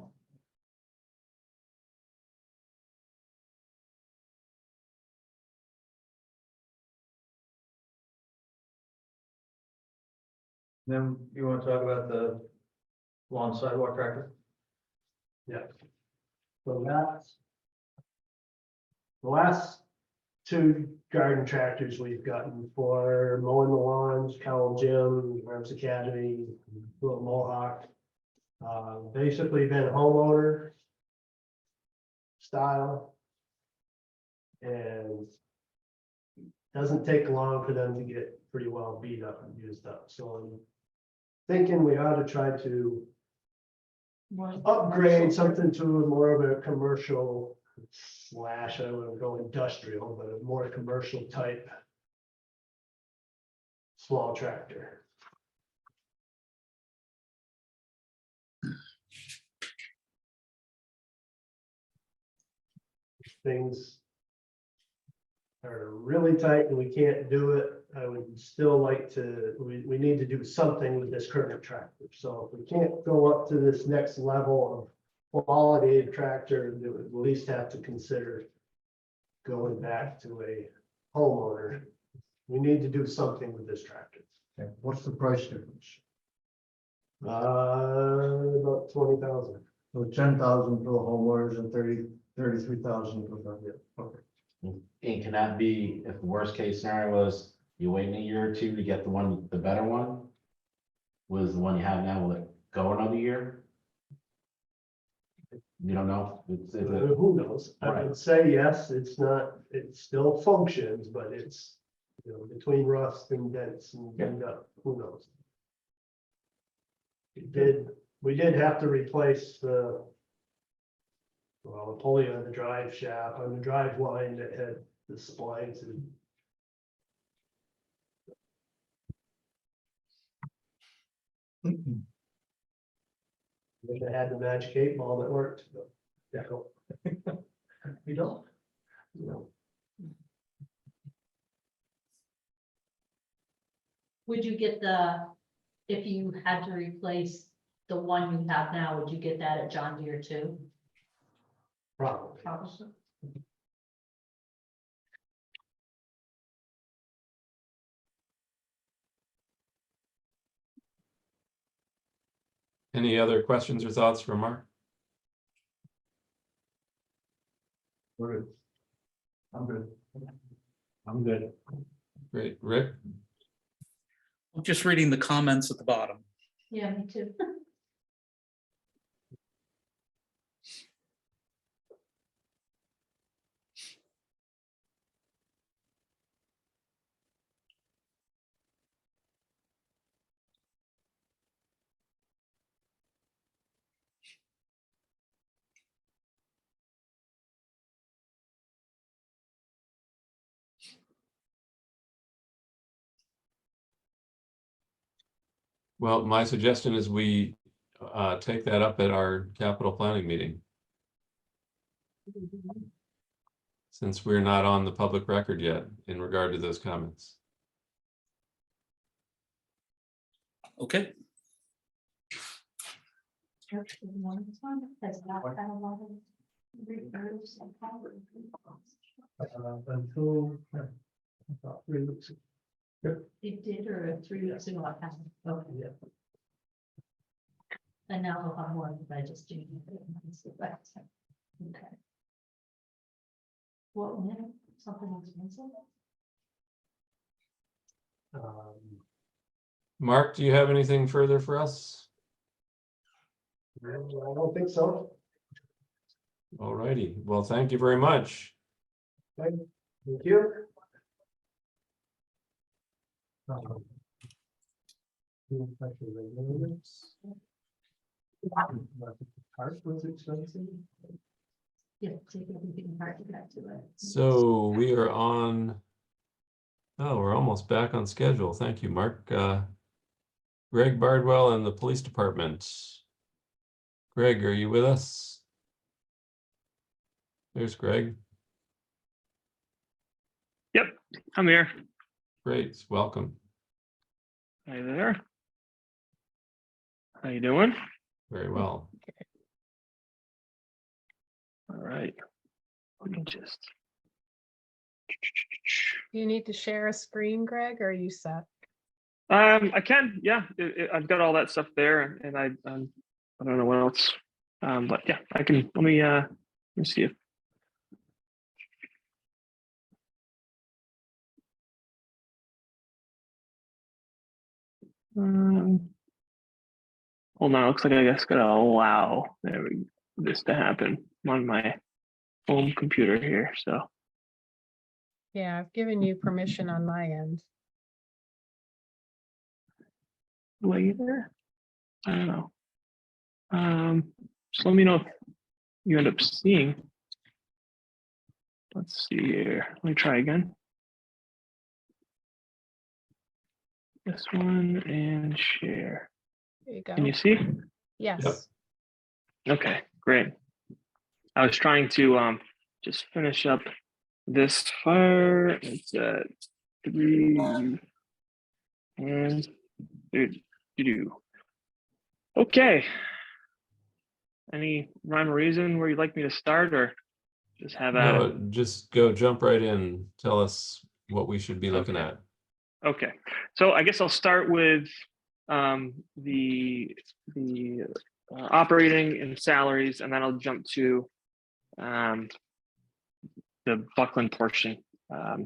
Then you want to talk about the lawn sidewalk tractor? Yeah. So that's the last two garden tractors we've gotten for mowing the lawns, Cowell Gym, Rams Academy, Little Mohawk. Basically been homeowner style. And doesn't take long for them to get pretty well beat up and used up. So I'm thinking we ought to try to upgrade something to more of a commercial slash, I wouldn't go industrial, but a more commercial type small tractor. Things are really tight and we can't do it. I would still like to, we need to do something with this current tractor. So if we can't go up to this next level of quality of tractor, we would at least have to consider going back to a homeowner. We need to do something with this tractor. Okay, what's the price difference? About 20,000. So 10,000 for the homeowners and 33,000 for the, okay. And can that be, if the worst case scenario was you wait a year or two to get the better one? Was the one you have now, will it go another year? You don't know? Who knows? I would say yes, it's not, it still functions, but it's, you know, between rust and dents and bend up, who knows? We did have to replace the pulley on the drive shaft, on the drive line that had the splines and wish I had the magic 8-ball that worked, but yeah. We don't. No. Would you get if you had to replace the one you have now, would you get that at John Deere too? Probably. Probably. Any other questions or thoughts from Mark? We're good. I'm good. I'm good. Great, Rick? I'm just reading the comments at the bottom. Yeah, me too. Well, my suggestion is we take that up at our capital planning meeting. Since we're not on the public record yet in regard to those comments. Okay, Until about 3 weeks ago. It did, or 3 weeks ago, I had, okay. Yeah. And now I'll have more, but I just do. Okay. What, minute, something expensive? Mark, do you have anything further for us? I don't think so. All righty, well, thank you very much. Thank you. Part was expensive. Yeah, take everything apart to get to it. So we are on. Oh, we're almost back on schedule. Thank you, Mark. Greg Bardwell and the Police Department. Greg, are you with us? There's Greg. Yep, I'm here. Great, welcome. Hi there. How you doing? Very well. All right. Let me just. Do you need to share a screen, Greg, or are you set? I can, yeah. I've got all that stuff there, and I don't know what else But yeah, I can, let me see if. Hold on, looks like I guess gotta allow this to happen on my home computer here, so. Yeah, I've given you permission on my end. Later, I don't know. Just let me know if you end up seeing. Let's see here, let me try again. This one and share. There you go. Can you see? Yes. Okay, great. I was trying to just finish up this fire. It's at 3 and do. Okay. Any rhyme or reason where you'd like me to start, or just have at No, it? just jump right in. Tell us what we should be looking Okay. at. Okay, so I guess I'll start with the operating and salaries, and then I'll jump to the Buckland portion.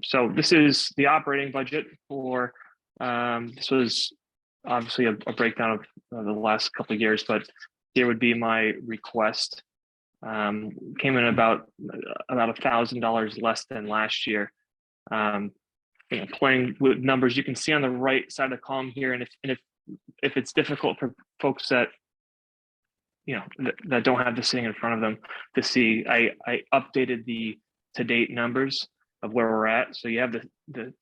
So this is the operating budget for, this was obviously a breakdown of the last couple of years, but here would be my request. Came in about $1,000 less than last year. You know, playing with numbers, you can see on the right side of the column here, and if it's difficult for folks that that don't have this sitting in front of them to see, I updated the to-date numbers of where we're at. So you have the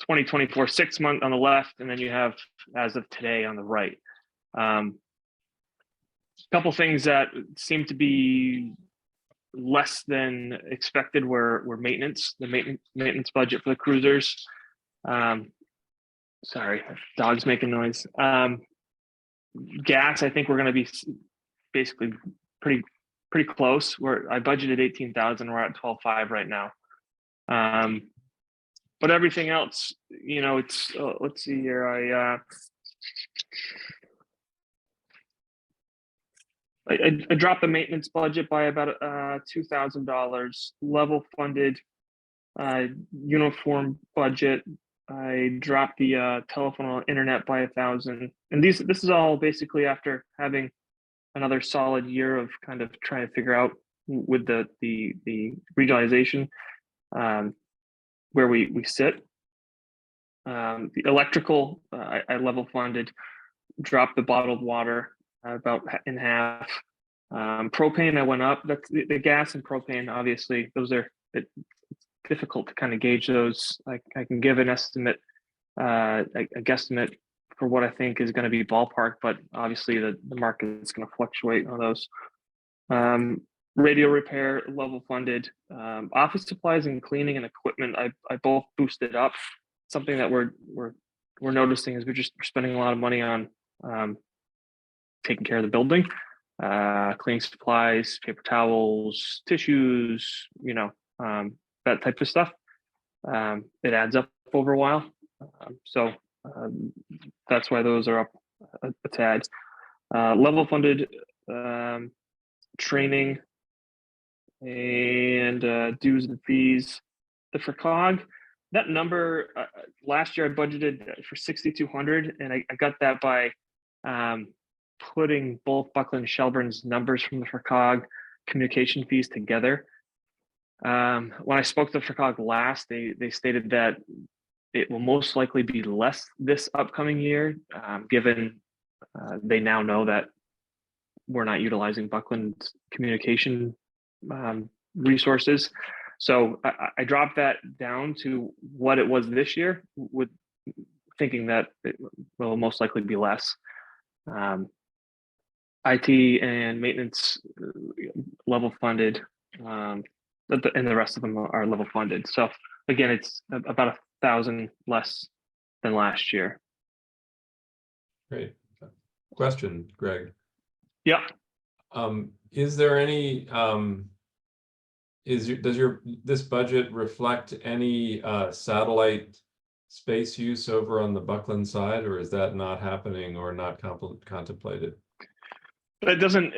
2024 6-month on the left, and then you have as of today on the right. A couple things that seem to be less than expected were the maintenance budget for the cruisers. Sorry, dog's making noise. Gas, I think we're going to be basically pretty close. I budgeted 18,000. We're at 12.5 right now. But everything else, it's let's see here. I dropped the maintenance budget by about $2,000. Level funded uniform budget, I dropped the telephone and internet by 1,000. And this is all basically after having another solid year of kind of trying to figure out with the regionalization where we sit. The electrical, I level funded, dropped the bottled water about in half. Propane, I went up. That's the gas and propane. Obviously, those are it's difficult to kind of gauge those. I can give an estimate, a guesstimate for what I think is going to be ballpark, but obviously the market is going to fluctuate on those. Radio repair, level funded. Office supplies and cleaning and equipment, I both boosted up. Something that we're noticing is we're spending a lot of money on taking care of the building, cleaning supplies, paper towels, tissues, that type of stuff. It adds up over a while. So that's why those are up a tad. Level funded training and dues and fees. The FRCOG, that number last year I budgeted for 6,200, and I got that by putting both Buckland and Shelburne's numbers from the FRCOG communication fees together. When I spoke to the FRCOG last, they stated that it will most likely be less this upcoming year, given they now know that we're not utilizing Buckland's communication resources. So I dropped that down to what it was this year, with thinking that it will most likely be less. IT and maintenance level funded, and the rest of them are level funded. So again, it's about 1,000 less than last year. Great. Question, Greg. Yeah. Is there any does this budget reflect any satellite space use over on the Buckland side, or is that not happening or not contemplated? It doesn't.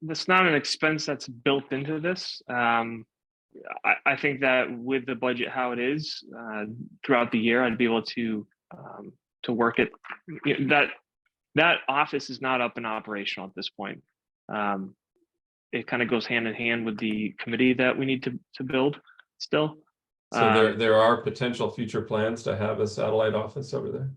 that's not an expense that's built into this. I think that with the budget how it is throughout the year, I'd be able to work it. That office is not up and operational at this point. It kind of goes hand in hand with the committee that we need to build still. So there are potential future plans to have a satellite office over there?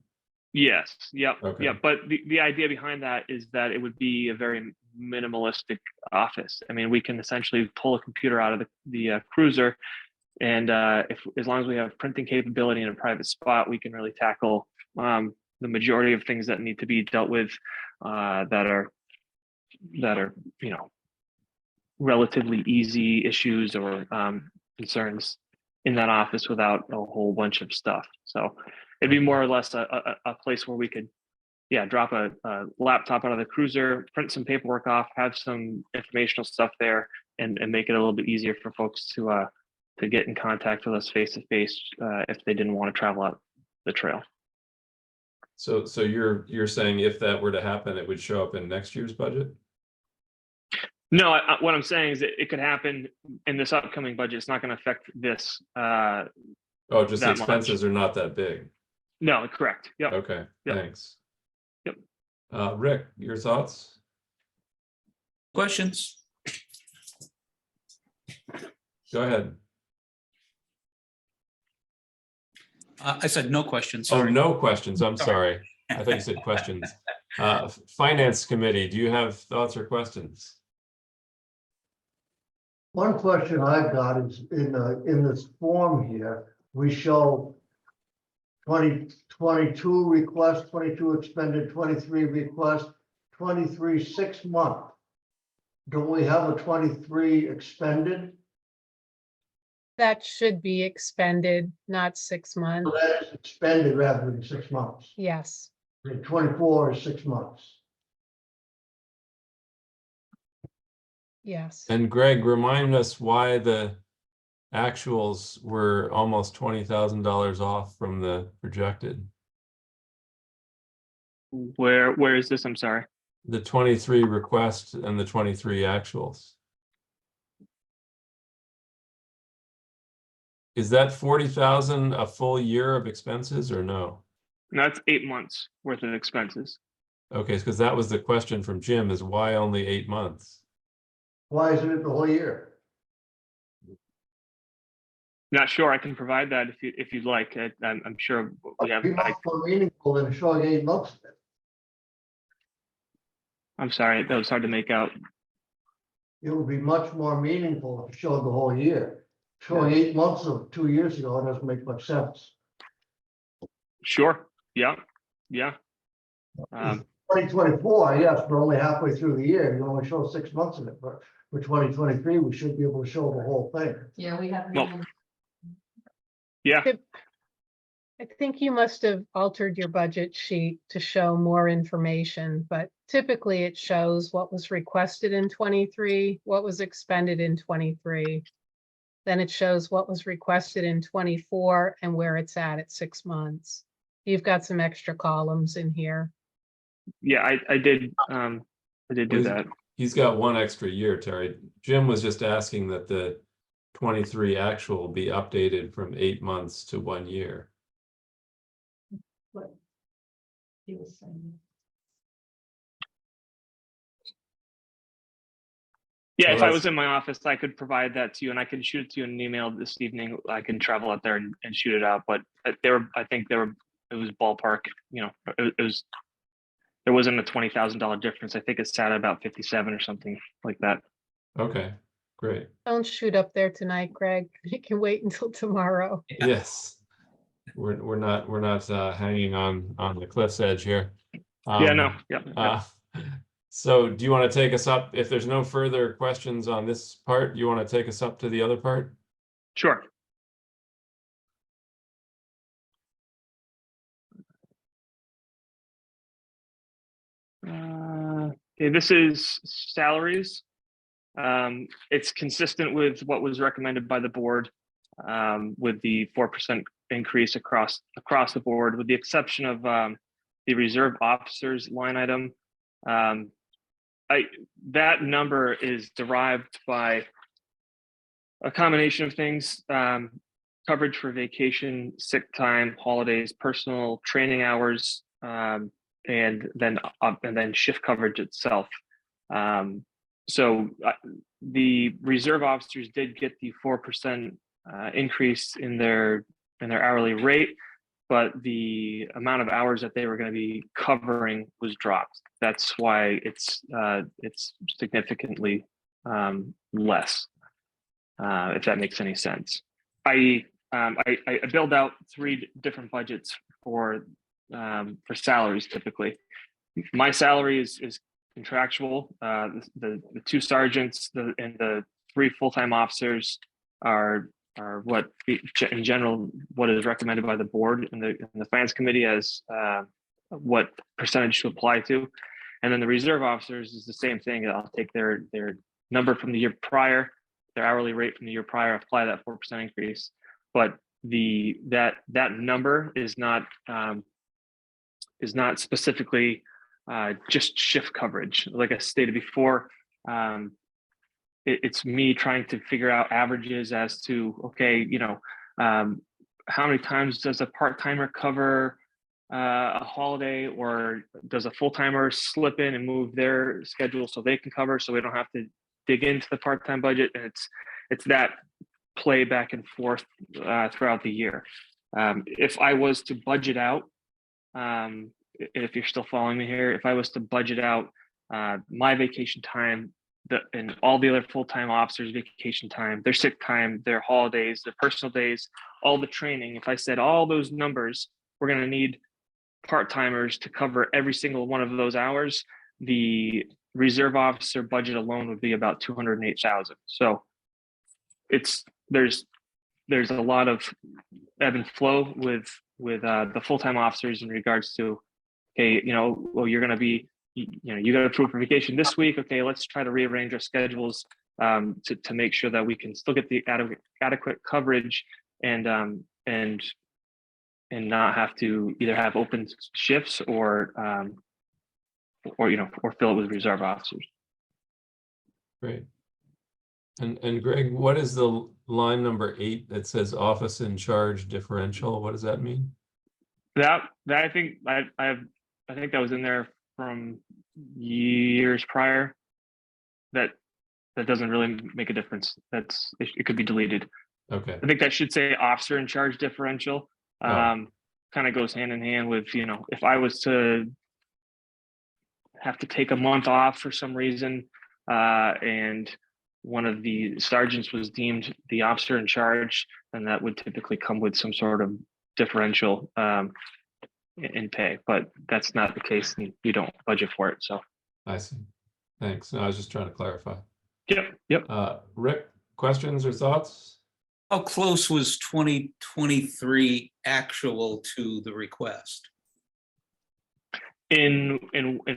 Yes, yep, Okay. yep. But the idea behind that is that it would be a very minimalistic office. I mean, we can essentially pull a computer out of the cruiser, and as long as we have printing capability in a private spot, we can really tackle the majority of things that need to be dealt with that are relatively easy issues or concerns in that office without a whole bunch of stuff. So it'd be more or less a place where we could, drop a laptop out of the cruiser, print some paperwork off, have some informational stuff there, and make it a little bit easier for folks to get in contact with us face to face if they didn't want to travel out the trail. So you're saying if that were to happen, it would show up in next year's budget? No, what I'm saying is that it could happen in this upcoming budget. It's not going to affect this. Oh, just the that expenses much. are not that big. No, correct. Yep. Okay, Yep. thanks. Yep. Rick, your thoughts? Questions? Go ahead. I said no questions. Oh, Sorry. no questions. I'm Sorry. sorry. I thought you said questions. Finance Committee, do you have thoughts or questions? One question I've got is in this form here, we show 2022 request, 22 expended, 23 request, 23 6-month. Don't we have a 23 expended? That should be expended, not 6 months. So that is expended rather than 6 months. Yes. And 24 is 6 months. Yes. And Greg, remind us why the actuals were almost $20,000 off from the projected. Where is this? I'm sorry. The 23 request and the 23 actuals. Is that 40,000 a full year of expenses or no? No, that's 8 months worth of expenses. Okay, because that was the question from Jim, is why only 8 months? Why isn't it the whole year? Not sure. I can provide that if you'd like. I'm sure we have. It'd be much more meaningful than showing 8 months of it. I'm sorry, that was hard to make out. It would be much more meaningful if it showed the whole year. Showing 8 months of 2 years ago, it doesn't make much sense. Sure. Yeah. Yeah. 2024, yes, we're only halfway through the year. You only show 6 months of it, but for 2023, we should be able to show the whole thing. Yeah, we have. Well, yeah. I think you must have altered your budget sheet to show more information, but typically it shows what was requested in 23, what was expended in 23. Then it shows what was requested in 24 and where it's at 6 months. You've got some extra columns in here. Yeah, I did do that. He's got one extra year, Terry. Jim was just asking that the 23 actual be updated from 8 months to 1 year. What he was saying. Yeah, Well, if I that's- was in my office, I could provide that to you, and I can shoot it to you in an email this evening. I can travel out there and shoot it out. But it was ballpark. You know, there wasn't a $20,000 difference. I think it's sat at about 57 or something like that. Okay, great. Don't shoot up there tonight, Greg. You can wait until tomorrow. Yes. We're not hanging on the cliff's edge here. Yeah, no, yeah. So do you want to take us up? If there's no further questions on this part, you want to take us up to the other part? Sure. Okay, this is salaries. It's consistent with what was recommended by the board, with the 4% increase across the board, with the exception of the reserve officers line item. that number is derived by a combination of things, coverage for vacation, sick time, holidays, personal training hours, and then shift coverage itself. So the reserve officers did get the 4% increase in their hourly rate, but the amount of hours that they were going to be covering was dropped. That's why it's significantly less, if that makes any sense. I build out 3 different budgets for salaries typically. My salary is contractual. The 2 sergeants and the 3 full-time officers are what in general what is recommended by the board and the finance committee as what percentage to apply to. And then the reserve officers is the same thing. I'll take their number from the year prior, their hourly rate from the year prior, apply that 4% increase. But that number is not specifically just shift coverage. Like I stated before, it's me trying to figure out averages as to, okay, how many times does a part-timer cover a holiday, or does a full-timer slip in and move their schedule so they can cover, so we don't have to dig into the part-time budget. And it's that play back and forth throughout the year. If I was to budget out, if you're still following me here, if I was to budget out my vacation time and all the other full-time officers' vacation time, their sick time, their holidays, their personal days, all the training, if I said all those numbers, we're going to need part-timers to cover every single one of those hours, the reserve officer budget alone would be about $208,000. So there's a lot of ebb and flow with the full-time officers in regards to, okay, well, you're going to be, you got approved for vacation this week. Okay, let's try to rearrange our schedules to make sure that we can still get the adequate coverage and not have to either have open shifts or fill it with reserve officers. Great. And Greg, what is the line number 8 that says office in charge differential? What does that mean? That I think that was in there from years prior. That doesn't really make a difference. It could be deleted. Okay. I think that should say officer in charge differential. Kind of goes hand in hand with, if I was to have to take a month off for some reason, and one of the sergeants was deemed the officer in charge, then that would typically come with some sort of differential in pay, but that's not the case, and you don't budget for it. So I see. Thanks. No, I was just trying to clarify. Yep. Rick, questions or thoughts? How close was 2023 actual to the request? In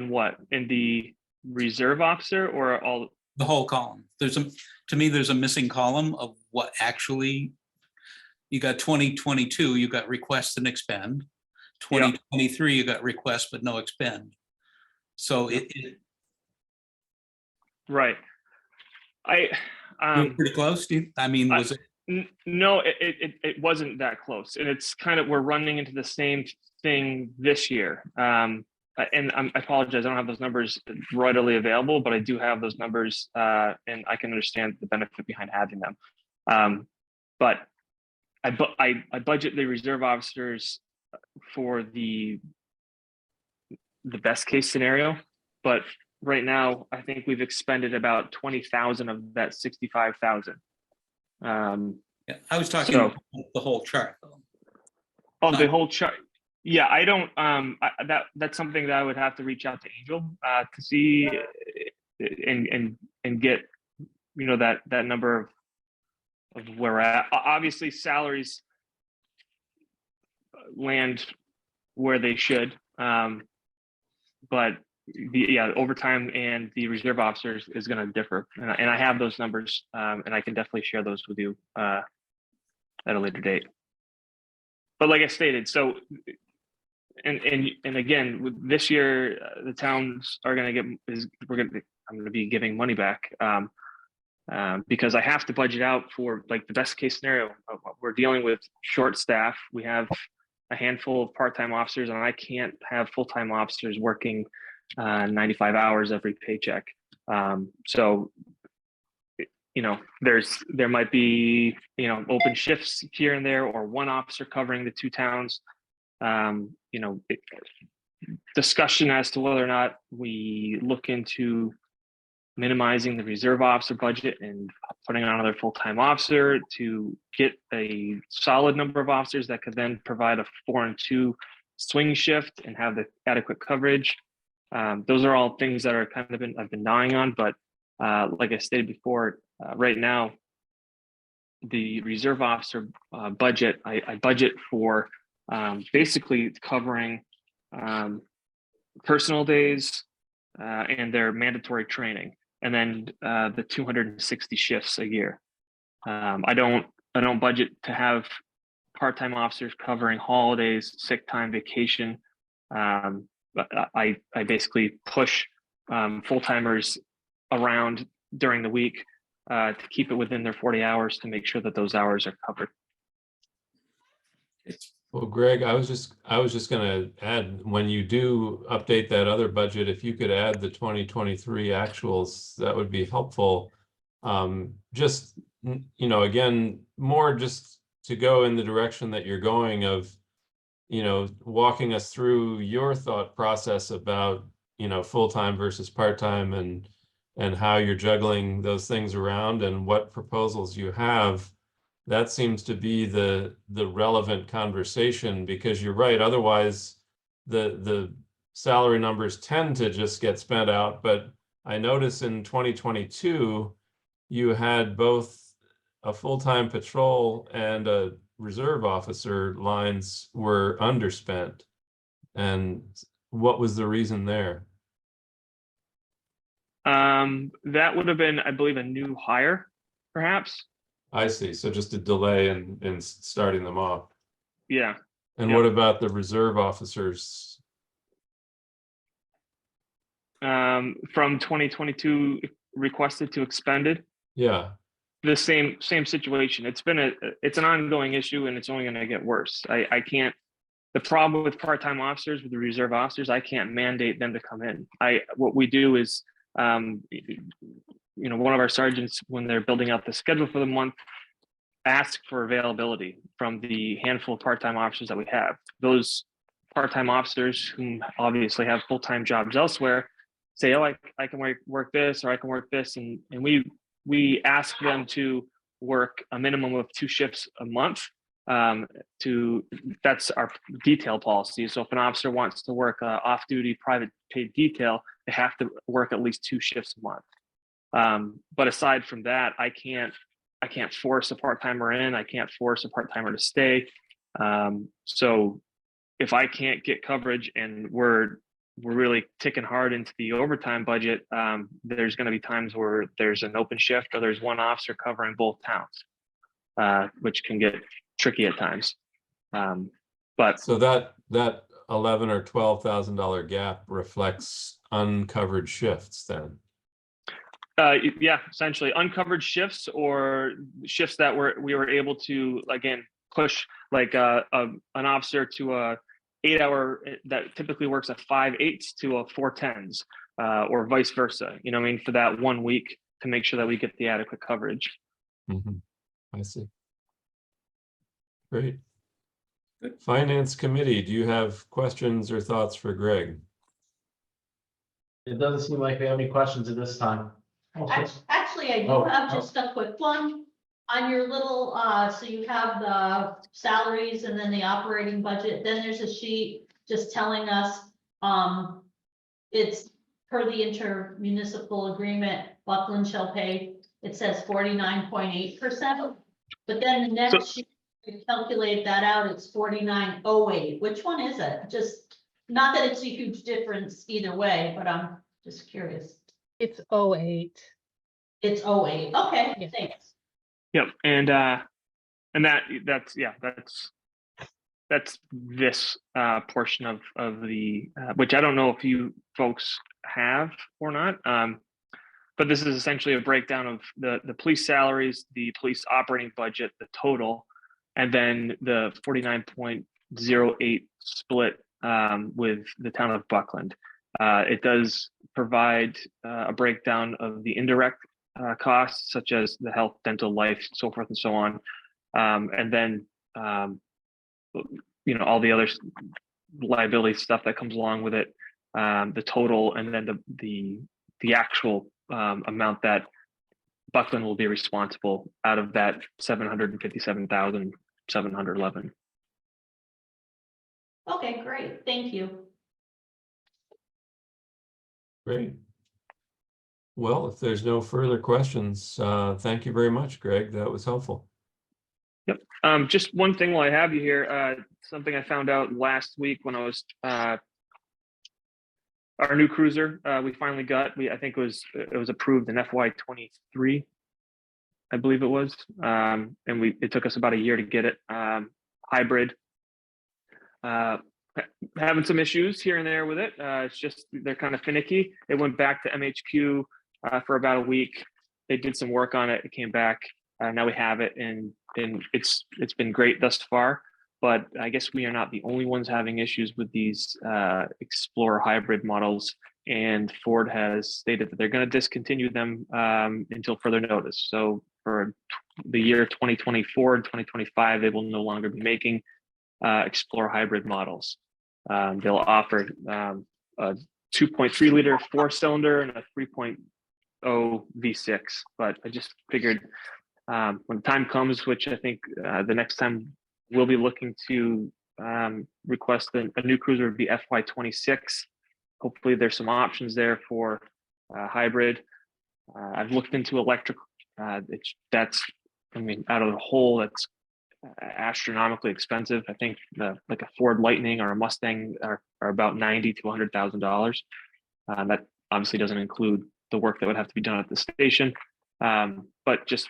what? In the reserve officer or all? The whole column. To me, there's a missing column of what actually, you got 2022, you got request and expend. 2023, you got request but no expend. So right. You're pretty close, Steve? I mean, was it? No, it wasn't that close, and it's kind of, we're running into the same thing this year. And I apologize, I don't have those numbers readily available, but I do have those numbers, and I can understand the benefit behind having them. But I budget the reserve officers for the best case scenario, but right now I think we've expended about 20,000 of that 65,000. Yeah, I was talking about the whole chart though. Oh, the whole chart. Yeah, I don't, that's something that I would have to reach out to Angel to see and get, that number of where we're at. Obviously salaries land where they should, but the overtime and the reserve officers is going to differ, and I have those numbers, and I can definitely share those with you at a later date. But like I stated, so and again, with this year, the towns are going to get I'm going to be giving money back. Because I have to budget out for like the best case scenario. We're dealing with short staff. We have a handful of part-time officers, and I can't have full-time officers working 95 hours every paycheck. So, you know, there might be, you know, open shifts here and there, or one officer covering the two towns. You know, discussion as to whether or not we look into minimizing the reserve officer budget and putting on another full-time officer to get a solid number of officers that could then provide a 4 and 2 swing shift and have the adequate coverage. Those are all things that are kind of I've been gnawing on, but like I stated before, right now, the reserve officer budget, I budget for basically covering personal days and their mandatory training, and then the 260 shifts a year. I don't budget to have part-time officers covering holidays, sick time, vacation. But I basically push full-timers around during the week to keep it within their 40 hours to make sure that those hours are covered. Well, Greg, I was just gonna add, when you do update that other budget, if you could add the 2023 actuals, that would be helpful. Just, you know, again, more just to go in the direction that you're going of, you know, walking us through your thought process about, you know, full-time versus part-time, and how you're juggling those things around and what proposals you have. That seems to be the relevant conversation, because you're right. Otherwise, the salary numbers tend to just get spent out. But I notice in 2022, you had both a full-time patrol and a reserve officer lines were underspent. And what was the reason there? That would have been, I believe, a new hire, perhaps. I see. So just a delay in starting them off. Yeah. And Yep. what about the reserve officers? From 2022 requested to expended. Yeah. The same situation. It's an ongoing issue, and it's only going to get worse. I can't. The problem with part-time officers, with the reserve officers, I can't mandate them to come in. What we do is, you know, one of our sergeants, when they're building out the schedule for the month, ask for availability from the handful of part-time officers that we have. Those part-time officers, whom obviously have full-time jobs elsewhere, say, oh, I can work this, or I can work this, and we ask them to work a minimum of 2 shifts a month. That's our detail policy. So if an officer wants to work off-duty private paid detail, they have to work at least 2 shifts a month. But aside from that, I can't force a part-timer in. I can't force a part-timer to stay. So if I can't get coverage and we're really ticking hard into the overtime budget, there's going to be times where there's an open shift, or there's one officer covering both towns, which can get tricky at times. But so that $11,000 or $12,000 gap reflects uncovered shifts then. Yeah, essentially uncovered shifts, or shifts that we were able to, again, push, like an officer to a 8-hour that typically works a 5/8 to a 4/10s, or vice versa. You know what I mean? For that 1 week, to make sure that we get the adequate coverage. I see. Great. Finance Committee, do you have questions or thoughts for Greg? It doesn't seem like we have any questions at this time. Actually, I do Oh, have oh. just a quick one. On your little, so you have the salaries and then the operating budget, then there's a sheet just telling us, it's per the intermunicipal agreement, Buckland shall pay, it says 49.8%. But then the next sheet, you calculate that out, it's 49.08. Which one is it? Just, not that it's a huge difference either way, but I'm just curious. It's 08. It's 08. Okay, Yeah. thanks. Yep, and that's this portion of the which I don't know if you folks have or not. but this is essentially a breakdown of the police salaries, the police operating budget, the total, and then the 49.08 split with the town of Buckland. It does provide a breakdown of the indirect costs, such as the health, dental, life, so forth and so on. And then, all the other liability stuff that comes along with it, the total, and then the actual amount that Buckland will be responsible out of that 757,711. Okay, great. Thank you. Great. Well, if there's no further questions, thank you very much, Greg. That was helpful. Yep. Just one thing while I have you here, something I found out last week when I was our new cruiser, we finally got. I think it was approved in FY23, I believe it was, and it took us about a year to get it. Hybrid. Having some issues here and there with it. It's just they're kind of finicky. It went back to MHQ for about a week. They did some work on it. It came back. Now we have it, and it's been great thus far. But I guess we are not the only ones having issues with these Explorer hybrid models. And Ford has stated that they're going to discontinue them until further notice. So for the year 2024 and 2025, they will no longer be making Explorer hybrid models. They'll offer a 2.3 liter 4-cylinder and a 3.0 V6. But I just figured when the time comes, which I think the next time we'll be looking to request a new cruiser would be FY26. Hopefully there's some options there for hybrid. I've looked into electric. That's out of the whole, that's astronomically expensive. I think like a Ford Lightning or a Mustang are about $90,000 to $100,000. That obviously doesn't include the work that would have to be done at the station. But just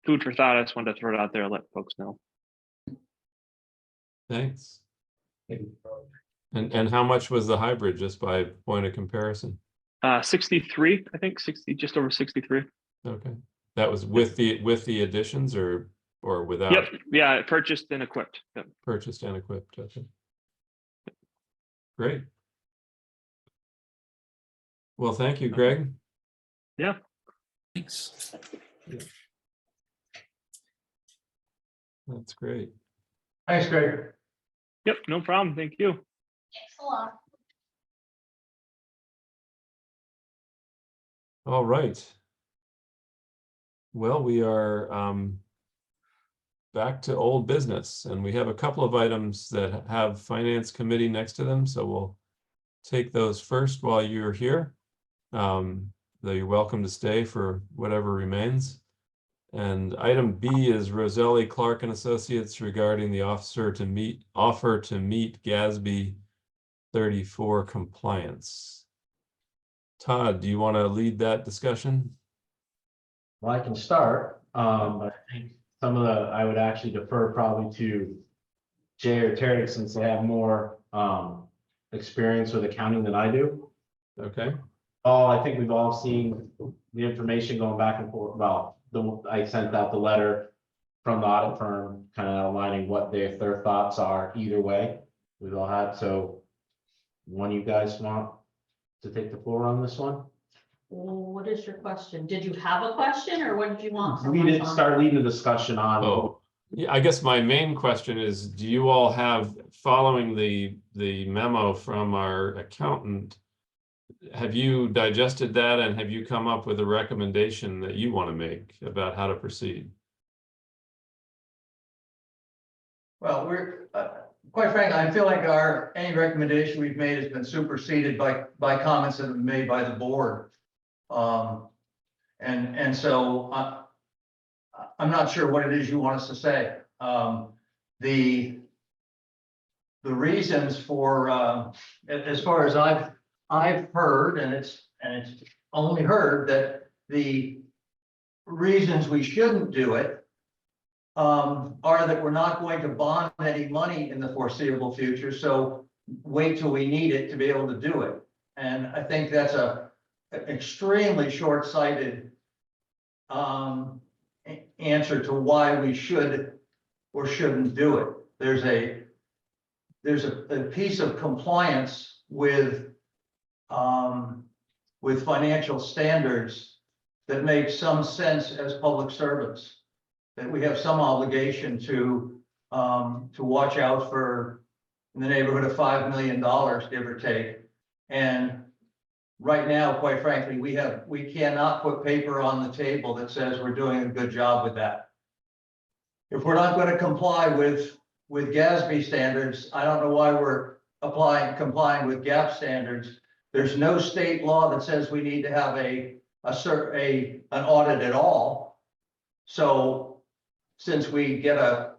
food for thought. I just wanted to throw it out there and let folks know. Thanks. And how much was the hybrid, just by point of comparison? 63, I think 60, just over 63. Okay, that was with the additions or without? Yep. Yeah, purchased and equipped. Yep. Purchased and equipped. Okay. Great. Well, thank you, Greg. Yeah. Thanks. That's great. Thanks, Greg. Yep. No problem. Thank you. Thanks a lot. All right. Well, we are back to old business, and we have a couple of items that have Finance Committee next to them, so we'll take those first while you're here. Though you're welcome to stay for whatever remains. And item B is Roselli, Clark and Associates regarding the offer to meet GASB 34 compliance. Todd, do you want to lead that discussion? Well, I can start. I think I would actually defer probably to Jay or Terry, since they have more experience with accounting than I do. Okay. I think we've all seen the information going back and forth. Well, I sent out the letter from the audit firm, kind of outlining what their thoughts are either way. We've all had. So, one of you guys want to take the floor on this one? What is your question? Did you have a question or what did you want? We didn't start leading the discussion on. Oh, yeah, I guess my main question is, do you all have, following the memo from our accountant, have you digested that and have you come up with a recommendation that you want to make about how to proceed? Well, we're quite frankly, I feel like any recommendation we've made has been superseded by comments that have been made by the board. And so I'm not sure what it is you want us to say. The reasons for as far as I've heard, and it's only heard, that the reasons we shouldn't do it are that we're not going to bond any money in the foreseeable future. So wait till we need it to be able to do it. And I think that's a an extremely short-sighted answer to why we should or shouldn't do it. There's a piece of compliance with financial standards that makes some sense as public servants, that we have some obligation to watch out for in the neighborhood of $5 million, give or take. And right now, quite frankly, we cannot put paper on the table that says we're doing a good job with that. If we're not going to comply with GASB standards, I don't know why we're complying with GAP standards. There's no state law that says we need to have an audit at all. So since we get an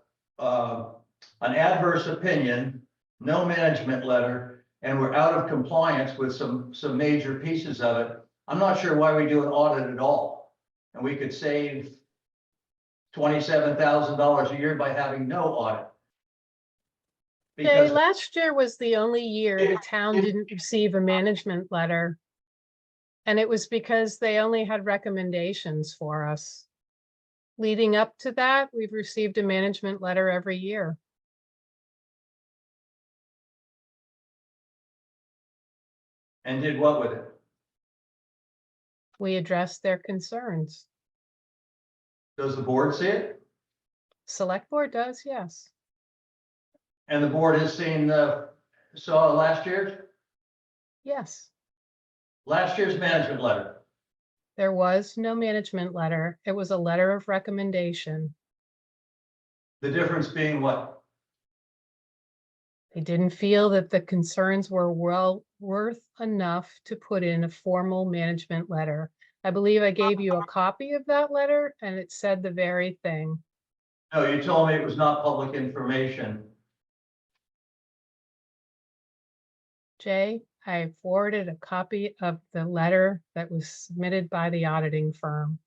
adverse opinion, no management letter, and we're out of compliance with some major pieces of it, I'm not sure why we do an audit at all. And we could save $27,000 a year by having no audit. Jay, Because last year was the only year the town didn't receive a management letter. And it was because they only had recommendations for us. Leading up to that, we've received a management letter every year. and did what with it? We addressed their concerns. Does the board see it? Select board does, yes. And the board has saw last year's management letter. There was no management letter. It was a letter of recommendation. The difference being what? They didn't feel that the concerns were well worth enough to put in a formal management letter. I believe I gave you a copy of that letter and it said the very thing. No, you told me it was not public information. Jay, I forwarded a copy of the letter that was submitted by the auditing firm.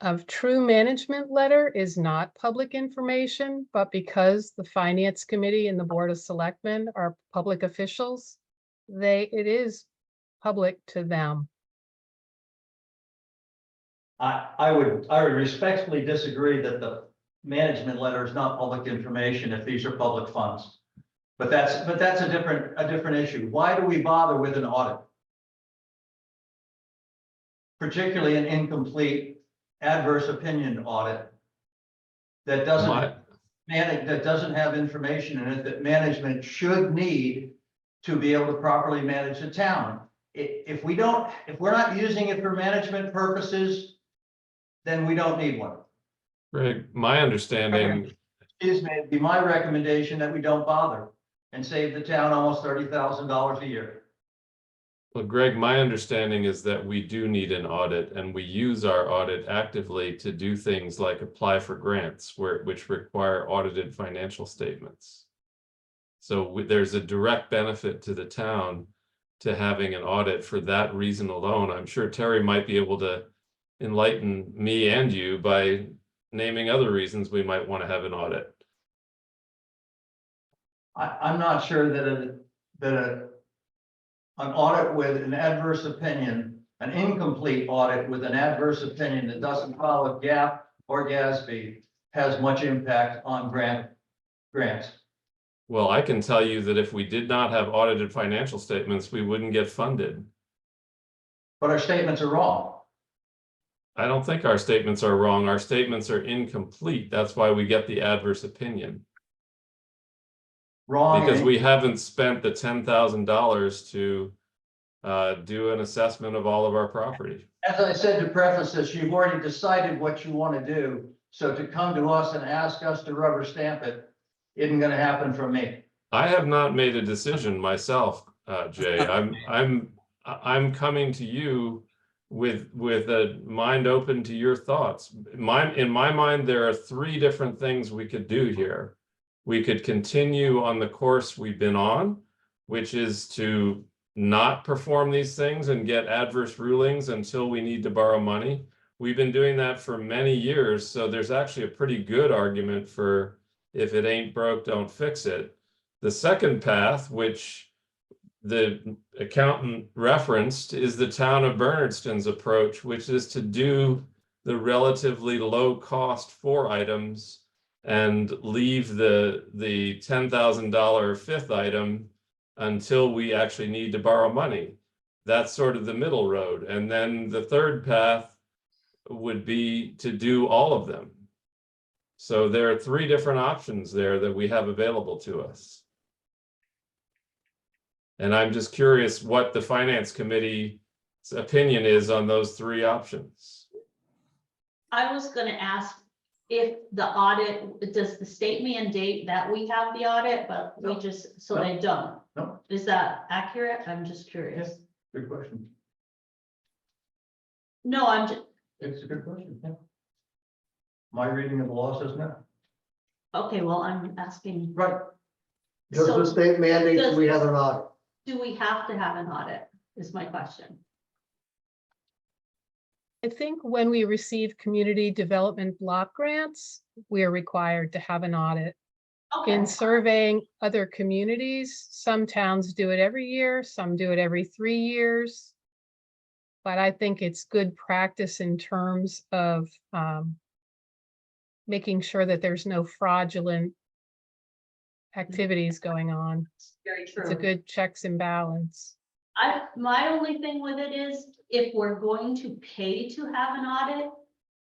A true management letter is not public information, but because the Finance Committee and the Board of Selectmen are public officials, it is public to them. I would respectfully disagree that the management letter is not public information if these are public funds. But that's a different issue. Why do we bother with an audit? Particularly an incomplete adverse opinion audit that doesn't have information in it that management should need to be able to properly manage the town. If we're not using it for management purposes, then we don't need one. Greg, my understanding, It'd be my recommendation that we don't bother and save the town almost $30,000 a year. well, Greg, my understanding is that we do need an audit, and we use our audit actively to do things like apply for grants which require audited financial statements. So there's a direct benefit to the town to having an audit for that reason alone. I'm sure Terry might be able to enlighten me and you by naming other reasons we might want to have an audit. I'm not sure that an audit with an adverse opinion, an incomplete audit with an adverse opinion that doesn't follow GAAP or GASB has much impact on grants. Well, I can tell you that if we did not have audited financial statements, we wouldn't get funded. But our statements are wrong. I don't think our statements are wrong. Our statements are incomplete. That's why we get the adverse opinion. Wrong. Because we haven't spent the $10,000 to do an assessment of all of our property. As I said to preface this, you've already decided what you want to do. So to come to us and ask us to rubber stamp it isn't going to happen from me. I have not made a decision myself, Jay. I'm coming to you with a mind open to your thoughts. In my mind, there are three different things we could do here. We could continue on the course we've been on, which is to not perform these things and get adverse rulings until we need to borrow money. We've been doing that for many years, so there's actually a pretty good argument for if it ain't broke, don't fix it. The second path, which the accountant referenced is the town of Bernardston's approach, which is to do the relatively low cost 4 items and leave the $10,000 fifth item until we actually need to borrow money. That's sort of the middle road. And then the third path would be to do all of them. So there are 3 different options there that we have available to us. And I'm just curious what the finance committee's opinion is on those 3 options. I was gonna ask if the audit, does the state mandate that we have the audit, but we No. just, so No. they don't? No. Is that accurate? I'm just curious. Good question. No, I'm just, It's a good question, yeah. My reading of the law says no. okay, well, I'm asking, Right. Does the So, state mandate does- we have an audit? do we have to have an audit, is my question. I think when we receive community development block grants, we are required to have an audit. Okay, In surveying other communities, some towns do it every year, some do it every 3 years. But I think it's good practice in terms of making sure that there's no fraudulent activities going on. very It's a true. good checks and balance. My only thing with it is, if we're going to pay to have an audit,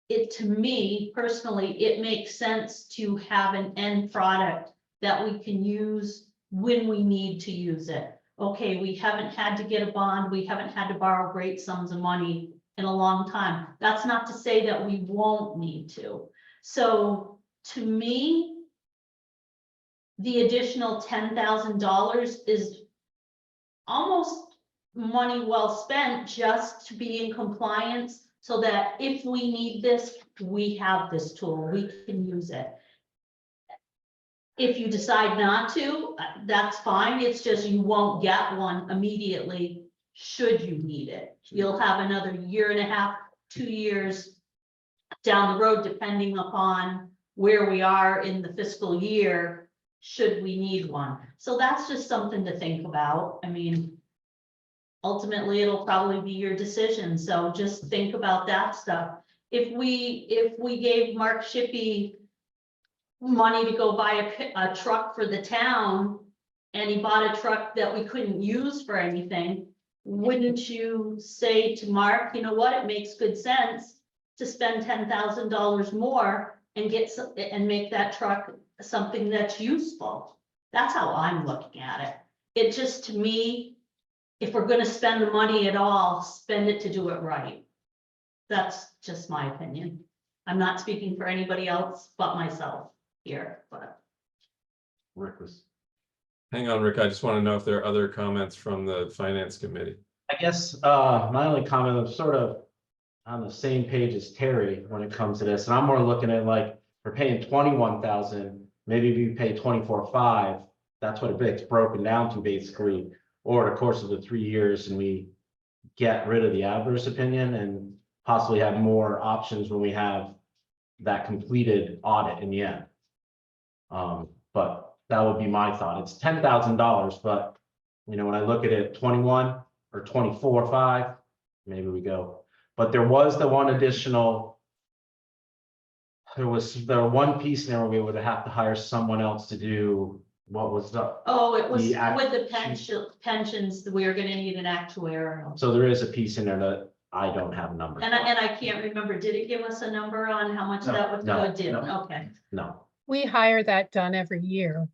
it, to me personally, it makes sense to have an end product that we can use when we need to use it. Okay, we haven't had to get a bond, we haven't had to borrow great sums of money in a long time. That's not to say that we won't need to. So to me, the additional $10,000 is almost money well spent just to be in compliance, so that if we need this, we have this tool, we can use it. If you decide not to, that's fine, it's just you won't get one immediately should you need it. You'll have another 1.5, 2 years down the road, depending upon where we are in the fiscal year, should we need one. So that's just something to think about. I mean, ultimately, it'll probably be your decision, so just think about that stuff. If we gave Mark Shippey money to go buy a truck for the town, and he bought a truck that we couldn't use for anything, wouldn't you say to Mark, you know what, it makes good sense to spend $10,000 more and and make that truck something that's useful? That's how I'm looking at it. It just, to me, if we're gonna spend the money at all, spend it to do it right. That's just my opinion. I'm not speaking for anybody else but myself here, but. Rick was. Hang on, Rick, I just want to know if there are other comments from the finance committee. I guess my only comment, I'm sort of on the same page as Terry when it comes to this, and I'm more looking at like, we're paying 21,000, maybe we pay 24,500, that's what it gets broken down to basically, over the course of the 3 years, and we get rid of the adverse opinion and possibly have more options when we have that completed audit in the end. But that would be my thought. It's $10,000, but you know, when I look at it, 21 or 24,500, maybe we go. But there was the one additional. There was one piece in there where we would have to hire someone else to do what was the. Oh, it was The with the pensions, we are gonna need an actuarial. So there is a piece in there that I don't have a number. And I can't remember, did it give us a number on how much No, that would no, go? It didn't, no. okay. No. We hire that done every year.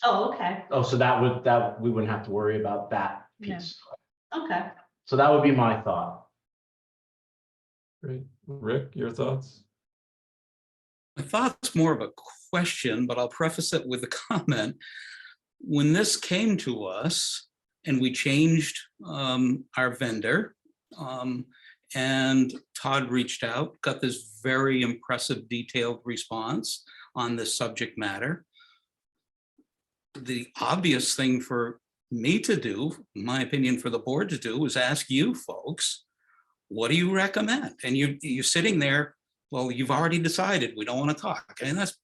Oh, okay, Oh, so that we wouldn't have to worry about that No. piece. okay. So that would be my thought. Great. Rick, your thoughts? I thought it's more of a question, but I'll preface it with a comment. When this came to us and we changed our vendor, and Todd reached out, got this very impressive detailed response on this subject matter. The obvious thing for me to do, in my opinion, for the board to do, was ask you folks, what do you recommend? And you're sitting there, well, you've already decided, we don't want to talk. And that's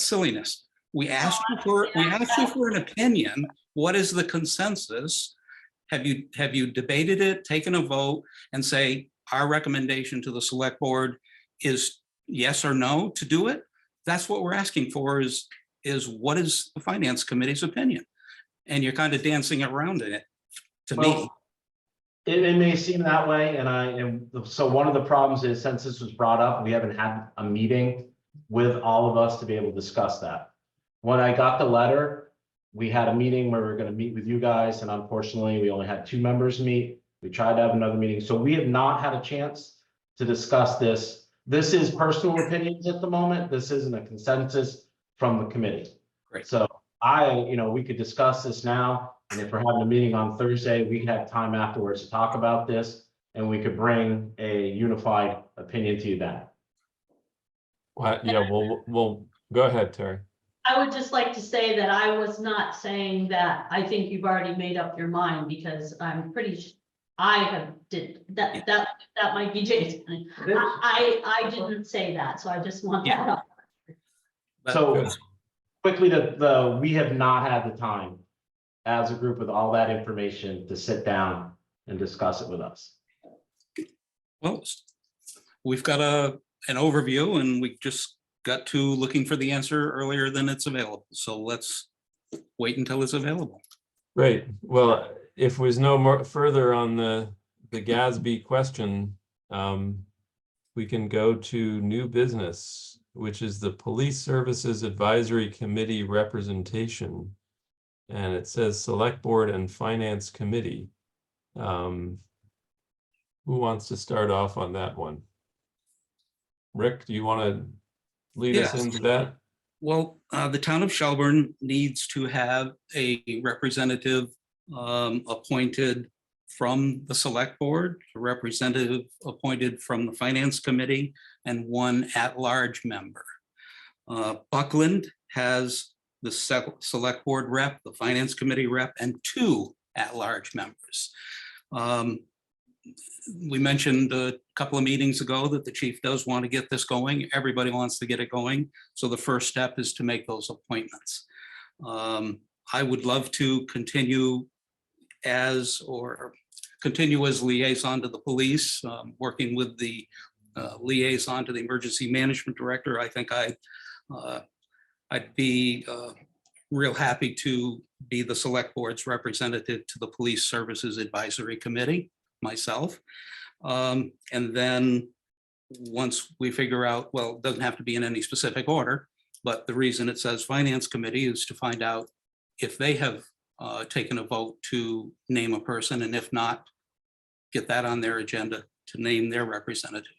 silliness. We asked you for an opinion. what is the consensus? Have you debated it, taken a vote, and say, our recommendation to the select board is yes or no to do it? That's what we're asking for, is what is the finance committee's opinion? And you're kind of dancing around it, to me. Well, it may seem that way, and so one of the problems is, since this was brought up, we haven't had a meeting with all of us to be able to discuss that. When I got the letter, we had a meeting where we were gonna meet with you guys, and unfortunately, we only had 2 members meet. We tried to have another meeting, so we have not had a chance to discuss this. This is personal opinions at the moment. This isn't a consensus from the committee. Great. So we could discuss this now, and if we're having a meeting on Thursday, we could have time afterwards to talk about this, and we could bring a unified opinion to you then. Well, yeah, we'll go ahead, Terry. I would just like to say that I was not saying that I think you've already made up your mind, because I'm pretty, that might be Jason. I didn't say that, so I just want that up. So quickly, we have not had the time as a group with all that information to sit down and discuss it with us. Well, we've got an overview, and we just got to looking for the answer earlier than it's available. So let's wait until it's available. Great. Well, if there's no more further on the GASB question, we can go to new business, which is the Police Services Advisory Committee representation. And it says Select Board and Finance Committee. Who wants to start off on that one? Rick, do you want to lead us into that? Well, the town of Shelburne needs to have a representative appointed from the select board, a representative appointed from the finance committee, and one at-large member. Buckland has the select board rep, the finance committee rep, and 2 at-large members. We mentioned a couple of meetings ago that the chief does want to get this going. Everybody wants to get it going. So the first step is to make those appointments. I would love to continue as liaison to the police, working with the liaison to the emergency management director. I think I'd be real happy to be the select board's representative to the Police Services Advisory Committee myself. And then once we figure out, well, it doesn't have to be in any specific order, but the reason it says Finance Committee is to find out if they have taken a vote to name a person, and if not, get that on their agenda to name their representative.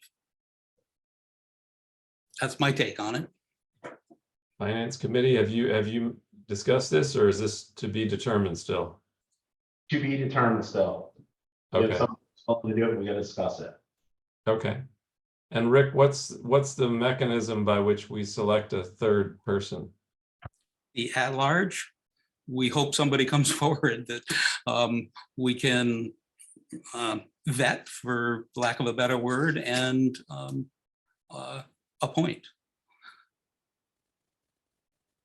That's my take on it. Finance Committee, have you discussed this, or is this to be determined still? To be determined still. Okay. If something to do it, we gotta discuss it. Okay. And Rick, what's the mechanism by which we select a third person? The at-large, we hope somebody comes forward that we can vet, for lack of a better word, and appoint.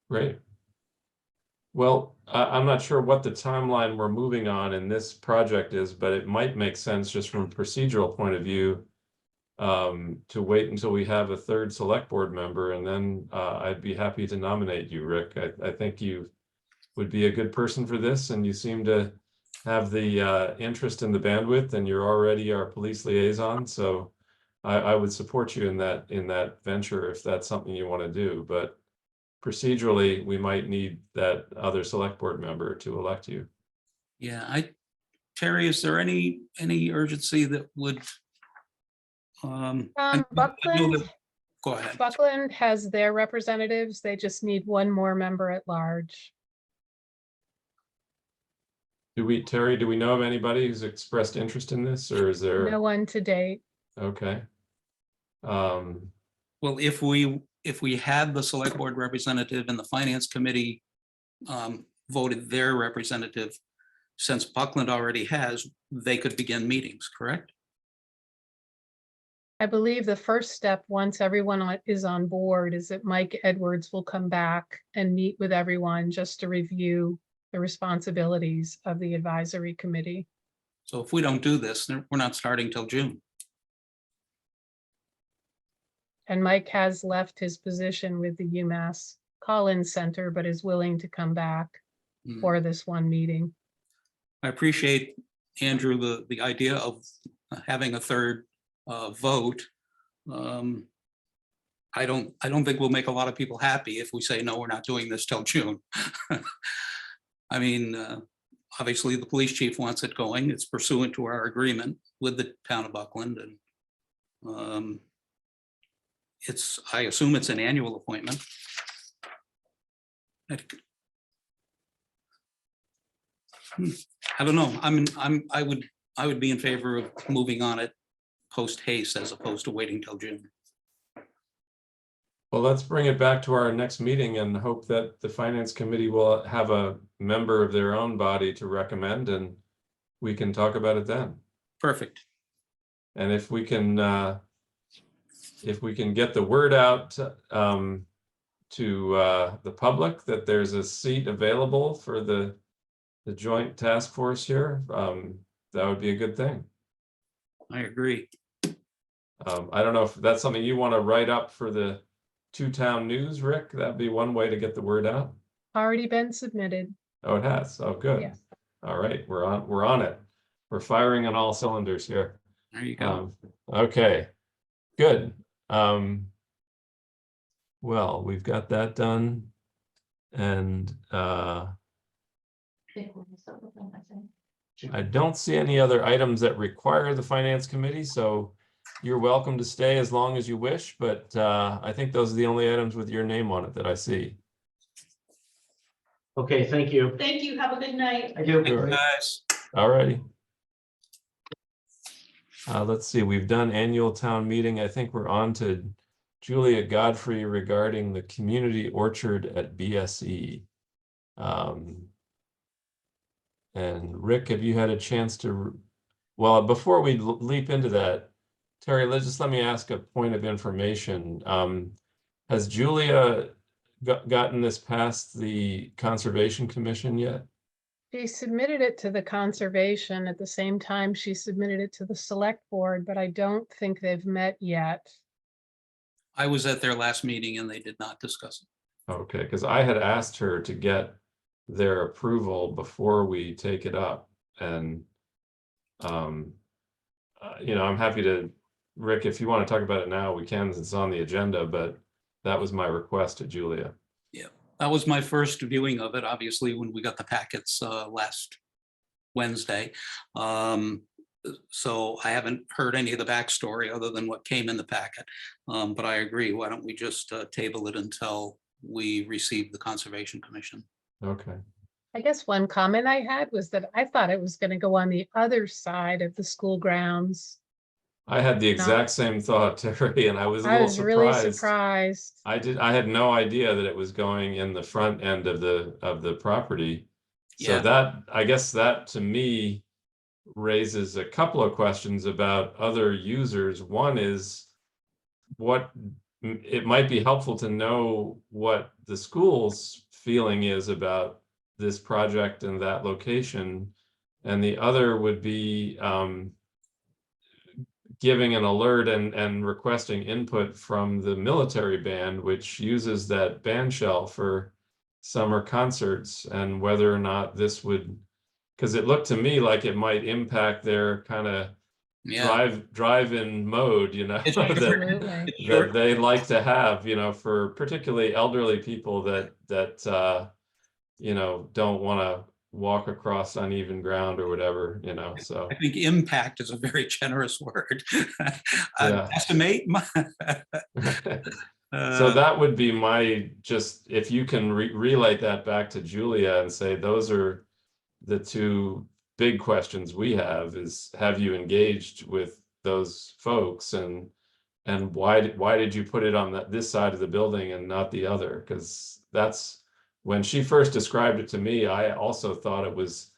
Great. Well, I'm not sure what the timeline we're moving on in this project is, but it might make sense just from a procedural point of view to wait until we have a third select board member, and then I'd be happy to nominate you, Rick. I think you would be a good person for this, and you seem to have the interest in the bandwidth, and you're already our police liaison, so I would support you in that venture if that's something you want to do. But procedurally, we might need that other select board member to elect you. Yeah, Terry, is there any urgency that would? I know Buckland, that- Go ahead. Buckland has their representatives. They just need one more member at large. Terry, do we know of anybody who's expressed interest in this, or is there? No one to date. Okay. Well, if we had the select board representative and the finance committee voted their representative, since Buckland already has, they could begin meetings, correct? I believe the first step, once everyone is on board, is that Mike Edwards will come back and meet with everyone just to review the responsibilities of the advisory committee. So if we don't do this, then we're not starting till June. And Mike has left his position with the UMass Collins Center, but is willing to come back Hmm. for this one meeting. I appreciate, Andrew, the idea of having a third vote. I don't think we'll make a lot of people happy if we say, no, we're not doing this till June. I mean, obviously, the police chief wants it going. It's pursuant to our agreement with the town of Buckland, and I assume it's an annual appointment. I don't know. I would be in favor of moving on it post haste as opposed to waiting till June. Well, let's bring it back to our next meeting and hope that the finance committee will have a member of their own body to recommend, and we can talk about it then. Perfect. And if we can get the word out to the public that there's a seat available for the joint task force here, that would be a good thing. I agree. I don't know if that's something you want to write up for the two-town news, Rick. That'd be one way to get the word out. Already been submitted. Oh, it has. Oh, good. Yes. All right, we're on it. We're firing on all cylinders here. There you go. Okay, good. Well, we've got that done. And I don't see any other items that require the finance committee, so you're welcome to stay as long as you wish, but I think those are the only items with your name on it that I see. Okay, thank you. Thank you. Have a good night. I do. Thank you, guys. All righty. Let's see, we've done annual town meeting. I think we're on to Julia Godfrey regarding the community orchard at BSE. And Rick, have you had a chance to, well, before we leap into that, Terry, just let me ask a point of information. Has Julia gotten this past the Conservation Commission yet? She submitted it to the conservation at the same time she submitted it to the select board, but I don't think they've met yet. I was at their last meeting and they did not discuss it. Okay, because I had asked her to get their approval before we take it up. And, you know, I'm happy to, Rick, if you want to talk about it now, we can, it's on the agenda, but that was my request to Julia. Yeah, that was my first viewing of it, obviously, when we got the packets last Wednesday. So I haven't heard any of the backstory other than what came in the packet. But I agree, why don't we just table it until we receive the Conservation Commission? Okay. I guess one comment I had was that I thought it was going to go on the other side of the school grounds. I had the exact same thought, Terry, and I was a I little was really surprised. surprised. I had no idea that it was going in the front end of the property. So Yeah. that, I guess that to me raises a couple of questions about other users. One is it might be helpful to know what the school's feeling is about this project and that location. And the other would be giving an alert and requesting input from the military band, which uses that band shell for summer concerts, and whether or not this would, because it looked to me like it might impact their kind of drive-in mode, you know, It's Absolutely. that they like to have, you know, for particularly elderly people that you know, don't want to walk across uneven ground or whatever, you know, so. I think impact is a very generous word. Yeah. Estimate. So that would be my, just if you can relay that back to Julia and say, those are the two big questions we have, is have you engaged with those folks, and why did you put it on this side of the building and not the other? Because that's, when she first described it to me, I also thought it was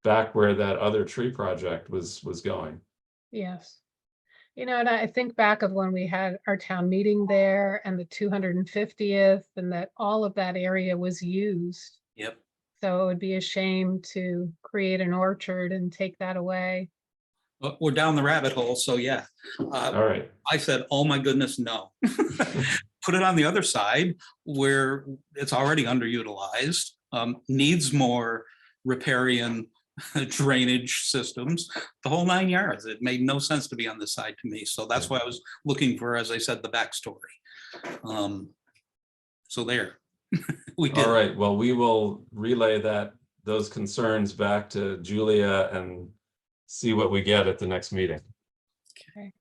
back where that other tree project was going. Yes. You know, and I think back of when we had our town meeting there and the 250th, and that all of that area was used Yep. So it would be a shame to create an orchard and take that away. We're down the rabbit hole, so yeah. All right. I said, oh my goodness, no. Put it on the other side where it's already underutilized, needs more riparian drainage systems, the whole 9 yards. It made no sense to be on this side to me. So that's why I was looking for, as I said, the backstory. So there. We did. All right, well, we will relay those concerns back to Julia and see what we get at the next meeting. Okay.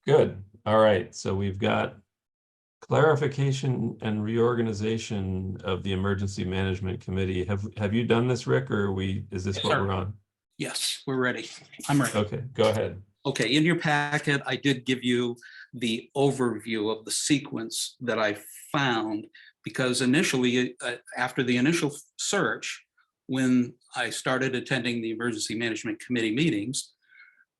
Good. All right, so we've got clarification and reorganization of the Emergency Management Committee. Have you done this, Rick, or is this Yes, what sir. we're on? Yes, we're ready. I'm ready. Okay, go ahead. Okay, in your packet, I did give you the overview of the sequence that I found, because initially, after the initial search, when I started attending the Emergency Management Committee meetings,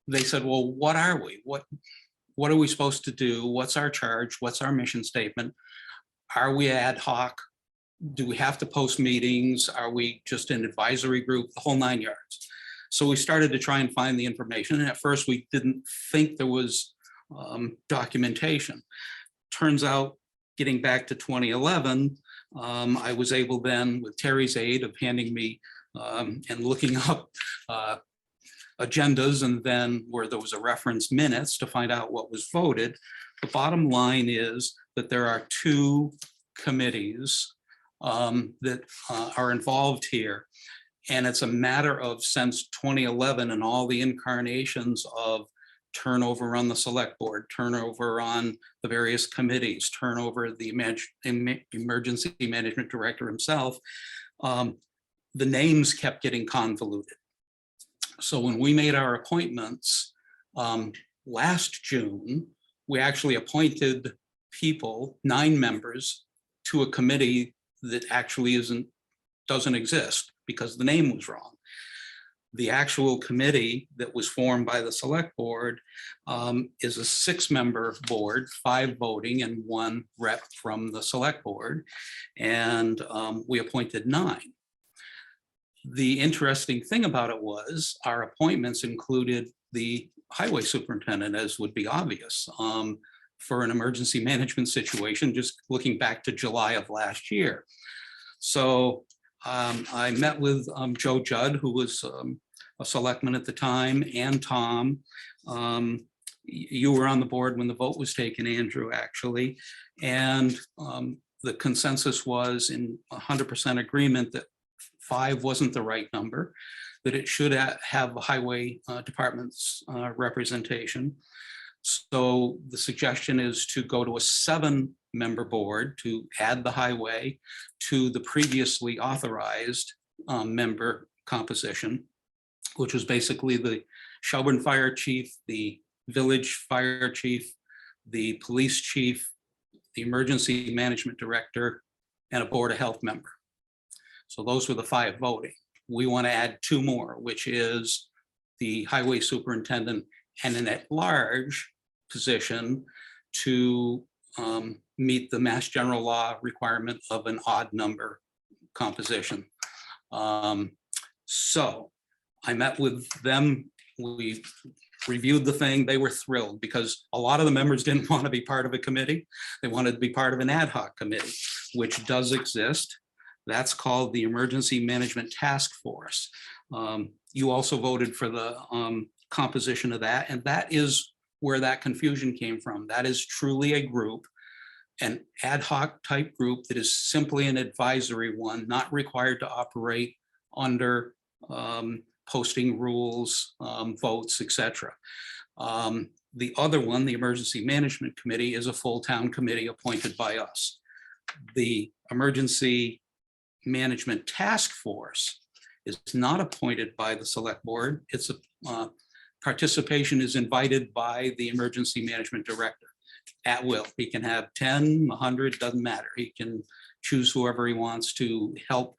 they said, well, what are we? What are we supposed to do? What's our charge? What's our mission statement? Are we ad hoc? Do we have to post meetings? Are we just an advisory group? The whole 9 yards. So we started to try and find the information. And at first we didn't think there was documentation. Turns out, getting back to 2011, I was able then, with Terry's aid of handing me and looking up agendas, and then where there was a reference minutes to find out what was voted. The bottom line is that there are two committees that are involved here. And it's a matter of, since 2011 and all the incarnations of turnover on the select board, turnover on the various committees, turnover the emergency management director himself, the names kept getting convoluted. So when we made our appointments last June, we actually appointed people, 9 members, to a committee that actually doesn't exist because the name was wrong. The actual committee that was formed by the select board is a 6-member board, 5 voting and 1 rep from the select board. And we appointed 9. The interesting thing about it was our appointments included the highway superintendent, as would be obvious, for an emergency management situation, just looking back to July of last year. So I met with Joe Judd, who was a selectman at the time, and Tom. You were on the board when the vote was taken, Andrew, actually. And the consensus was in 100% agreement that 5 wasn't the right number, that it should have a highway department's representation. So the suggestion is to go to a 7-member board to add the highway to the previously authorized member composition, which was basically the Shelburne Fire Chief, the Village Fire Chief, the Police Chief, the Emergency Management Director, and a Board of Health member. So those were the 5 voting. We want to add 2 more, which is the Highway Superintendent and an at-large position to meet the Mass General Law requirement of an odd number composition. So I met with them. We reviewed the thing. They were thrilled because a lot of the members didn't want to be part of a committee. They wanted to be part of an ad hoc committee, which does exist. That's called the Emergency Management Task Force. You also voted for the composition of that, and that is where that confusion came from. That is truly a group, an ad hoc type group that is simply an advisory one, not required to operate under posting rules, votes, etc. The other one, the Emergency Management Committee, is a full town committee appointed by us. The Emergency Management Task Force is not appointed by the select board. It's a participation is invited by the emergency management director at will. He can have 10, 100, doesn't matter. He can choose whoever he wants to help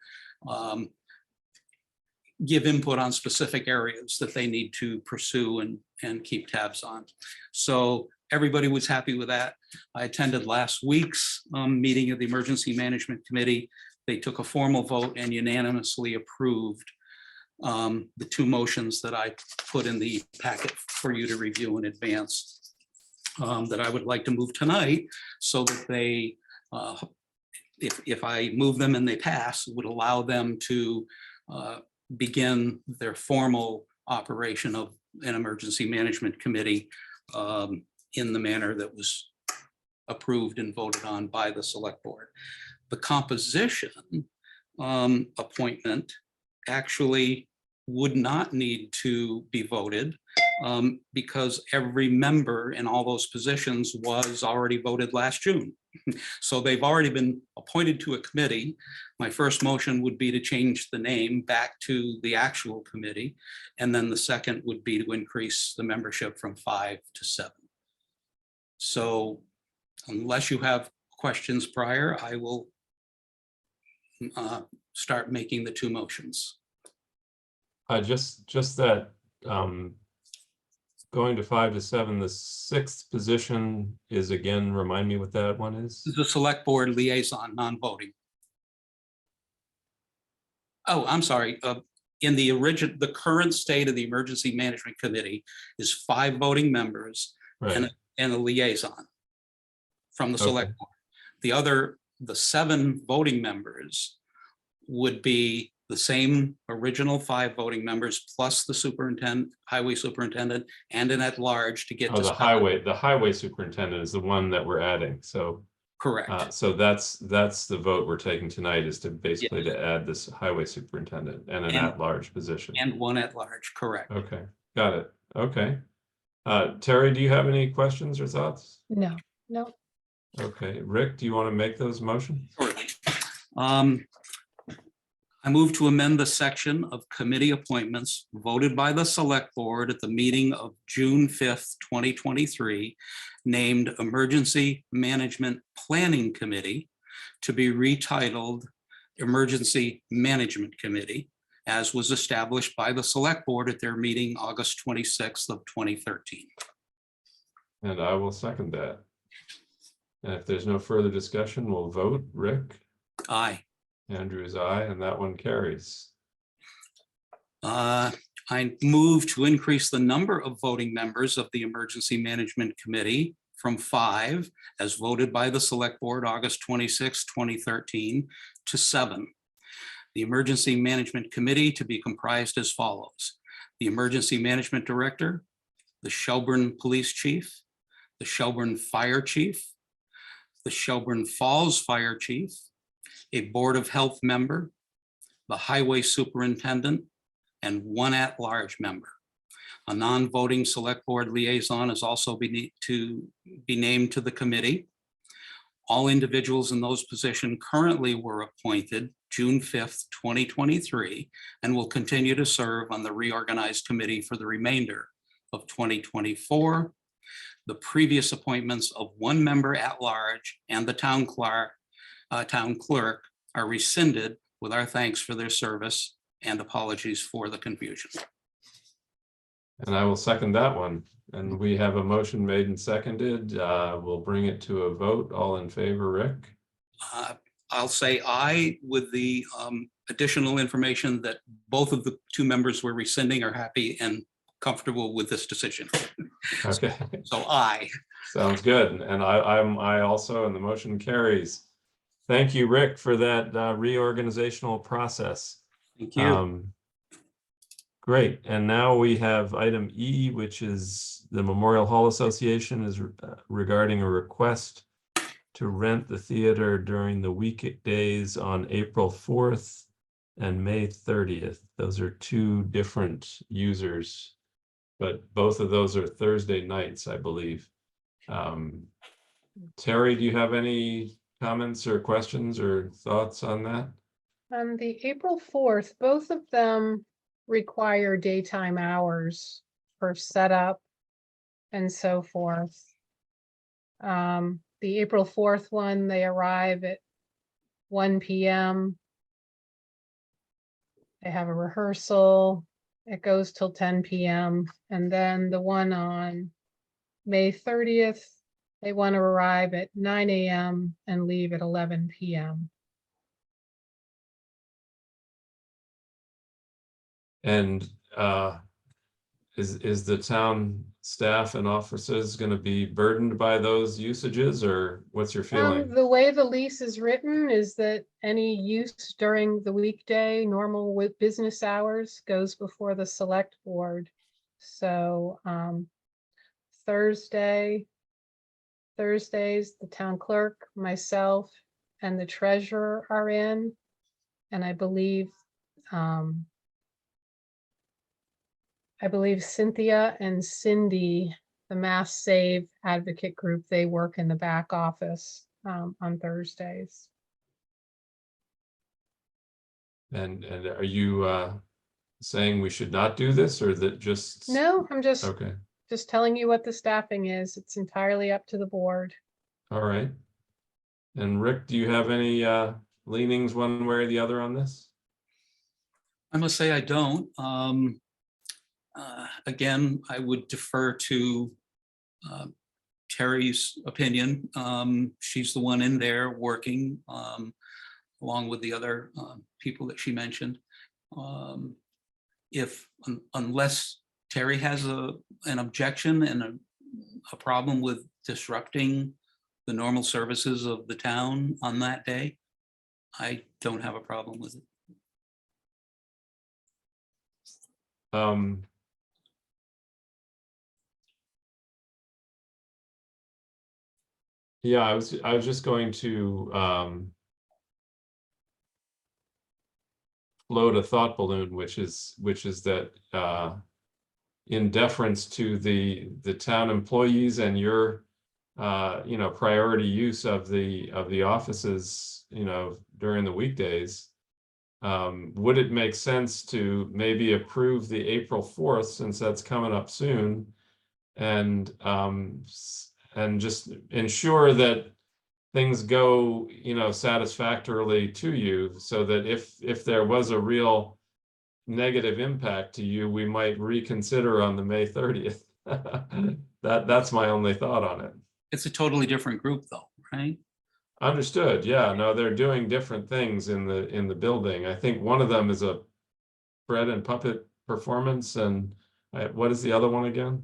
give input on specific areas that they need to pursue and keep tabs on. So everybody was happy with that. I attended last week's meeting of the Emergency Management Committee. They took a formal vote and unanimously approved the two motions that I put in the packet for you to review in advance, that I would like to move tonight, so that they, if I move them and they pass, would allow them to begin their formal operation of an Emergency Management Committee in the manner that was approved and voted on by the Select Board. The composition appointment actually would not need to be voted because every member in all those positions was already voted last June. So they've already been appointed to a committee. My first motion would be to change the name back to the actual committee. And then the second would be to increase the membership from 5 to 7. So unless you have questions prior, I will start making the two motions. Just that, going to 5 to 7, the 6th position is, again, remind me what that one is? The Select Board liaison, non-voting. Oh, I'm sorry. In the original, the current state of the Emergency Management Committee is 5 voting members Right, and a liaison from the Select Okay. Board. The 7 voting members would be the same original 5 voting members plus the superintendent, highway superintendent, and an at-large to get oh, to the 7. highway superintendent is the one that we're adding, so. Correct. So that's the vote we're taking tonight, is to basically to add this highway superintendent and an And- at-large position. And 1 at-large, correct. Okay, got it. Okay. Terry, do you have any questions or thoughts? No, no. Okay, Rick, do you want to make those motions? Shortly. I move to amend the section of committee appointments voted by the Select Board at the meeting of June 5th, 2023, named Emergency Management Planning Committee, to be retitled Emergency Management Committee, as was established by the Select Board at their meeting August 26th of 2013. And I will second that. And if there's no further discussion, we'll vote. Rick? Aye. Andrew is aye, and that one carries. I move to increase the number of voting members of the Emergency Management Committee from 5, as voted by the Select Board August 26, 2013, to 7. The Emergency Management Committee to be comprised as follows: the Emergency Management Director, the Shelburne Police Chief, the Shelburne Fire Chief, the Shelburne Falls Fire Chief, a Board of Health member, the Highway Superintendent, and 1 at-large member. A non-voting Select Board liaison is also to be named to the committee. All individuals in those positions currently were appointed June 5th, 2023, and will continue to serve on the reorganized committee for the remainder of 2024. The previous appointments of 1 member at large and the town clerk are rescinded, with our thanks for their service and apologies for the confusion. And I will second that one. And we have a motion made and seconded. We'll bring it to a vote. All in favor, Rick? I'll say aye with the additional information that both of the 2 members were rescinding are happy and comfortable with this decision. Okay, So aye. sounds good. And I'm aye also, and the motion carries. Thank you, Rick, for that reorganizational process. Thank you. Great, and now we have item E, which is the Memorial Hall Association is regarding a request to rent the theater during the weekdays on April 4th and May 30th. Those are 2 different users, but both of those are Thursday nights, I believe. Terry, do you have any comments or questions or thoughts on that? On the April 4th, both of them require daytime hours for setup and so forth. The April 4th one, they arrive at 1 p.m. They have a rehearsal. It goes till 10 p.m. And then the one on May 30th, they want to arrive at 9 a.m. and leave at 11 p.m. And is the town staff and officers going to be burdened by those usages, or what's your feeling? The way the lease is written is that any use during the weekday, normal with business hours, goes before the select board. So Thursdays, the town clerk, myself, and the treasurer are in. And I believe Cynthia and Cindy, the Mass Save Advocate Group, they work in the back office on Thursdays. And are you saying we should not do this, or that just? No, I'm just Okay, telling you what the staffing is. It's entirely up to the board. all right. And Rick, do you have any leanings one way or the other on this? I must say I don't. Again, I would defer to Terry's opinion. She's the one in there working along with the other people that she mentioned. Unless Terry has an objection and a problem with disrupting the normal services of the town on that day, I don't have a problem with it. Yeah, I was just going to float a thought balloon, which is that in deference to the town employees and your priority use of the offices, during the weekdays, would it make sense to maybe approve the April 4th, since that's coming up soon, and just ensure that things go, satisfactorily to you, so that if there was a real negative impact to you, we might reconsider on the May 30th. That's my only thought on it. It's a totally different group though, right? Understood. Yeah, no, they're doing different things in the building. I think one of them is a bread and puppet performance, and what is the other one again?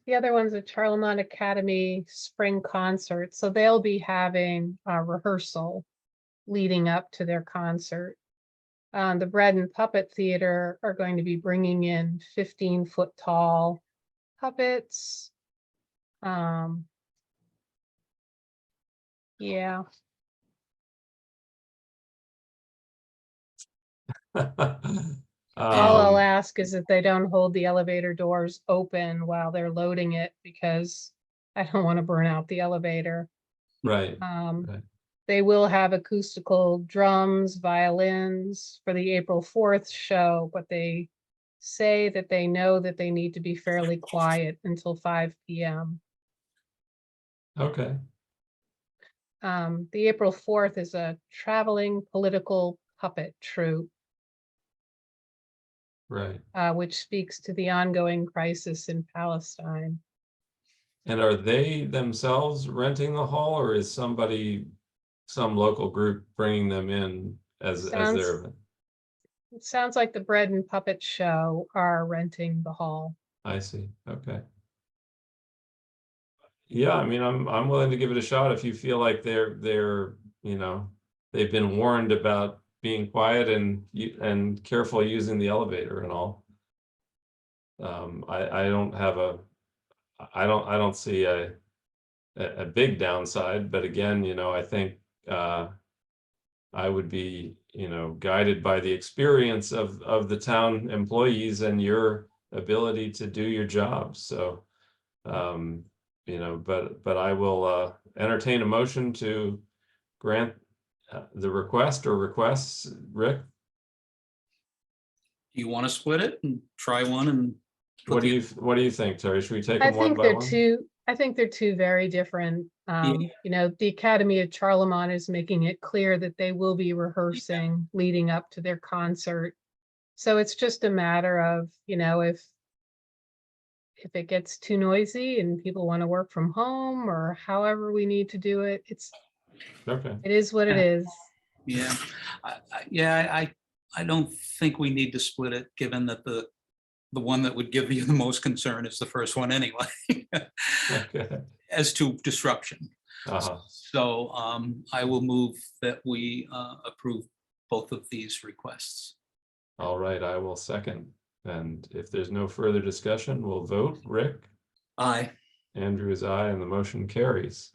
The other one's a Charlemont Academy spring concert. So they'll be having a rehearsal leading up to their concert. The Bread and Puppet Theater are going to be bringing in 15-foot tall puppets. Yeah. All I'll ask is that they don't hold the elevator doors open while they're loading it, because I don't want to burn out the elevator. Right. They will have acoustical drums, violins for the April 4th show, but they say that they know that they need to be fairly quiet until 5 p.m. Okay. The April 4th is a traveling political puppet troupe, Right. which speaks to the ongoing crisis in Palestine. And are they themselves renting the hall, or is some local group bringing them in as their? It sounds like the Bread and Puppet Show are renting the hall. I see. Okay. Yeah, I mean, I'm willing to give it a shot if you feel like they've been warned about being quiet and careful using the elevator and all. I don't see a big downside, but again, I think I would be, guided by the experience of the town employees and your ability to do your job. So, but I will entertain a motion to grant the request or requests. Rick, Do you want to split it and try one and? what do you think, Terry? Should we take I them one think by they're one? I think they're two very different. The Academy of Charlemont is making it clear that they will be rehearsing leading up to their concert. So it's just a matter of, if if it gets too noisy and people want to work from home or however we need to do it, Okay, it is what it is. Yeah, I don't think we need to split it, given that the one that would give you the most concern is the first one anyway, okay. as to disruption. Uh-huh. So I will move that we approve both of these requests. All right, I will second. And if there's no further discussion, we'll vote. Rick? Aye. Andrew is aye, and the motion carries.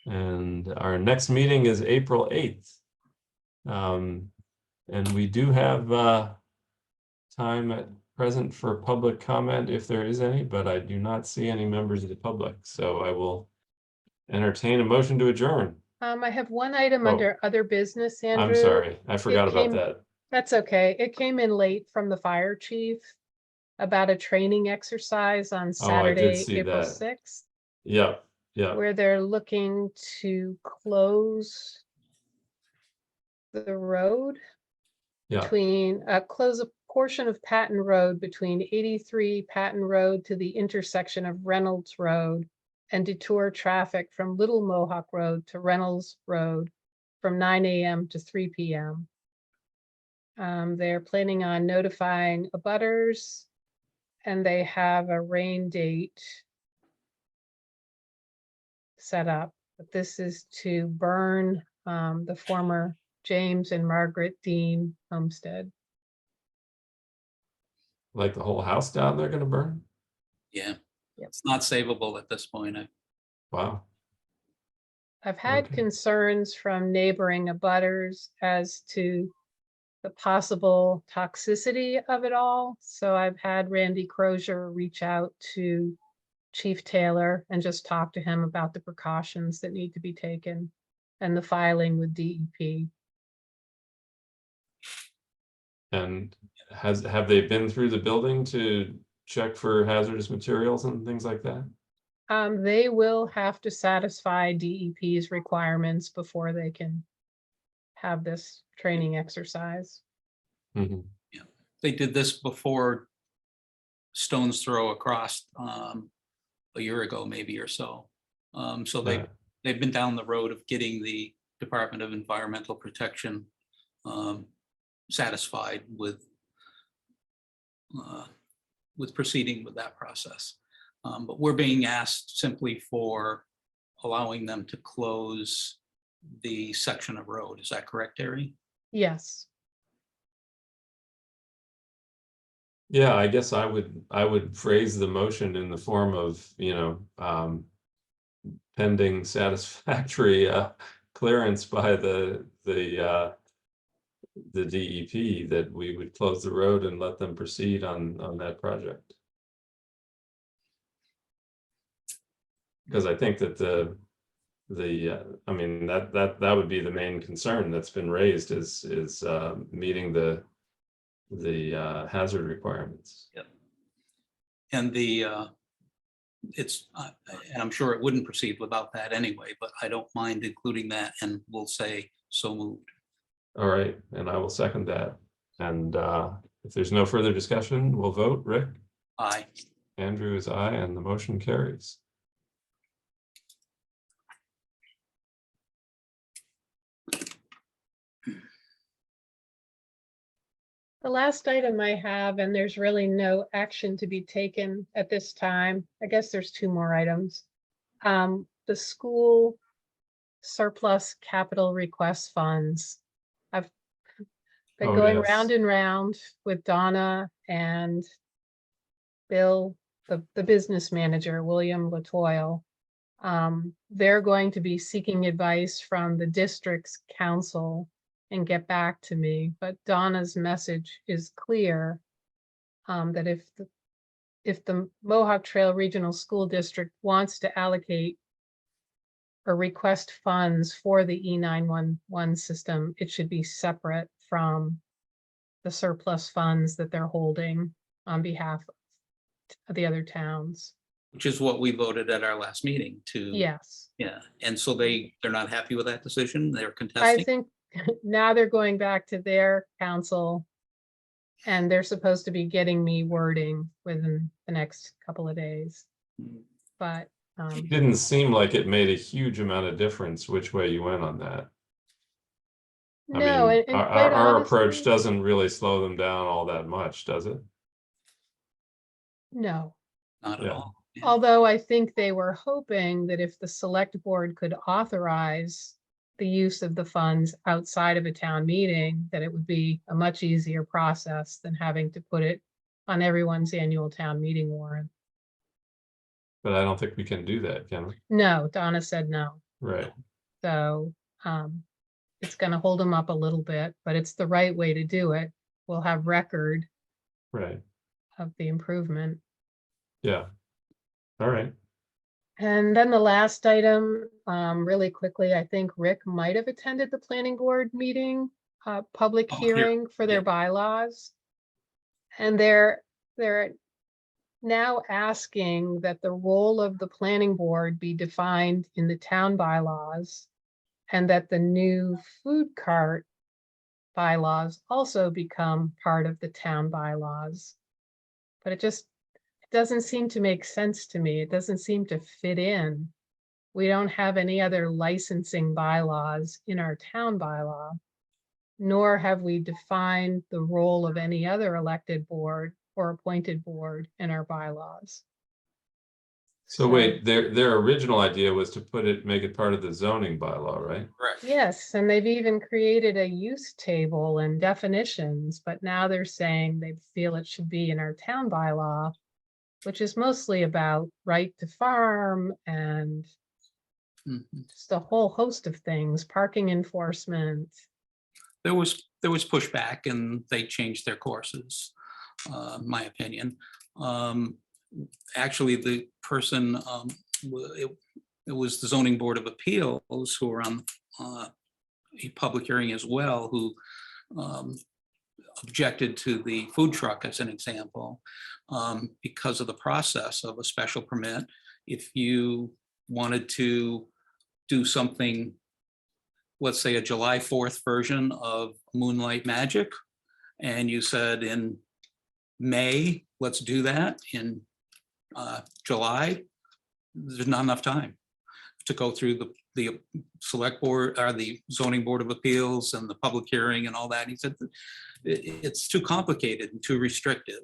And our next meeting is April 8th. And we do have time at present for public comment if there is any, but I do not see any members of the public. So I will entertain a motion to adjourn. I have one item Oh. under other business, Andrew. I'm sorry, I forgot about came- that. That's okay. It came in late from the fire chief about a training exercise on Oh, I did Saturday, see April that. 6th, Yeah, yeah, where they're looking to close the road yeah. close a portion of Patton Road between 83 Patton Road to the intersection of Reynolds Road and detour traffic from Little Mohawk Road to Reynolds Road from 9 a.m. to 3 p.m. They're planning on notifying abutters, and they have a rain date set up. But this is to burn the former James and Margaret Dean homestead. Like the whole house down there gonna burn? Yeah, Yep. it's not savable at this point. Wow. I've had Okay. concerns from neighboring abutters as to the possible toxicity of it all. So I've had Randy Crozier reach out to Chief Taylor and just talk to him about the precautions that need to be taken and the filing with DEP. And have they been through the building to check for hazardous materials and things like that? They will have to satisfy DEP's requirements before they can have this training exercise. Mhm. They did this before Stone's Throw across a year ago, maybe or so. So Yeah. they've been down the road of getting the Department of Environmental Protection satisfied with proceeding with that process. But we're being asked simply for allowing them to close the section of road. Is that correct, Terry? Yes. Yeah, I guess I would phrase the motion in the form of, pending satisfactory clearance by the DEP, that we would close the road and let them proceed on that project. Because I think that I mean, that would be the main concern that's been raised is meeting the hazard requirements. Yep. And and I'm sure it wouldn't proceed without that anyway, but I don't mind including that, and we'll say so moved. All right, and I will second that. And if there's no further discussion, we'll vote. Rick? Aye. Andrew is aye, and the motion carries. The last item I have, and there's really no action to be taken at this time. I guess there's two more items. The school surplus capital request funds. I've been Oh, going yes. round and round with Donna and Bill, the business manager, William Latoile. They're going to be seeking advice from the district's council and get back to me, but Donna's message is clear, that if the Mohawk Trail Regional School District wants to allocate or request funds for the E911 system, it should be separate from the surplus funds that they're holding on behalf of the other towns. Which is what we voted at our last meeting to. Yes, Yeah, and so they're not happy with that decision. They're I contesting. think now they're going back to their council And they're supposed to be getting me wording within the next couple of days. But It didn't seem like it made a huge amount of difference which way you went on that. I no, mean, and our, quite our approach honestly, doesn't really slow them down all that much, does it? no. Not at Yeah. all. Yeah. Although I think they were hoping that if the select board could authorize the use of the funds outside of a town meeting, that it would be a much easier process than having to put it on everyone's annual town meeting warrant. But I don't think we can do that, can we? No, Donna said no. Right. So it's gonna hold them up a little bit, but it's the right way to do it. We'll have record Right. of the improvement. Yeah. All right. And then the last item, really quickly, I think Rick might have attended the planning board meeting, public Oh, here, hearing for their yeah. bylaws. And they're now asking that the role of the planning board be defined in the town bylaws, and that the new food cart bylaws also become part of the town bylaws. But it doesn't seem to make sense to me. It doesn't seem to fit in. We don't have any other licensing bylaws in our town bylaw, nor have we defined the role of any other elected board or appointed board in our bylaws. So wait, their original idea was to make it part of the zoning bylaw, right? Correct. Yes, and they've even created a use table and definitions, but now they're saying they feel it should be in our town bylaw, which is mostly about right to farm and Mhm. just a whole host of things, parking enforcement. There was pushback and they changed their courses, my opinion. Actually, the person, it was the Zoning Board of Appeals who were on a public hearing as well, who objected to the food truck as an example, because of the process of a special permit. If you wanted to do something, let's say a July 4th version of Moonlight Magic, and you said in May, let's do that, in July, there's not enough time to go through the select board or the zoning board of appeals and the public hearing and all that. He said that it's too complicated and too restrictive.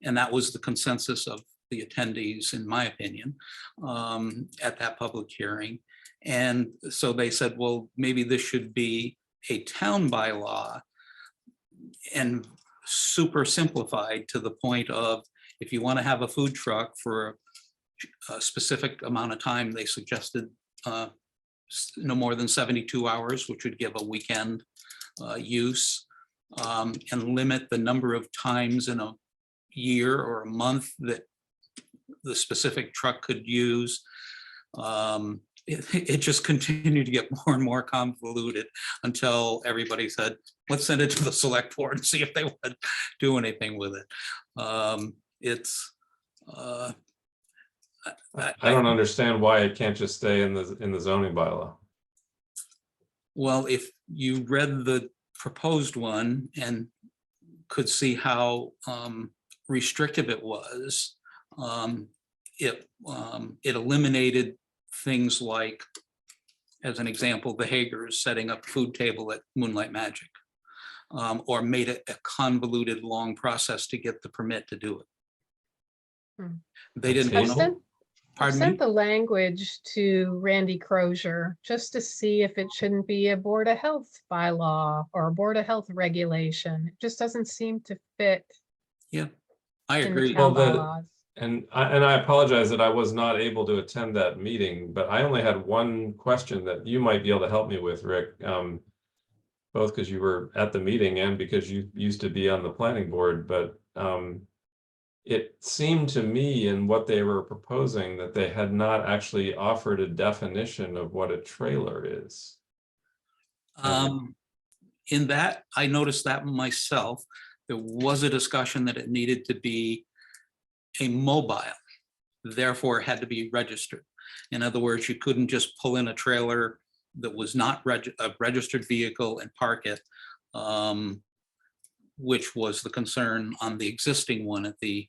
And that was the consensus of the attendees, in my opinion, at that public hearing. And so they said, well, maybe this should be a town bylaw and super simplified to the point of, if you want to have a food truck for a specific amount of time, they suggested no more than 72 hours, which would give a weekend use, and limit the number of times in a year or a month that the specific truck could use. It just continued to get more and more convoluted until everybody said, let's send it to the select board and see if they would do anything with it. I don't understand why it can't just stay in the zoning bylaw. Well, if you read the proposed one and could see how restrictive it was, it eliminated things like, as an example, the Hagers setting up a food table at Moonlight Magic, or made it a convoluted, long process to get the permit to do it. Hmm. They didn't I've want to. sent Pardon me? the language to Randy Crozier just to see if it shouldn't be a Board of Health bylaw or a Board of Health regulation. It just doesn't seem to fit Yeah, I in the agree. town Well, bylaws. And I apologize that I was not able to attend that meeting, but I only had one question that you might be able to help me with, Rick. Both because you were at the meeting and because you used to be on the planning board, but it seemed to me in what they were proposing that they had not actually offered a definition of what a trailer is. In that, I noticed that myself. There was a discussion that it needed to be a mobile, therefore it had to be registered. In other words, you couldn't just pull in a trailer that was not a registered vehicle and park it. which was the concern on the existing one at the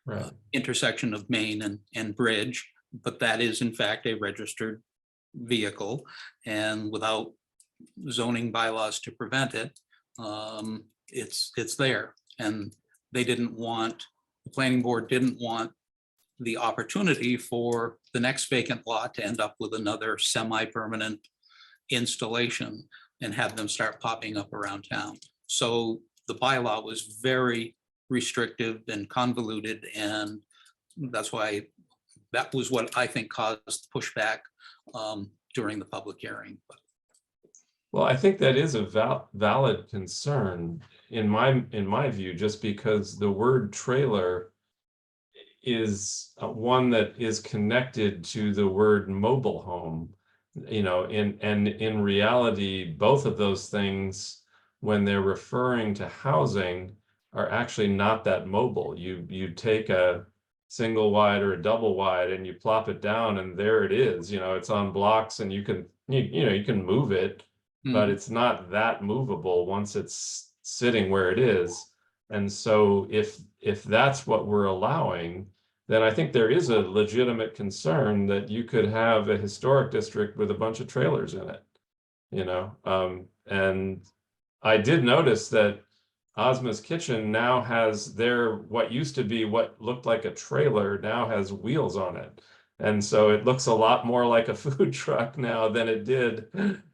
Right. intersection of Main and Bridge, but that is in fact a registered vehicle, and without zoning bylaws to prevent it, it's there. And they didn't want, the planning board didn't want the opportunity for the next vacant lot to end up with another semi-permanent installation and have them start popping up around town. So the bylaw was very restrictive and convoluted, and that's why that was what I think caused pushback during the public hearing. But Well, I think that is a valid concern in my view, just because the word trailer is one that is connected to the word mobile home, you know, and in reality, both of those things, when they're referring to housing, are actually not that mobile. You take a single wide or a double wide and you plop it down and there it is, you know, it's on blocks and you can, you know, you can move it, but it's not that movable once it's sitting where it is. And so if that's what we're allowing, then I think there is a legitimate concern that you could have a historic district with a bunch of trailers in it, you know. And I did notice that Ozma's Kitchen now has their, what used to be what looked like a trailer now has wheels on it. And so it looks a lot more like a food truck now than it did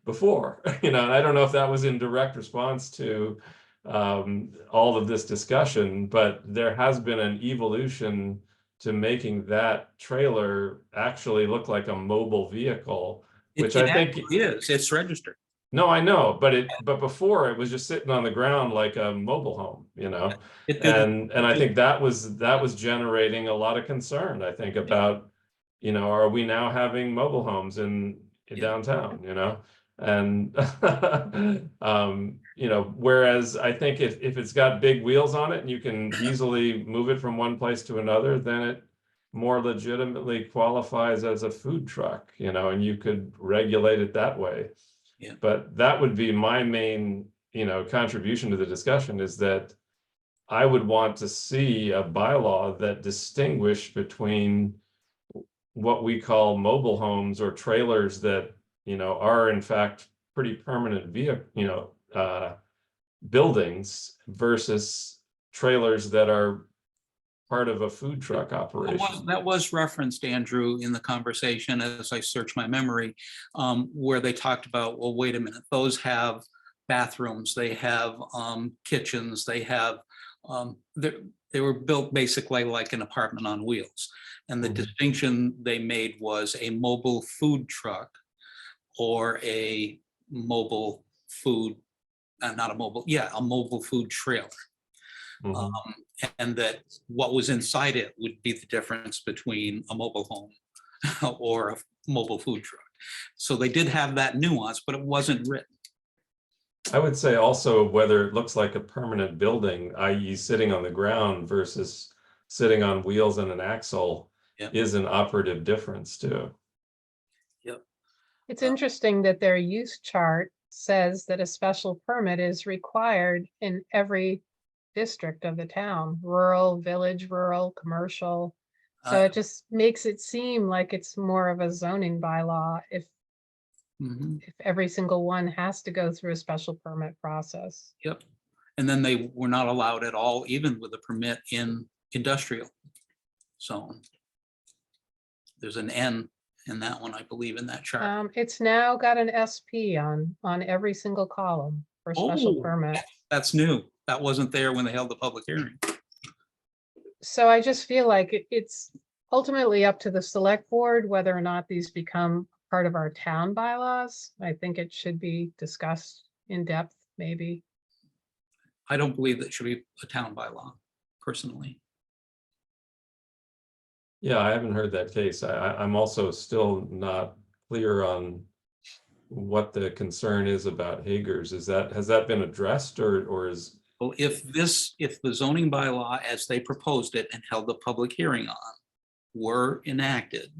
before, you know. And I don't know if that was in direct response to all of this discussion, but there has been an evolution to making that trailer actually look like a mobile vehicle, which I think it's registered. no, I know, but before it was just sitting on the ground like a mobile home, you know. And I think that was generating a lot of concern, I think, about, you know, are we now having mobile homes in downtown, you know? And you know, whereas I think if it's got big wheels on it and you can easily move it from one place to another, then it more legitimately qualifies as a food truck, you know, and you could regulate it that way. Yeah. But that would be my main, you know, contribution to the discussion, is that I would want to see a bylaw that distinguished between what we call mobile homes or trailers that, you know, are in fact pretty permanent vehicle, you know, buildings versus trailers that are part of a food truck operation. That was referenced, Andrew, in the conversation as I search my memory, where they talked about, well, wait a minute, those have bathrooms, they have kitchens, they have, they were built basically like an apartment on wheels. And the distinction they made was a mobile food truck or a mobile food, not a mobile, yeah, a mobile food trailer. And that what was inside it would be the difference between a mobile home or a mobile food truck. So they did have that nuance, but it wasn't written. I would say also whether it looks like a permanent building, i.e. sitting on the ground versus sitting on wheels and an axle, is an operative difference too. Yep. It's interesting that their use chart says that a special permit is required in every district of the town, rural, village, rural, commercial. So it just makes it seem like it's more of a zoning bylaw if every single one has to go through a special permit process. Yep. And then they were not allowed at all, even with a permit in industrial zone. There's an N in that one, I believe, in that chart. It's now got an SP on every single column for special permit. That's new. That wasn't there when they held the public hearing. So I just feel like it's ultimately up to the select board whether or not these become part of our town bylaws. I think it should be discussed in depth, maybe. I don't believe that should be a town bylaw, personally. Yeah, I haven't heard that case. I'm also still not clear on what the concern is about Hager's. Has that been addressed or is? Well, if the zoning bylaw as they proposed it and held the public hearing on were enacted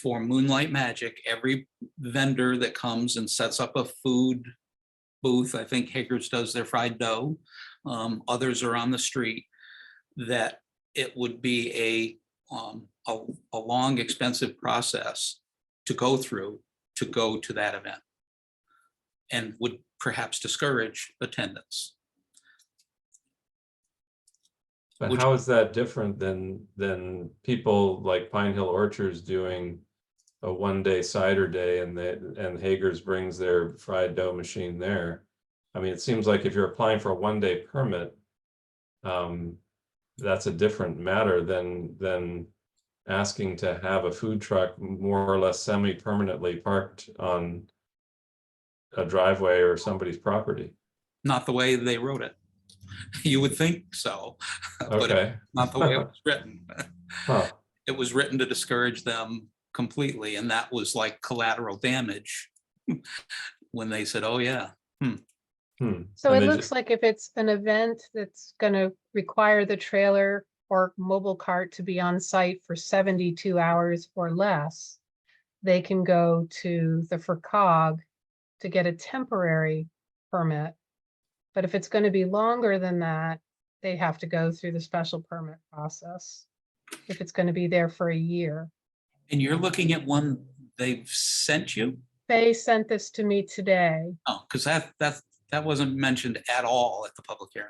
for Moonlight Magic, every vendor that comes and sets up a food booth. I think Hager's does their fried dough. Others are on the street, that it would be a long, expensive process to go through to go to that event, and would perhaps discourage attendance. But Which- how is that different than people like Pine Hill Orchards doing a 1-day cider day, and Hager's brings their fried dough machine there? I mean, it seems like if you're applying for a 1-day permit, that's a different matter than asking to have a food truck more or less semi-permanently parked on a driveway or somebody's property. Not the way they wrote it. You would think so, but Okay. not the way it was written. Huh. It was written to discourage them completely, and that was like collateral damage when they said, oh, yeah. So And it they looks like if it's an event that's gonna require the trailer or mobile cart to be on site for 72 hours or less, they can go to the FERCog to get a temporary permit. But if it's gonna be longer than that, they have to go through the special permit process. If it's gonna be there for a year. And you're looking at one they've sent you? They sent this to me today. Oh, because that wasn't mentioned at all at the public hearing.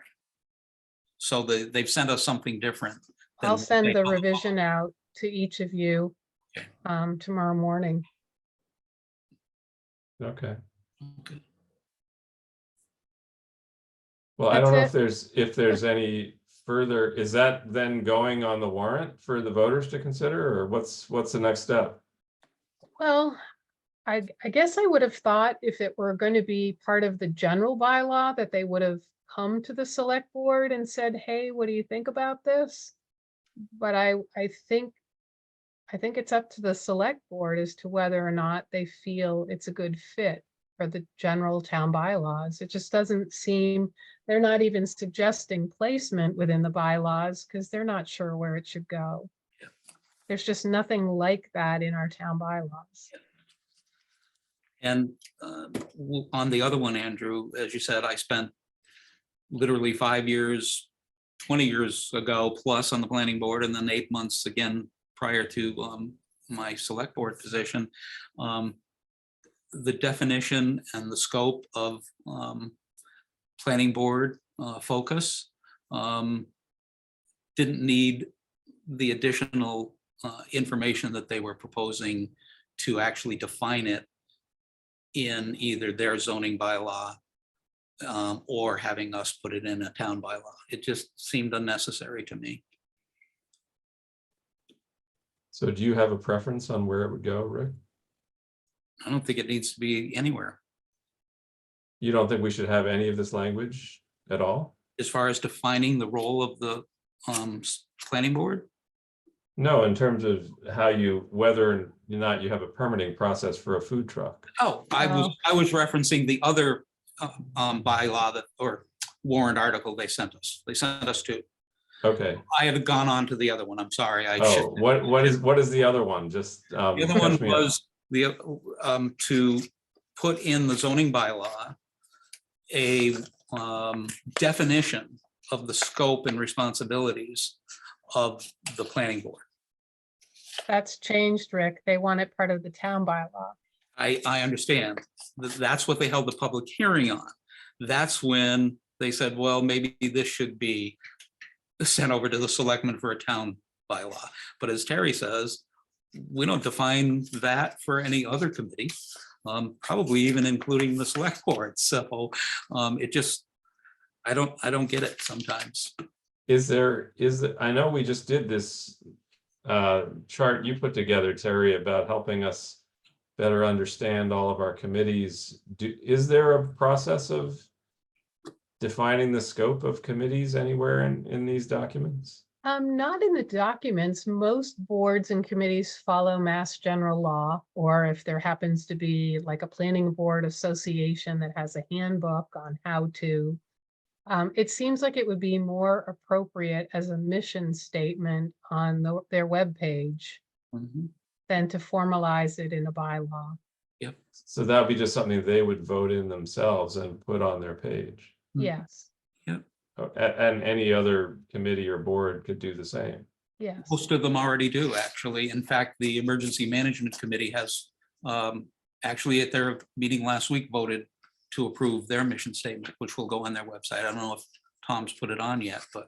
So they've sent us something different. than I'll what send they- the revision out to each of you Okay. tomorrow morning. Okay. Okay. Well, I don't That's know if there's any further, is that then going on the warrant for the voters to consider, or what's the next step? Well, I guess I would have thought if it were going to be part of the general bylaw that they would have come to the select board and said, hey, what do you think about this? But I think it's up to the select board as to whether or not they feel it's a good fit for the general town bylaws. It just doesn't seem, they're not even suggesting placement within the bylaws because they're not sure where it should go. Yeah. There's just nothing like that in our town bylaws. And on the other one, Andrew, as you said, I spent literally 5 years, 20 years ago plus on the planning board, and then 8 months again prior to my select board position. The definition and the scope of planning board focus didn't need the additional information that they were proposing to actually define it in either their zoning bylaw or having us put it in a town bylaw. It just seemed unnecessary to me. So do you have a preference on where it would go, Rick? I don't think it needs to be anywhere. You don't think we should have any of this language at all? As far as defining the role of the planning board, No, in terms of how you, whether or not you have a permitting process for a food truck. oh, I was referencing the other bylaw that, or warrant article they sent us. They sent us two. Okay. I had gone on to the other one. I'm sorry. I Oh, should. what is the other one? Just The other one catch me up. was the to put in the zoning bylaw a definition of the scope and responsibilities of the planning board. That's changed, Rick. They want it part of the town bylaw. I understand. That's what they held the public hearing on. That's when they said, well, maybe this should be sent over to the selectmen for a town bylaw. But as Terry says, we don't define that for any other committee, probably even including the select board. So it just, I don't get it sometimes. I know we just did this chart you put together, Terry, about helping us better understand all of our committees. Is there a process of defining the scope of committees anywhere in these documents? Not in the documents. Most boards and committees follow Mass General Law, or if there happens to be like a planning board association that has a handbook on how to. It seems like it would be more appropriate as a mission statement on their webpage Mhm. than to formalize it in a bylaw. Yep. So that'd be just something they would vote in themselves and put on their page. Yes, And any other committee or board could do the same. yes. Most of them already do, actually. In fact, the Emergency Management Committee has actually at their meeting last week voted to approve their mission statement, which will go on their website. I don't know if Tom's put it on yet, but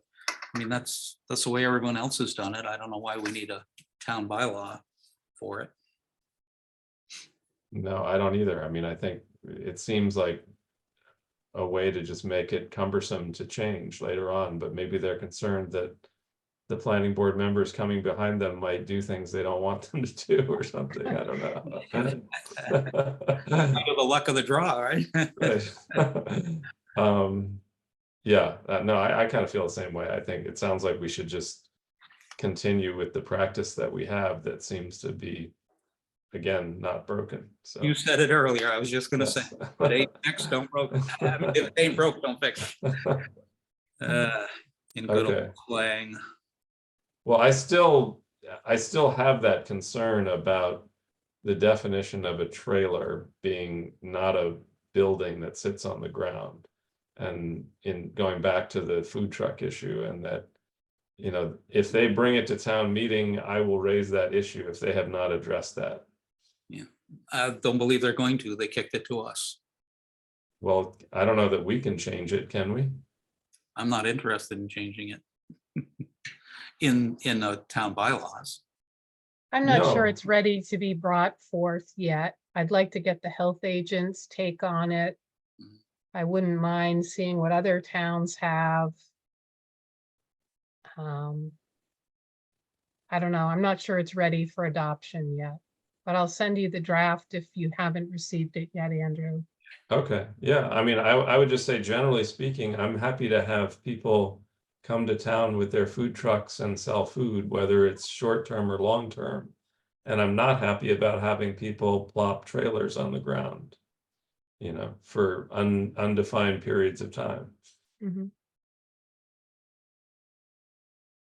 I mean, that's the way everyone else has done it. I don't know why we need a town bylaw for it. No, I don't either. I mean, I think it seems like a way to just make it cumbersome to change later on, but maybe they're concerned that the planning board members coming behind them might do things they don't want them to do or something. I don't know. Out of the luck of the draw, right? Right. Yeah, no, I kind of feel the same way. I think it sounds like we should just continue with the practice that we have that seems to be, again, not broken. So You said it earlier. I was just gonna say, but ain't fixed, don't broke. If it ain't broke, don't fix it. In good Okay. old slang. Well, I still have that concern about the definition of a trailer being not a building that sits on the ground. And in going back to the food truck issue, and that, you know, if they bring it to town meeting, I will raise that issue if they have not addressed that. I don't believe they're going to. They kicked it to us. Well, I don't know that we can change it, can we? I'm not interested in changing it in town bylaws. I'm not sure No. it's ready to be brought forth yet. I'd like to get the health agent's take on it. I wouldn't mind seeing what other towns have. I don't know. I'm not sure it's ready for adoption yet, but I'll send you the draft if you haven't received it yet, Andrew. Okay, yeah, I mean, I would just say, generally speaking, I'm happy to have people come to town with their food trucks and sell food, whether it's short-term or long-term. And I'm not happy about having people plop trailers on the ground, you know, for undefined periods of time. Mhm.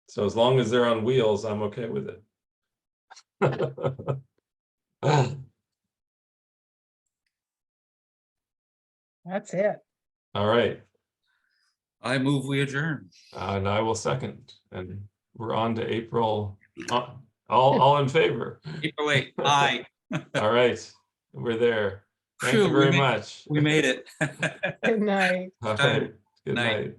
So as long as they're on wheels, I'm okay with it. That's it. All right, I move we adjourn. and I will second, and we're on to April, all in favor. April 8th. Aye. All right, we're there. Thank you Phew, very much. We made it. Good night. All right, good Night. night.